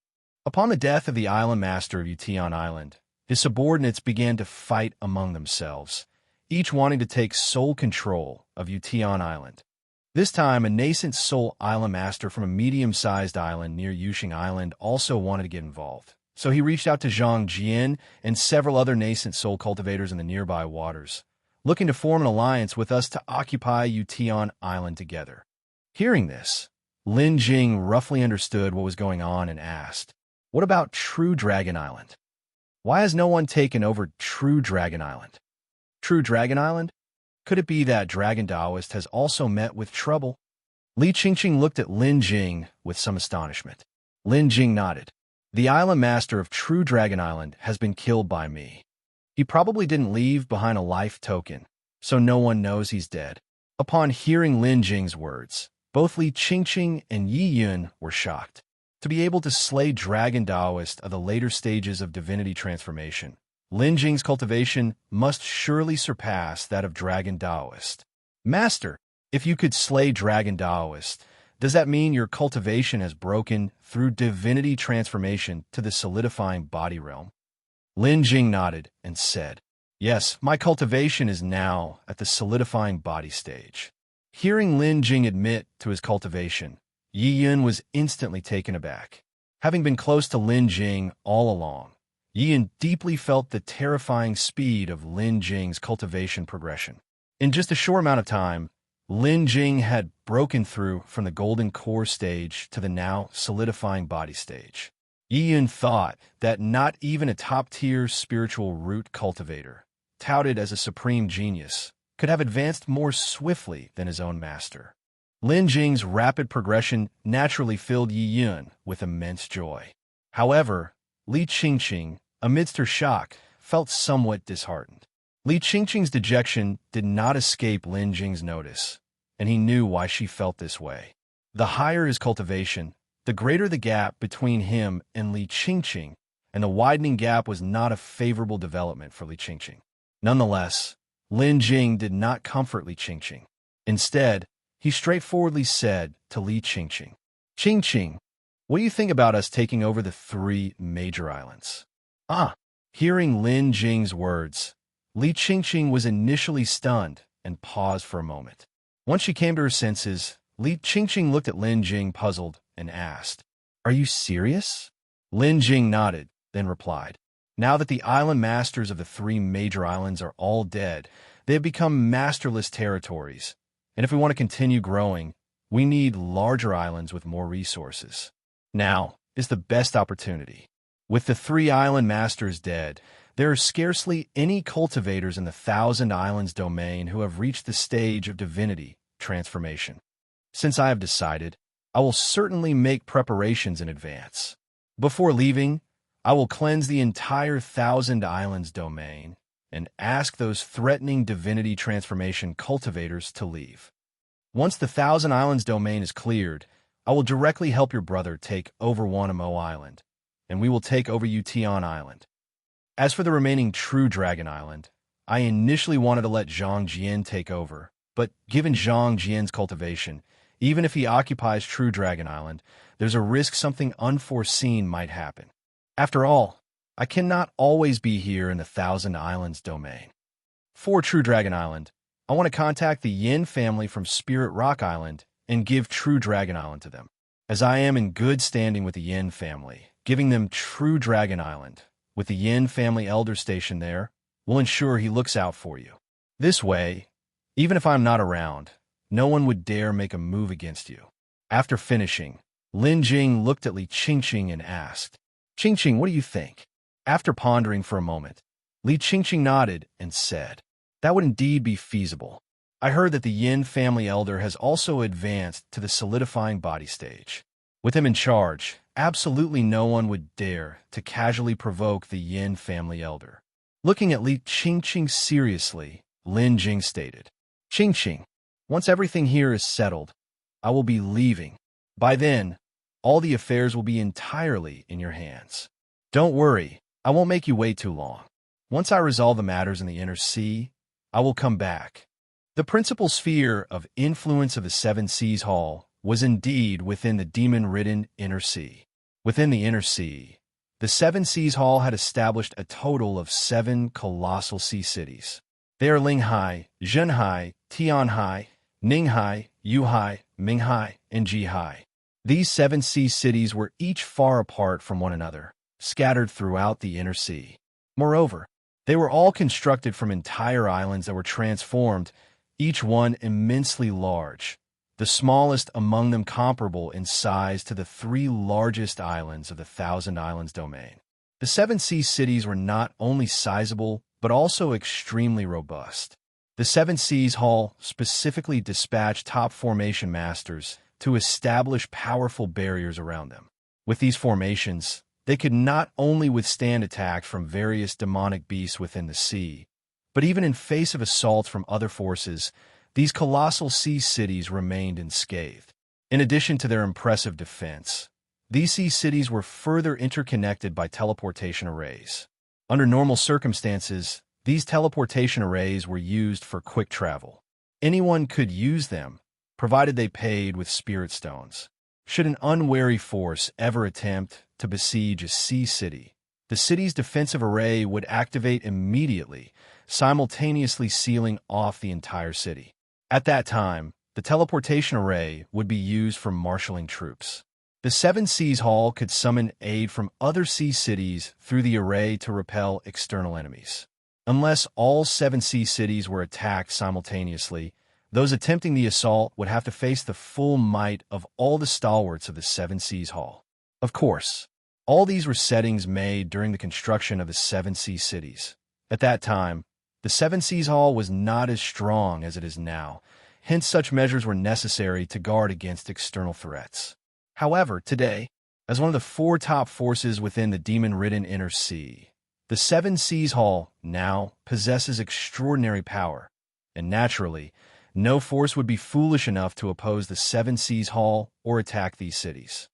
Upon the death of the island master of Yutian Island, his subordinates began to fight among themselves, each wanting to take sole control of Yutian Island. This time, a nascent sole island master from a medium-sized island near Yuxing Island also wanted to get involved. So he reached out to Zhang Jian and several other nascent soul cultivators in the nearby waters, looking to form an alliance with us to occupy Yutian Island together. Hearing this, Lin Jing roughly understood what was going on and asked, "What about True Dragon Island? Why has no one taken over True Dragon Island?" True Dragon Island? Could it be that Dragon Taoist has also met with trouble? Li Qingqing looked at Lin Jing with some astonishment. Lin Jing nodded. The island master of True Dragon Island has been killed by me. He probably didn't leave behind a life token, so no one knows he's dead. Upon hearing Lin Jing's words, both Li Qingqing and Yi Yun were shocked. To be able to slay Dragon Taoist of the later stages of divinity transformation, Lin Jing's cultivation must surely surpass that of Dragon Taoist. Master, if you could slay Dragon Taoist, does that mean your cultivation has broken through divinity transformation to the solidifying body realm? Lin Jing nodded and said, "Yes, my cultivation is now at the solidifying body stage." Hearing Lin Jing admit to his cultivation, Yi Yun was instantly taken aback. Having been close to Lin Jing all along, Yi Yun deeply felt the terrifying speed of Lin Jing's cultivation progression. In just a short amount of time, Lin Jing had broken through from the golden core stage to the now solidifying body stage. Yi Yun thought that not even a top-tier spiritual root cultivator, touted as a supreme genius, could have advanced more swiftly than his own master. Lin Jing's rapid progression naturally filled Yi Yun with immense joy. However, Li Qingqing, amidst her shock, felt somewhat disheartened. Li Qingqing's dejection did not escape Lin Jing's notice, and he knew why she felt this way. The higher his cultivation, the greater the gap between him and Li Qingqing, and the widening gap was not a favorable development for Li Qingqing. Nonetheless, Lin Jing did not comfort Li Qingqing. Instead, he straightforwardly said to Li Qingqing, "Qingqing, what do you think about us taking over the 3 major islands?" Hearing Lin Jing's words, Li Qingqing was initially stunned and paused for a moment. Once she came to her senses, Li Qingqing looked at Lin Jing puzzled and asked, "Are you serious?" Lin Jing nodded, then replied, "Now that the island masters of the 3 major islands are all dead, they have become masterless territories, and if we want to continue growing, we need larger islands with more resources. Now is the best opportunity. With the 3 island masters dead, there are scarcely any cultivators in the 1,000 Islands domain who have reached the stage of divinity transformation. Since I have decided, I will certainly make preparations in advance. Before leaving, I will cleanse the entire 1,000 Islands domain and ask those threatening divinity transformation cultivators to leave. Once the 1,000 Islands domain is cleared, I will directly help your brother take over Wanamo Island, and we will take over Yutian Island. As for the remaining True Dragon Island, I initially wanted to let Zhang Jian take over, but given Zhang Jian's cultivation, even if he occupies True Dragon Island, there's a risk something unforeseen might happen. After all, I cannot always be here in the 1,000 Islands domain. For True Dragon Island, I want to contact the Yin family from Spirit Rock Island and give True Dragon Island to them. As I am in good standing with the Yin family, giving them True Dragon Island, with the Yin family elder station there, will ensure he looks out for you. This way, even if I'm not around, no one would dare make a move against you." After finishing, Lin Jing looked at Li Qingqing and asked, "Qingqing, what do you think?" After pondering for a moment, Li Qingqing nodded and said, "That would indeed be feasible. I heard that the Yin family elder has also advanced to the solidifying body stage. With him in charge, absolutely no one would dare to casually provoke the Yin family elder." Looking at Li Qingqing seriously, Lin Jing stated, Ching. Once everything here is settled, I will be leaving. By then, all the affairs will be entirely in your hands. Don't worry, I won't make you wait too long. Once I resolve the matters in the inner sea, I will come back. The principal sphere of influence of the Seven Seas Hall was indeed within the demon-ridden inner sea. Within the inner sea, the Seven Seas Hall had established a total of 7 colossal sea cities. They are Linghai, Zhenhai, Tianhai, Ninghai, Yuhai, Minghai, and Jihai. These 7 sea cities were each far apart from one another, scattered throughout the inner sea. Moreover, they were all constructed from entire islands that were transformed, each one immensely large, the smallest among them comparable in size to the 3 largest islands of the Thousand Islands domain. The 7 sea cities were not only sizable, but also extremely robust. The Seven Seas Hall specifically dispatched top formation masters to establish powerful barriers around them. With these formations, they could not only withstand attack from various demonic beasts within the sea, but even in face of assaults from other forces, these colossal sea cities remained unscathed. In addition to their impressive defense, these sea cities were further interconnected by teleportation arrays. Under normal circumstances, these teleportation arrays were used for quick travel. Anyone could use them, provided they paid with spirit stones. Should an unwary force ever attempt to besiege a sea city, the city's defensive array would activate immediately, simultaneously sealing off the entire city. At that time, the teleportation array would be used for marshaling troops. The Seven Seas Hall could summon aid from other sea cities through the array to repel external enemies. Unless all 7 sea cities were attacked simultaneously, those attempting the assault would have to face the full might of all the stalwarts of the Seven Seas Hall. Of course, all these were settings made during the construction of the 7 sea cities. At that time, the Seven Seas Hall was not as strong as it is now, hence such measures were necessary to guard against external threats. However, today, as one of the 4 top forces within the demon-ridden inner sea, the Seven Seas Hall now possesses extraordinary power, and naturally, no force would be foolish enough to oppose the Seven Seas Hall or attack these cities.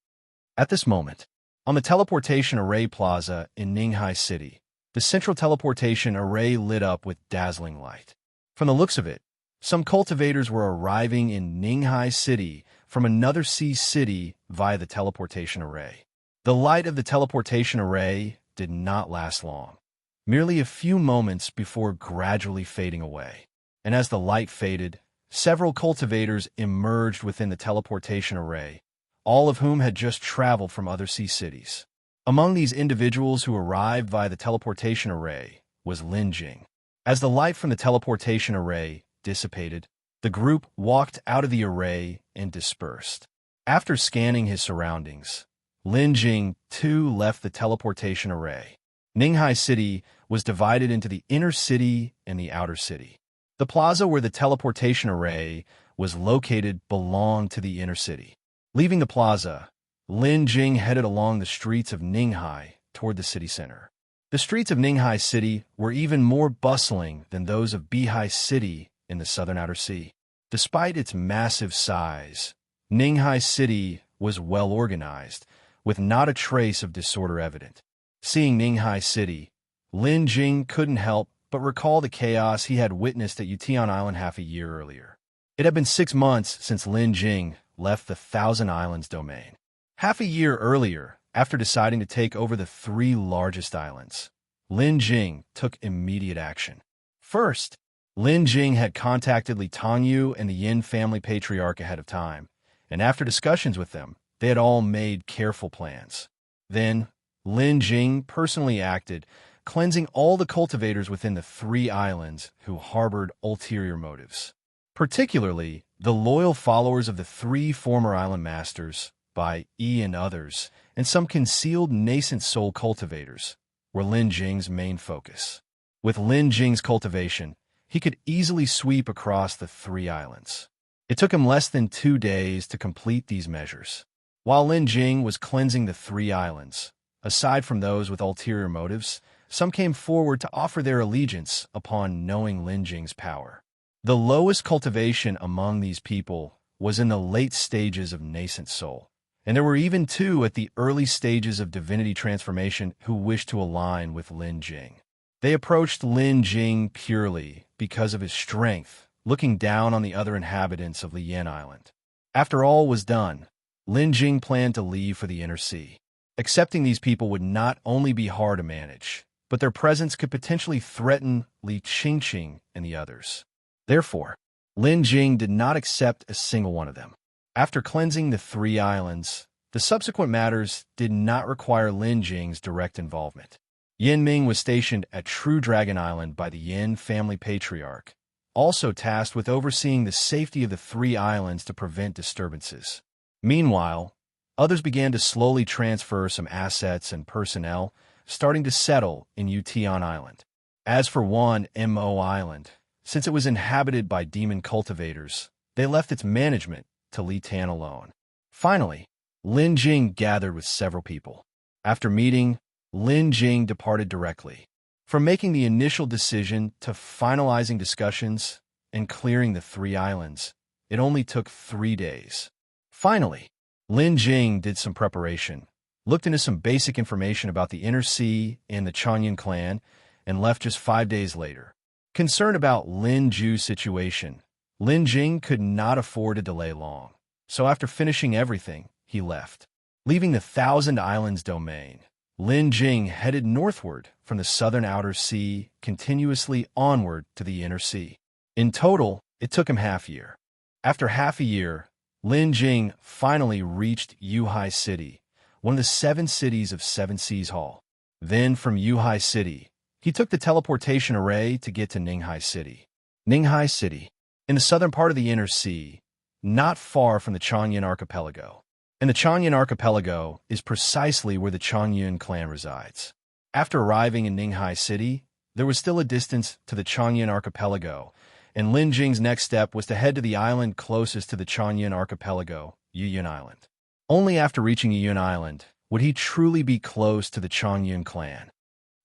At this moment, on the teleportation array plaza in Ninghai City, the central teleportation array lit up with dazzling light. From the looks of it, some cultivators were arriving in Ninghai City from another sea city via the teleportation array. The light of the teleportation array did not last long, merely a few moments before gradually fading away. And as the light faded, several cultivators emerged within the teleportation array, all of whom had just traveled from other sea cities. Among these individuals who arrived via the teleportation array was Lin Jing. As the light from the teleportation array dissipated, the group walked out of the array and dispersed. After scanning his surroundings, Lin Jing too left the teleportation array. Ninghai City was divided into the inner city and the outer city. The plaza where the teleportation array was located belonged to the inner city. Leaving the plaza, Lin Jing headed along the streets of Ninghai toward the city center. The streets of Ninghai City were even more bustling than those of Bihai City in the southern outer sea. Despite its massive size, Ninghai City was well organized, with not a trace of disorder evident. Seeing Ninghai City, Lin Jing couldn't help but recall the chaos he had witnessed at Yutian Island half a year earlier. It had been 6 months since Lin Jing left the Thousand Islands domain. Half a year earlier, after deciding to take over the 3 largest islands, Lin Jing took immediate action. First, Lin Jing had contacted Li Tongyu and the Yin family patriarch ahead of time, and after discussions with them, they had all made careful plans. Then, Lin Jing personally acted, cleansing all the cultivators within the 3 islands who harbored ulterior motives. Particularly, the loyal followers of the 3 former island masters, Bai Yi and others, and some concealed nascent soul cultivators, were Lin Jing's main focus. With Lin Jing's cultivation, he could easily sweep across the 3 islands. It took him less than 2 days to complete these measures. While Lin Jing was cleansing the 3 islands, aside from those with ulterior motives, some came forward to offer their allegiance upon knowing Lin Jing's power. The lowest cultivation among these people was in the late stages of nascent soul, and there were even two at the early stages of divinity transformation who wished to align with Lin Jing. They approached Lin Jing purely because of his strength, looking down on the other inhabitants of Lian Island. After all was done, Lin Jing planned to leave for the Inner Sea. Accepting these people would not only be hard to manage, but their presence could potentially threaten Li Qingqing and the others. Therefore, Lin Jing did not accept a single one of them. After cleansing the 3 islands, the subsequent matters did not require Lin Jing's direct involvement. Yin Ming was stationed at True Dragon Island by the Yin family patriarch, also tasked with overseeing the safety of the 3 islands to prevent disturbances. Meanwhile, others began to slowly transfer some assets and personnel, starting to settle in Yutian Island. As for 1Mo Island, since it was inhabited by demon cultivators, they left its management to Li Tan alone. Finally, Lin Jing gathered with several people. After meeting, Lin Jing departed directly. From making the initial decision to finalizing discussions and clearing the 3 islands, it only took 3 days. Finally, Lin Jing did some preparation, looked into some basic information about the Inner Sea and the Changyun clan, and left just 5 days later. Concerned about Lin Ju's situation, Lin Jing could not afford to delay long, so after finishing everything, he left. Leaving the Thousand Islands domain, Lin Jing headed northward from the southern outer sea, continuously onward to the Inner Sea. In total, it took him half a year. After half a year, Lin Jing finally reached Yuhai City, one of the 7 cities of Seven Seas Hall. Then from Yuhai City, he took the teleportation array to get to Ninghai City. Ninghai City, in the southern part of the Inner Sea, not far from the Changyun archipelago. And the Changyun archipelago is precisely where the Changyun clan resides. After arriving in Ninghai City, there was still a distance to the Changyun archipelago, and Lin Jing's next step was to head to the island closest to the Changyun archipelago, Yuyun Island. Only after reaching Yuyun Island would he truly be close to the Changyun clan.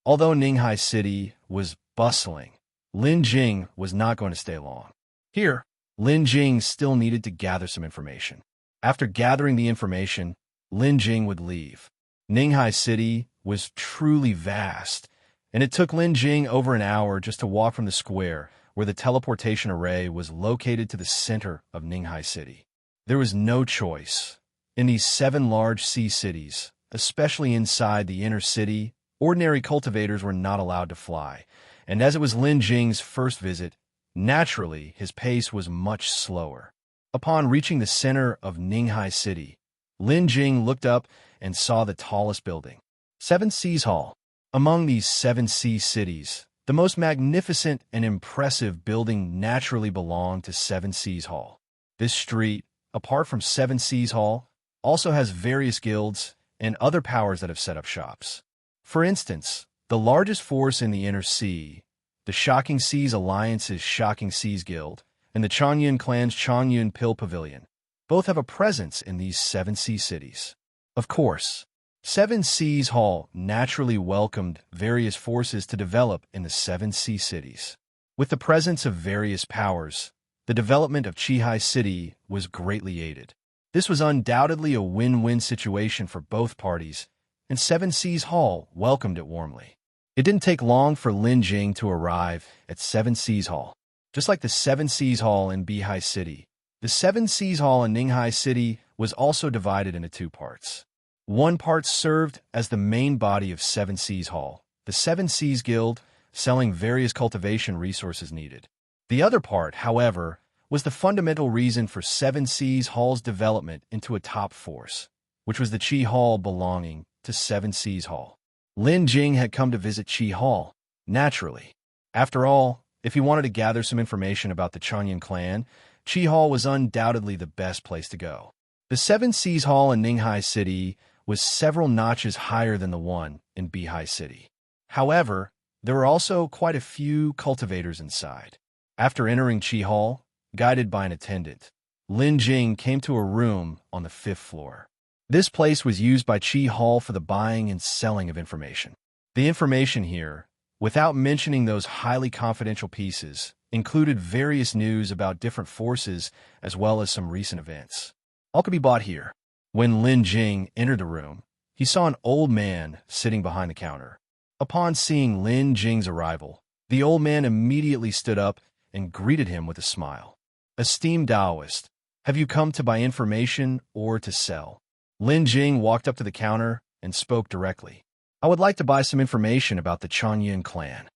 Although Ninghai City was bustling, Lin Jing was not going to stay long. Here, Lin Jing still needed to gather some information. After gathering the information, Lin Jing would leave. Ninghai City was truly vast, and it took Lin Jing over an hour just to walk from the square where the teleportation array was located to the center of Ninghai City. There was no choice. In these 7 large sea cities, especially inside the inner city, ordinary cultivators were not allowed to fly, and as it was Lin Jing's first visit, naturally his pace was much slower. Upon reaching the center of Ninghai City, Lin Jing looked up and saw the tallest building, Seven Seas Hall. Among these 7 sea cities, the most magnificent and impressive building naturally belonged to Seven Seas Hall. This street, apart from Seven Seas Hall, also has various guilds and other powers that have set up shops. For instance, the largest force in the Inner Sea, the Shocking Seas Alliance's Shocking Seas Guild, and the Changyun clan's Changyun Pill Pavilion, both have a presence in these 7 sea cities. Of course, Seven Seas Hall naturally welcomed various forces to develop in the 7 sea cities. With the presence of various powers, the development of Chihai City was greatly aided. This was undoubtedly a win-win situation for both parties, and Seven Seas Hall welcomed it warmly. It didn't take long for Lin Jing to arrive at Seven Seas Hall. Just like the Seven Seas Hall in Bihai City, the Seven Seas Hall in Ninghai City was also divided into 2 parts. One part served as the main body of Seven Seas Hall, the Seven Seas Guild, selling various cultivation resources needed. The other part, however, was the fundamental reason for Seven Seas Hall's development into a top force, which was the Chi Hall belonging to Seven Seas Hall. Lin Jing had come to visit Chi Hall, naturally. After all, if he wanted to gather some information about the Changyun clan, Chi Hall was undoubtedly the best place to go. The Seven Seas Hall in Ninghai City was several notches higher than the one in Bihai City. However, there were also quite a few cultivators inside. After entering Chi Hall, guided by an attendant, Lin Jing came to a room on the 5th floor. This place was used by Chi Hall for the buying and selling of information. The information here, without mentioning those highly confidential pieces, included various news about different forces as well as some recent events. All could be bought here. When Lin Jing entered the room, he saw an old man sitting behind the counter. Upon seeing Lin Jing's arrival, the old man immediately stood up and greeted him with a smile. "Esteemed Taoist, have you come to buy information or to sell?" Lin Jing walked up to the counter and spoke directly. "I would like to buy some information about the Changyun clan."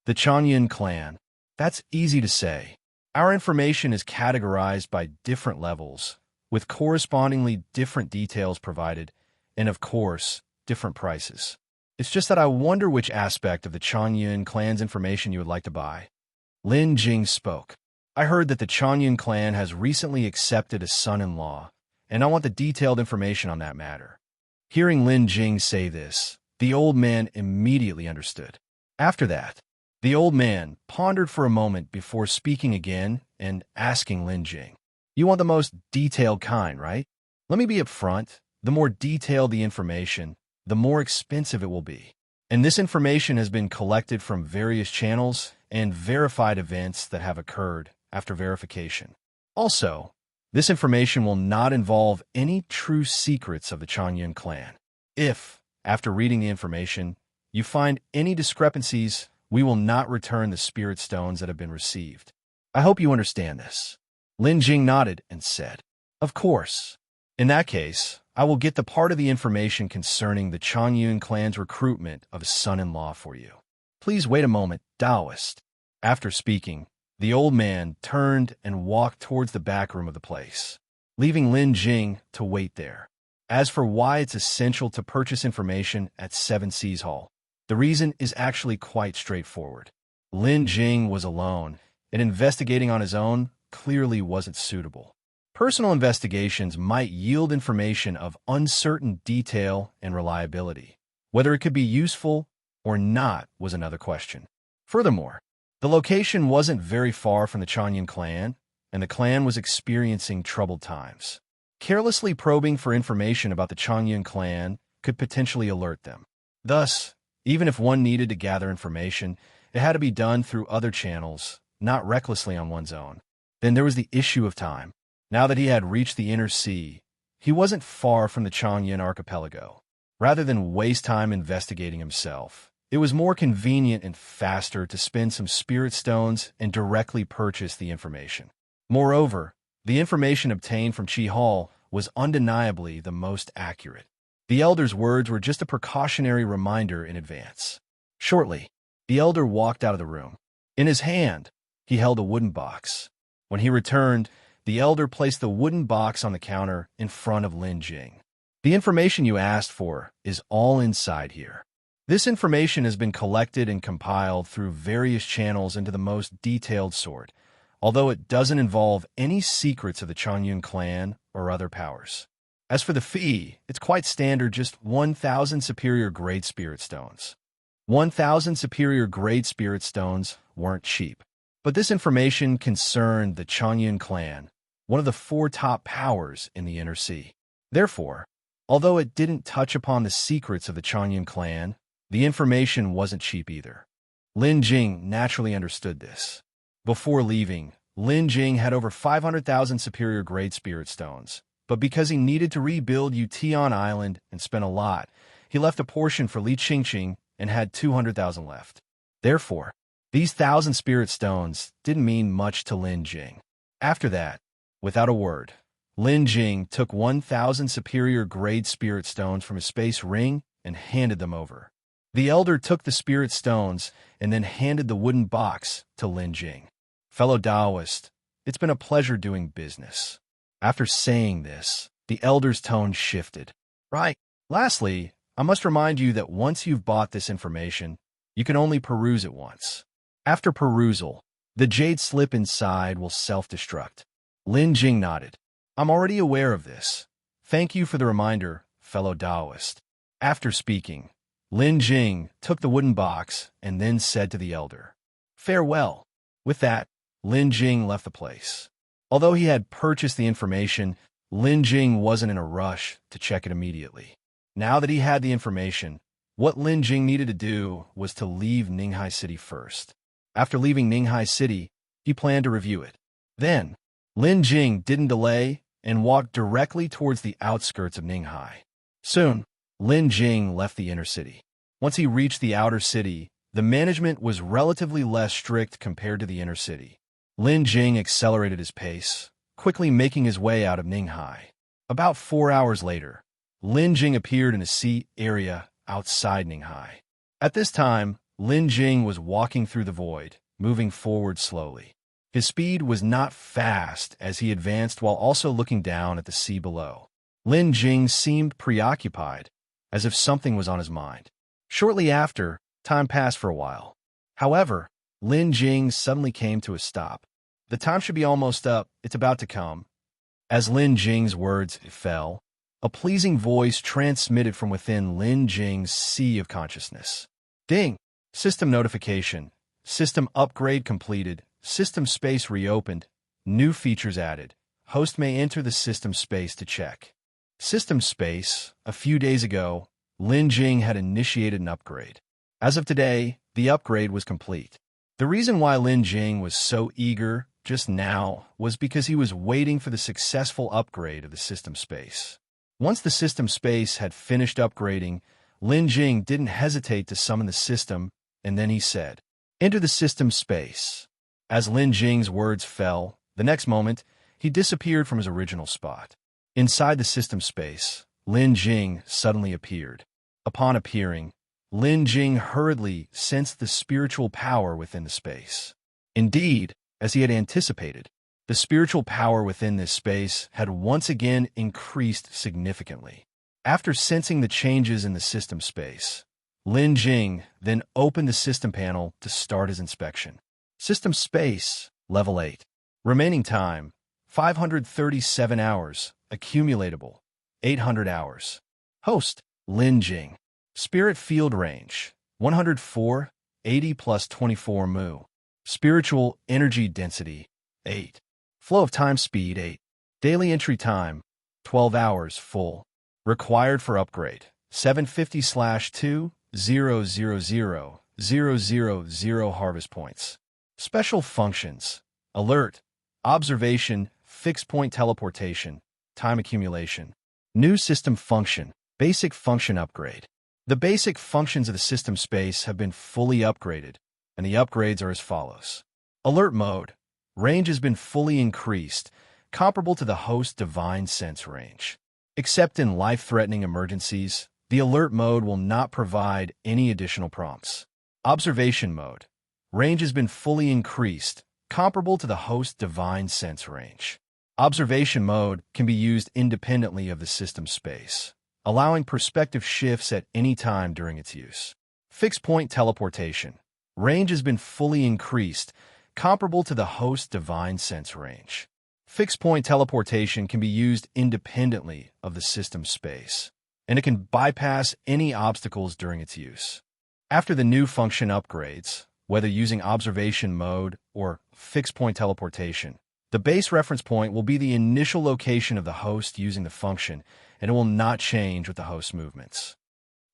The Changyun clan. That's easy to say. Our information is categorized by different levels, with correspondingly different details provided, and of course, different prices. It's just that I wonder which aspect of the Changyun clan's information you would like to buy. Lin Jing spoke. "I heard that the Changyun clan has recently accepted a son-in-law, and I want the detailed information on that matter." Hearing Lin Jing say this, the old man immediately understood. After that, the old man pondered for a moment before speaking again and asking Lin Jing, "You want the most detailed kind, right? Let me be upfront. The more detailed the information, the more expensive it will be. And this information has been collected from various channels and verified events that have occurred after verification. Also, this information will not involve any true secrets of the Changyun clan. If, after reading the information, you find any discrepancies, we will not return the spirit stones that have been received. I hope you understand this." Lin Jing nodded and said, "Of course. In that case, I will get the part of the information concerning the Changyun clan's recruitment of a son-in-law for you. Please wait a moment, Taoist." After speaking, the old man turned and walked towards the back room of the place, leaving Lin Jing to wait there. As for why it's essential to purchase information at Seven Seas Hall, the reason is actually quite straightforward. Lin Jing was alone, and investigating on his own clearly wasn't suitable. Personal investigations might yield information of uncertain detail and reliability. Whether it could be useful or not was another question. Furthermore, the location wasn't very far from the Changyun clan, and the clan was experiencing troubled times. Carelessly probing for information about the Changyun clan could potentially alert them. Thus, even if one needed to gather information, it had to be done through other channels, not recklessly on one's own. Then there was the issue of time. Now that he had reached the inner sea, he wasn't far from the Changyun archipelago. Rather than waste time investigating himself, it was more convenient and faster to spend some spirit stones and directly purchase the information. Moreover, the information obtained from Chi Hall was undeniably the most accurate. The elder's words were just a precautionary reminder in advance. Shortly, the elder walked out of the room. In his hand, he held a wooden box. When he returned, the elder placed the wooden box on the counter in front of Lin Jing. "The information you asked for is all inside here. This information has been collected and compiled through various channels into the most detailed sort, although it doesn't involve any secrets of the Changyun clan or other powers. As for the fee, it's quite standard, just 1,000 superior grade spirit stones." 1,000 superior grade spirit stones weren't cheap. But this information concerned the Changyun clan, one of the 4 top powers in the Inner Sea. Therefore, although it didn't touch upon the secrets of the Changyun clan, the information wasn't cheap either. Lin Jing naturally understood this. Before leaving, Lin Jing had over 500,000 superior grade spirit stones, but because he needed to rebuild Yution Island and spent a lot, he left a portion for Li Qingqing and had 200,000 left. Therefore, these 1,000 spirit stones didn't mean much to Lin Jing. After that, without a word, Lin Jing took 1,000 superior grade spirit stones from his space ring and handed them over. The elder took the spirit stones and then handed the wooden box to Lin Jing. "Fellow Taoist, it's been a pleasure doing business." After saying this, the elder's tone shifted. "Right. Lastly, I must remind you that once you've bought this information, you can only peruse it once. After perusal, the jade slip inside will self-destruct." Lin Jing nodded. "I'm already aware of this. Thank you for the reminder, fellow Taoist." After speaking, Lin Jing took the wooden box and then said to the elder, "Farewell." With that, Lin Jing left the place. Although he had purchased the information, Lin Jing wasn't in a rush to check it immediately. Now that he had the information, what Lin Jing needed to do was to leave Ninghai City first. After leaving Ninghai City, he planned to review it. Then, Lin Jing didn't delay and walked directly towards the outskirts of Ninghai. Soon, Lin Jing left the inner city. Once he reached the outer city, the management was relatively less strict compared to the inner city. Lin Jing accelerated his pace, quickly making his way out of Ninghai. About 4 hours later, Lin Jing appeared in a sea area outside Ninghai. At this time, Lin Jing was walking through the void, moving forward slowly. His speed was not fast as he advanced while also looking down at the sea below. Lin Jing seemed preoccupied, as if something was on his mind. Shortly after, time passed for a while. However, Lin Jing suddenly came to a stop. The time should be almost up, it's about to come. As Lin Jing's words fell, a pleasing voice transmitted from within Lin Jing's sea of consciousness. Ding! System notification. System upgrade completed. System space reopened. New features added. Host may enter the system space to check. System space. A few days ago, Lin Jing had initiated an upgrade. As of today, the upgrade was complete. The reason why Lin Jing was so eager just now was because he was waiting for the successful upgrade of the system space. Once the system space had finished upgrading, Lin Jing didn't hesitate to summon the system, and then he said, "Enter the system space." As Lin Jing's words fell, the next moment, he disappeared from his original spot. Inside the system space, Lin Jing suddenly appeared. Upon appearing, Lin Jing hurriedly sensed the spiritual power within the space. Indeed, as he had anticipated, the spiritual power within this space had once again increased significantly. After sensing the changes in the system space, Lin Jing then opened the system panel to start his inspection. System space, level 8. Remaining time, 537 hours. Accumulatable, 800 hours. Host, Lin Jing. Spirit field range, 104, 80 plus 24 mu. Spiritual energy density, 8. Flow of time speed, 8. Daily entry time, 12 hours full. Required for upgrade, 750/2,000,000 harvest points. Special functions, alert, observation, fixed point teleportation, time accumulation. New system function, basic function upgrade. The basic functions of the system space have been fully upgraded, and the upgrades are as follows. Alert mode, range has been fully increased, comparable to the host divine sense range. Except in life-threatening emergencies, the alert mode will not provide any additional prompts. Observation mode, range has been fully increased, comparable to the host divine sense range. Observation mode can be used independently of the system space, allowing perspective shifts at any time during its use. Fixed point teleportation, range has been fully increased, comparable to the host divine sense range. Fixed point teleportation can be used independently of the system space, and it can bypass any obstacles during its use. After the new function upgrades, whether using observation mode or fixed point teleportation, the base reference point will be the initial location of the host using the function, and it will not change with the host's movements.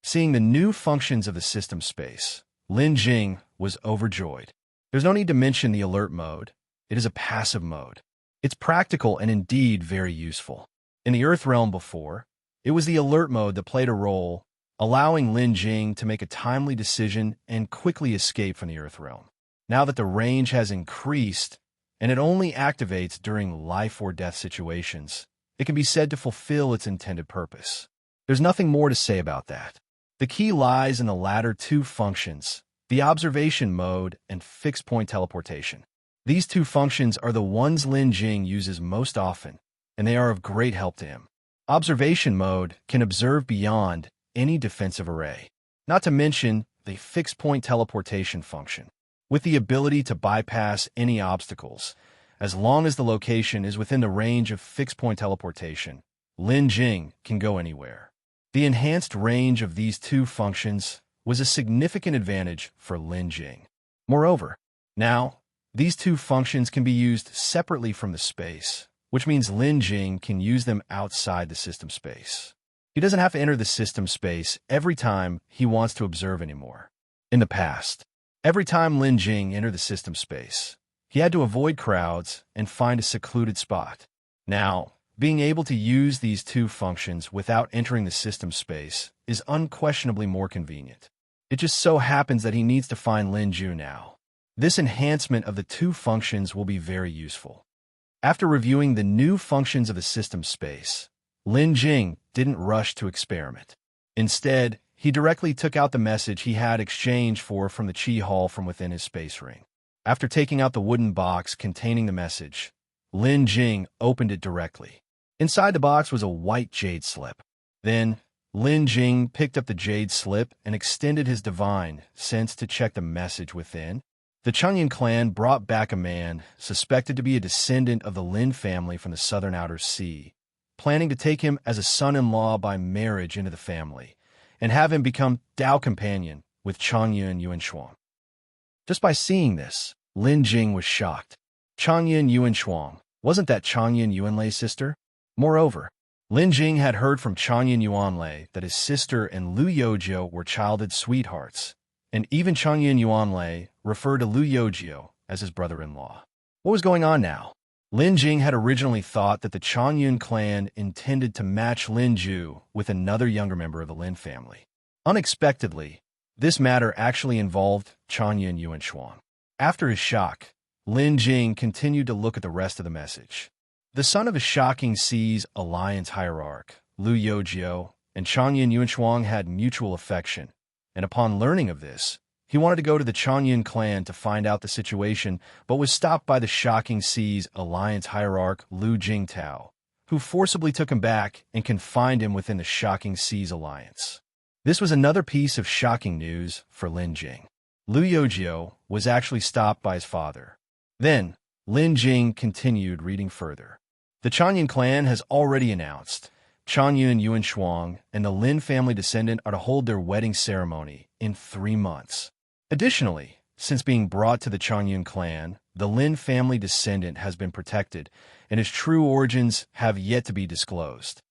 Seeing the new functions of the system space, Lin Jing was overjoyed. There's no need to mention the alert mode. It is a passive mode. It's practical and indeed very useful. In the Earth realm before, it was the alert mode that played a role, allowing Lin Jing to make a timely decision and quickly escape from the Earth realm. Now that the range has increased, and it only activates during life or death situations, it can be said to fulfill its intended purpose. There's nothing more to say about that. The key lies in the latter two functions, the observation mode and fixed point teleportation. These two functions are the ones Lin Jing uses most often, and they are of great help to him. Observation mode can observe beyond any defensive array, not to mention the fixed point teleportation function, with the ability to bypass any obstacles. As long as the location is within the range of fixed point teleportation, Lin Jing can go anywhere. The enhanced range of these two functions was a significant advantage for Lin Jing. Moreover, now, these two functions can be used separately from the space, which means Lin Jing can use them outside the system space. He doesn't have to enter the system space every time he wants to observe anymore. In the past, every time Lin Jing entered the system space, he had to avoid crowds and find a secluded spot. Now, being able to use these two functions without entering the system space is unquestionably more convenient. It just so happens that he needs to find Lin Jing now. This enhancement of the two functions will be very useful. After reviewing the new functions of the system space, Lin Jing didn't rush to experiment. Instead, he directly took out the message he had exchanged from the Chi Hall from within his space ring. After taking out the wooden box containing the message, Lin Jing opened it directly. Inside the box was a white jade slip. Then, Lin Jing picked up the jade slip and extended his divine sense to check the message within. The Changyun clan brought back a man suspected to be a descendant of the Lin family from the southern outer sea, planning to take him as a son-in-law by marriage into the family, and have him become Dao companion with Changyun Yuanshuang. Just by seeing this, Lin Jing was shocked. Changyun Yuanshuang, wasn't that Changyun Yuanlei's sister? Moreover, Lin Jing had heard from Changyun Yuanlei that his sister and Lu Youjio were childhood sweethearts, and even Changyun Yuanlei referred to Lu Youjio as his brother-in-law. What was going on now? Lin Jing had originally thought that the Changyun clan intended to match Lin Ju with another younger member of the Lin family. Unexpectedly, this matter actually involved Changyun Yuanshuang. After his shock, Lin Jing continued to look at the rest of the message. The son of a Shocking Seas alliance hierarch, Lu Youjio, and Changyun Yuanshuang had mutual affection, and upon learning of this, he wanted to go to the Changyun clan to find out the situation, but was stopped by the Shocking Seas alliance hierarch Lu Jingtao, who forcibly took him back and confined him within the Shocking Seas alliance. This was another piece of shocking news for Lin Jing. Lu Youjio was actually stopped by his father. Then, Lin Jing continued reading further. The Changyun clan has already announced Changyun Yuanshuang and the Lin family descendant are to hold their wedding ceremony in 3 months. Additionally, since being brought to the Changyun clan, the Lin family descendant has been protected, and his true origins have yet to be disclosed.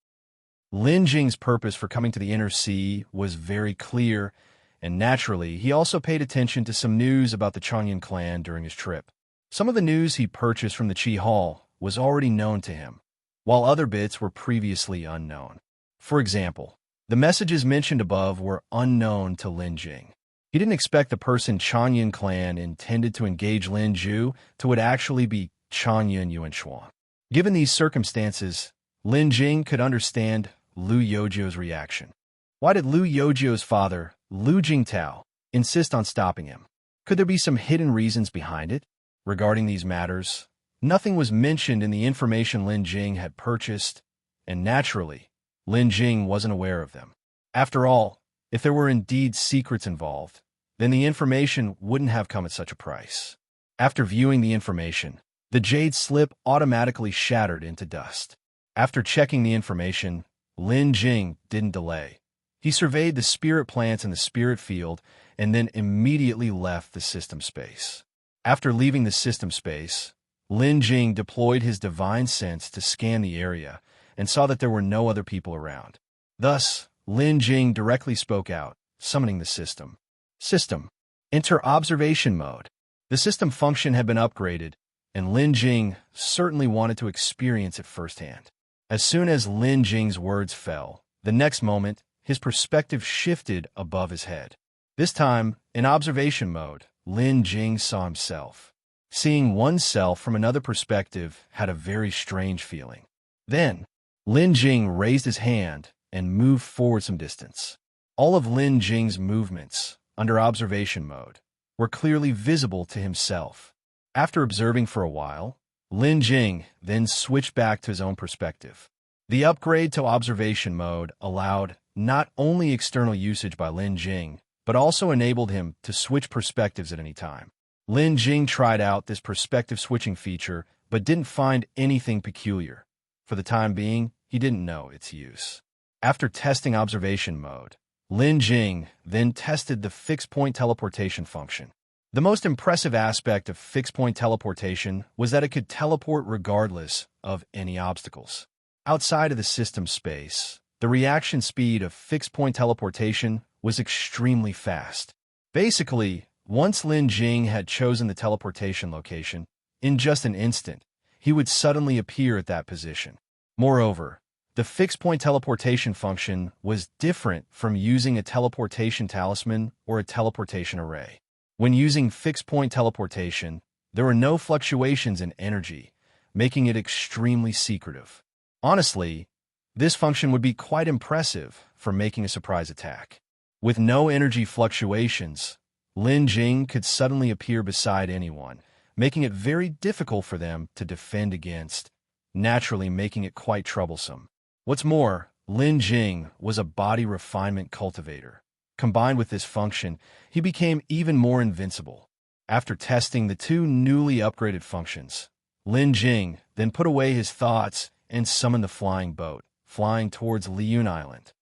Lin Jing's purpose for coming to the Inner Sea was very clear, and naturally, he also paid attention to some news about the Changyun clan during his trip. Some of the news he purchased from the Chi Hall was already known to him, while other bits were previously unknown. For example, the messages mentioned above were unknown to Lin Jing. He didn't expect the person Changyun clan intended to engage Lin Ju to would actually be Changyun Yuanshuang. Given these circumstances, Lin Jing could understand Lu Youjio's reaction. Why did Lu Youjio's father, Lu Jingtao, insist on stopping him? Could there be some hidden reasons behind it? Regarding these matters, nothing was mentioned in the information Lin Jing had purchased, and naturally, Lin Jing wasn't aware of them. After all, if there were indeed secrets involved, then the information wouldn't have come at such a price. After viewing the information, the jade slip automatically shattered into dust. After checking the information, Lin Jing didn't delay. He surveyed the spirit plants in the spirit field and then immediately left the system space. After leaving the system space, Lin Jing deployed his divine sense to scan the area and saw that there were no other people around. Thus, Lin Jing directly spoke out, summoning the system. System. Enter observation mode. The system function had been upgraded, and Lin Jing certainly wanted to experience it firsthand. As soon as Lin Jing's words fell, the next moment, his perspective shifted above his head. This time, in observation mode, Lin Jing saw himself. Seeing oneself from another perspective had a very strange feeling. Then, Lin Jing raised his hand and moved forward some distance. All of Lin Jing's movements, under observation mode, were clearly visible to himself. After observing for a while, Lin Jing then switched back to his own perspective. The upgrade to observation mode allowed not only external usage by Lin Jing, but also enabled him to switch perspectives at any time. Lin Jing tried out this perspective switching feature, but didn't find anything peculiar. For the time being, he didn't know its use. After testing observation mode, Lin Jing then tested the fixed-point teleportation function. The most impressive aspect of fixed-point teleportation was that it could teleport regardless of any obstacles. Outside of the system space, the reaction speed of fixed-point teleportation was extremely fast. Basically, once Lin Jing had chosen the teleportation location, in just an instant, he would suddenly appear at that position. Moreover, the fixed-point teleportation function was different from using a teleportation talisman or a teleportation array. When using fixed-point teleportation, there were no fluctuations in energy, making it extremely secretive. Honestly, this function would be quite impressive for making a surprise attack. With no energy fluctuations, Lin Jing could suddenly appear beside anyone, making it very difficult for them to defend against, naturally making it quite troublesome. What's more, Lin Jing was a body refinement cultivator. Combined with this function, he became even more invincible. After testing the two newly upgraded functions, Lin Jing then put away his thoughts and summoned the flying boat, flying towards Liyun Island.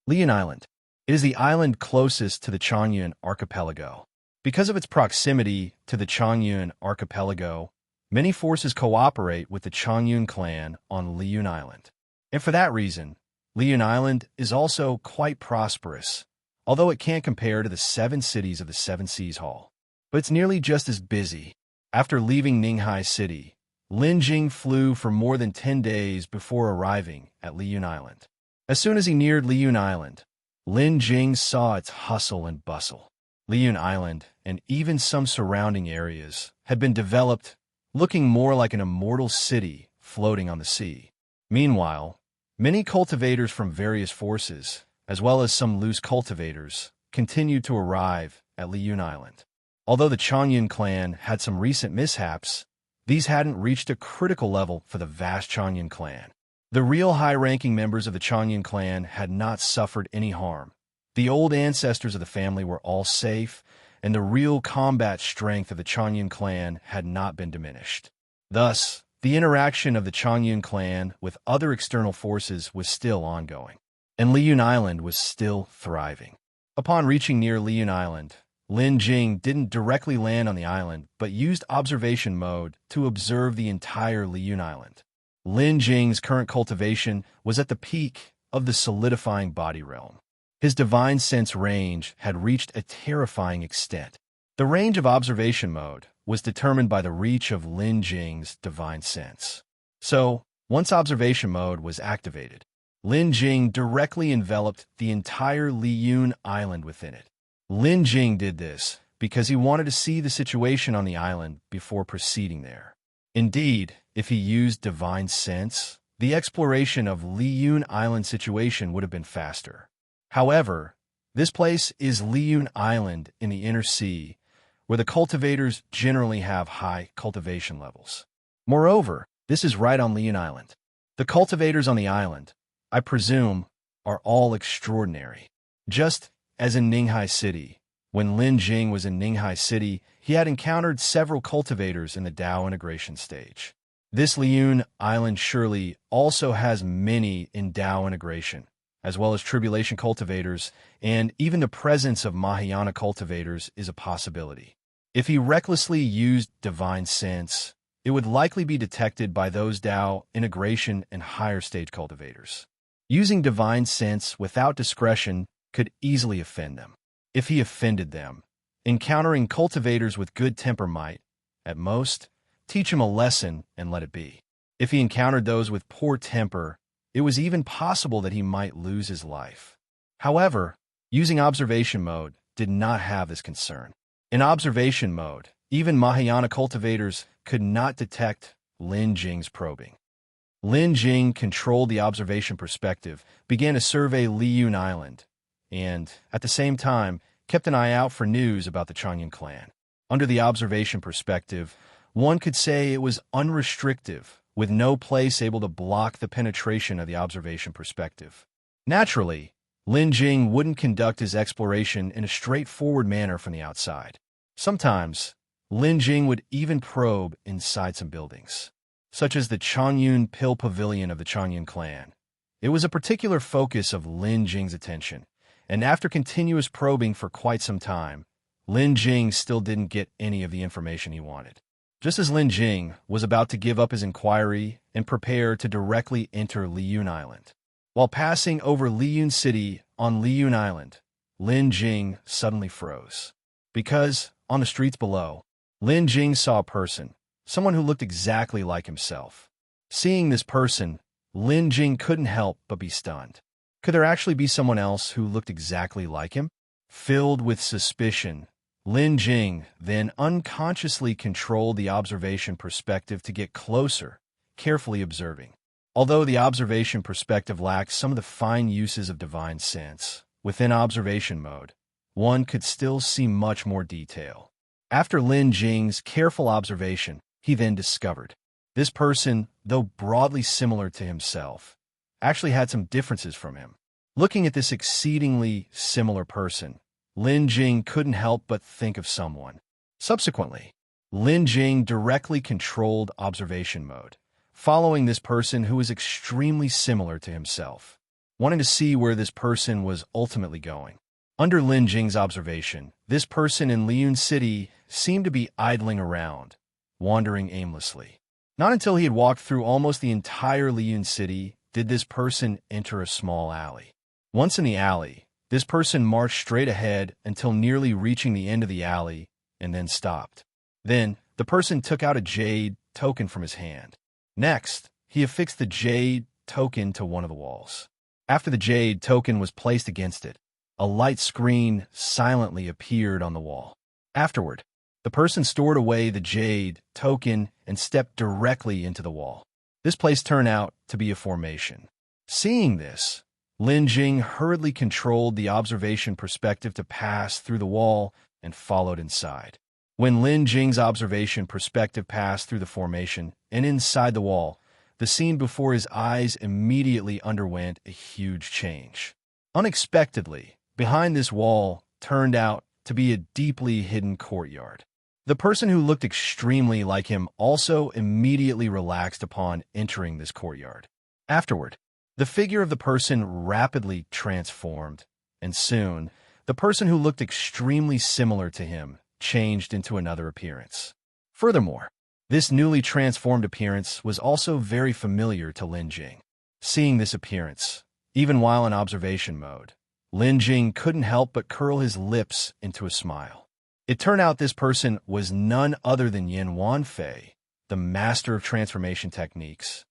Liyun Island. It is the island closest to the Changyun archipelago. Because of its proximity to the Changyun archipelago, many forces cooperate with the Changyun clan on Liyun Island. And for that reason, Liyun Island is also quite prosperous, although it can't compare to the 7 cities of the Seven Seas Hall. But it's nearly just as busy. After leaving Ninghai City, Lin Jing flew for more than 10 days before arriving at Liyun Island. As soon as he neared Liyun Island, Lin Jing saw its hustle and bustle. Liyun Island, and even some surrounding areas, had been developed, looking more like an immortal city floating on the sea. Meanwhile, many cultivators from various forces, as well as some loose cultivators, continued to arrive at Liyun Island. Although the Changyun clan had some recent mishaps, these hadn't reached a critical level for the vast Changyun clan. The real high-ranking members of the Changyun clan had not suffered any harm. The old ancestors of the family were all safe, and the real combat strength of the Changyun clan had not been diminished. Thus, the interaction of the Changyun clan with other external forces was still ongoing, and Liyun Island was still thriving. Upon reaching near Liyun Island, Lin Jing didn't directly land on the island, but used observation mode to observe the entire Liyun Island. Lin Jing's current cultivation was at the peak of the solidifying body realm. His divine sense range had reached a terrifying extent. The range of observation mode was determined by the reach of Lin Jing's divine sense. So, once observation mode was activated, Lin Jing directly enveloped the entire Liyun Island within it. Lin Jing did this because he wanted to see the situation on the island before proceeding there. Indeed, if he used divine sense, the exploration of Liyun Island situation would have been faster. However, this place is Liyun Island in the inner sea, where the cultivators generally have high cultivation levels. Moreover, this is right on Liyun Island. The cultivators on the island, I presume, are all extraordinary. Just as in Ninghai City, when Lin Jing was in Ninghai City, he had encountered several cultivators in the Dao integration stage. This Liyun Island surely also has many in Dao integration, as well as Tribulation cultivators, and even the presence of Mahayana cultivators is a possibility. If he recklessly used divine sense, it would likely be detected by those Dao integration and higher stage cultivators. Using divine sense without discretion could easily offend them. If he offended them, encountering cultivators with good temper might, at most, teach him a lesson and let it be. If he encountered those with poor temper, it was even possible that he might lose his life. However, using observation mode did not have this concern. In observation mode, even Mahayana cultivators could not detect Lin Jing's probing. Lin Jing controlled the observation perspective, began to survey Liyun Island, and, at the same time, kept an eye out for news about the Changyun clan. Under the observation perspective, one could say it was unrestrictive, with no place able to block the penetration of the observation perspective. Naturally, Lin Jing wouldn't conduct his exploration in a straightforward manner from the outside. Sometimes, Lin Jing would even probe inside some buildings, such as the Changyun Pill Pavilion of the Changyun clan. It was a particular focus of Lin Jing's attention, and after continuous probing for quite some time, Lin Jing still didn't get any of the information he wanted. Just as Lin Jing was about to give up his inquiry and prepare to directly enter Liyun Island, while passing over Liyun City on Liyun Island, Lin Jing suddenly froze. Because, on the streets below, Lin Jing saw a person, someone who looked exactly like himself. Seeing this person, Lin Jing couldn't help but be stunned. Could there actually be someone else who looked exactly like him? Filled with suspicion, Lin Jing then unconsciously controlled the observation perspective to get closer, carefully observing. Although the observation perspective lacks some of the fine uses of divine sense, within observation mode, one could still see much more detail. After Lin Jing's careful observation, he then discovered this person, though broadly similar to himself, actually had some differences from him. Looking at this exceedingly similar person, Lin Jing couldn't help but think of someone. Subsequently, Lin Jing directly controlled observation mode, following this person who was extremely similar to himself, wanting to see where this person was ultimately going. Under Lin Jing's observation, this person in Liyun City seemed to be idling around, wandering aimlessly. Not until he had walked through almost the entire Liyun City did this person enter a small alley. Once in the alley, this person marched straight ahead until nearly reaching the end of the alley and then stopped. Then, the person took out a jade token from his hand. Next, he affixed the jade token to one of the walls. After the jade token was placed against it, a light screen silently appeared on the wall. Afterward, the person stored away the jade token and stepped directly into the wall. This place turned out to be a formation. Seeing this, Lin Jing hurriedly controlled the observation perspective to pass through the wall and followed inside. When Lin Jing's observation perspective passed through the formation and inside the wall, the scene before his eyes immediately underwent a huge change. Unexpectedly, behind this wall turned out to be a deeply hidden courtyard. The person who looked extremely like him also immediately relaxed upon entering this courtyard. Afterward, the figure of the person rapidly transformed, and soon, the person who looked extremely similar to him changed into another appearance. Furthermore, this newly transformed appearance was also very familiar to Lin Jing. Seeing this appearance, even while in observation mode, Lin Jing couldn't help but curl his lips into a smile. It turned out this person was none other than Yin Wanfei, the master of transformation techniques,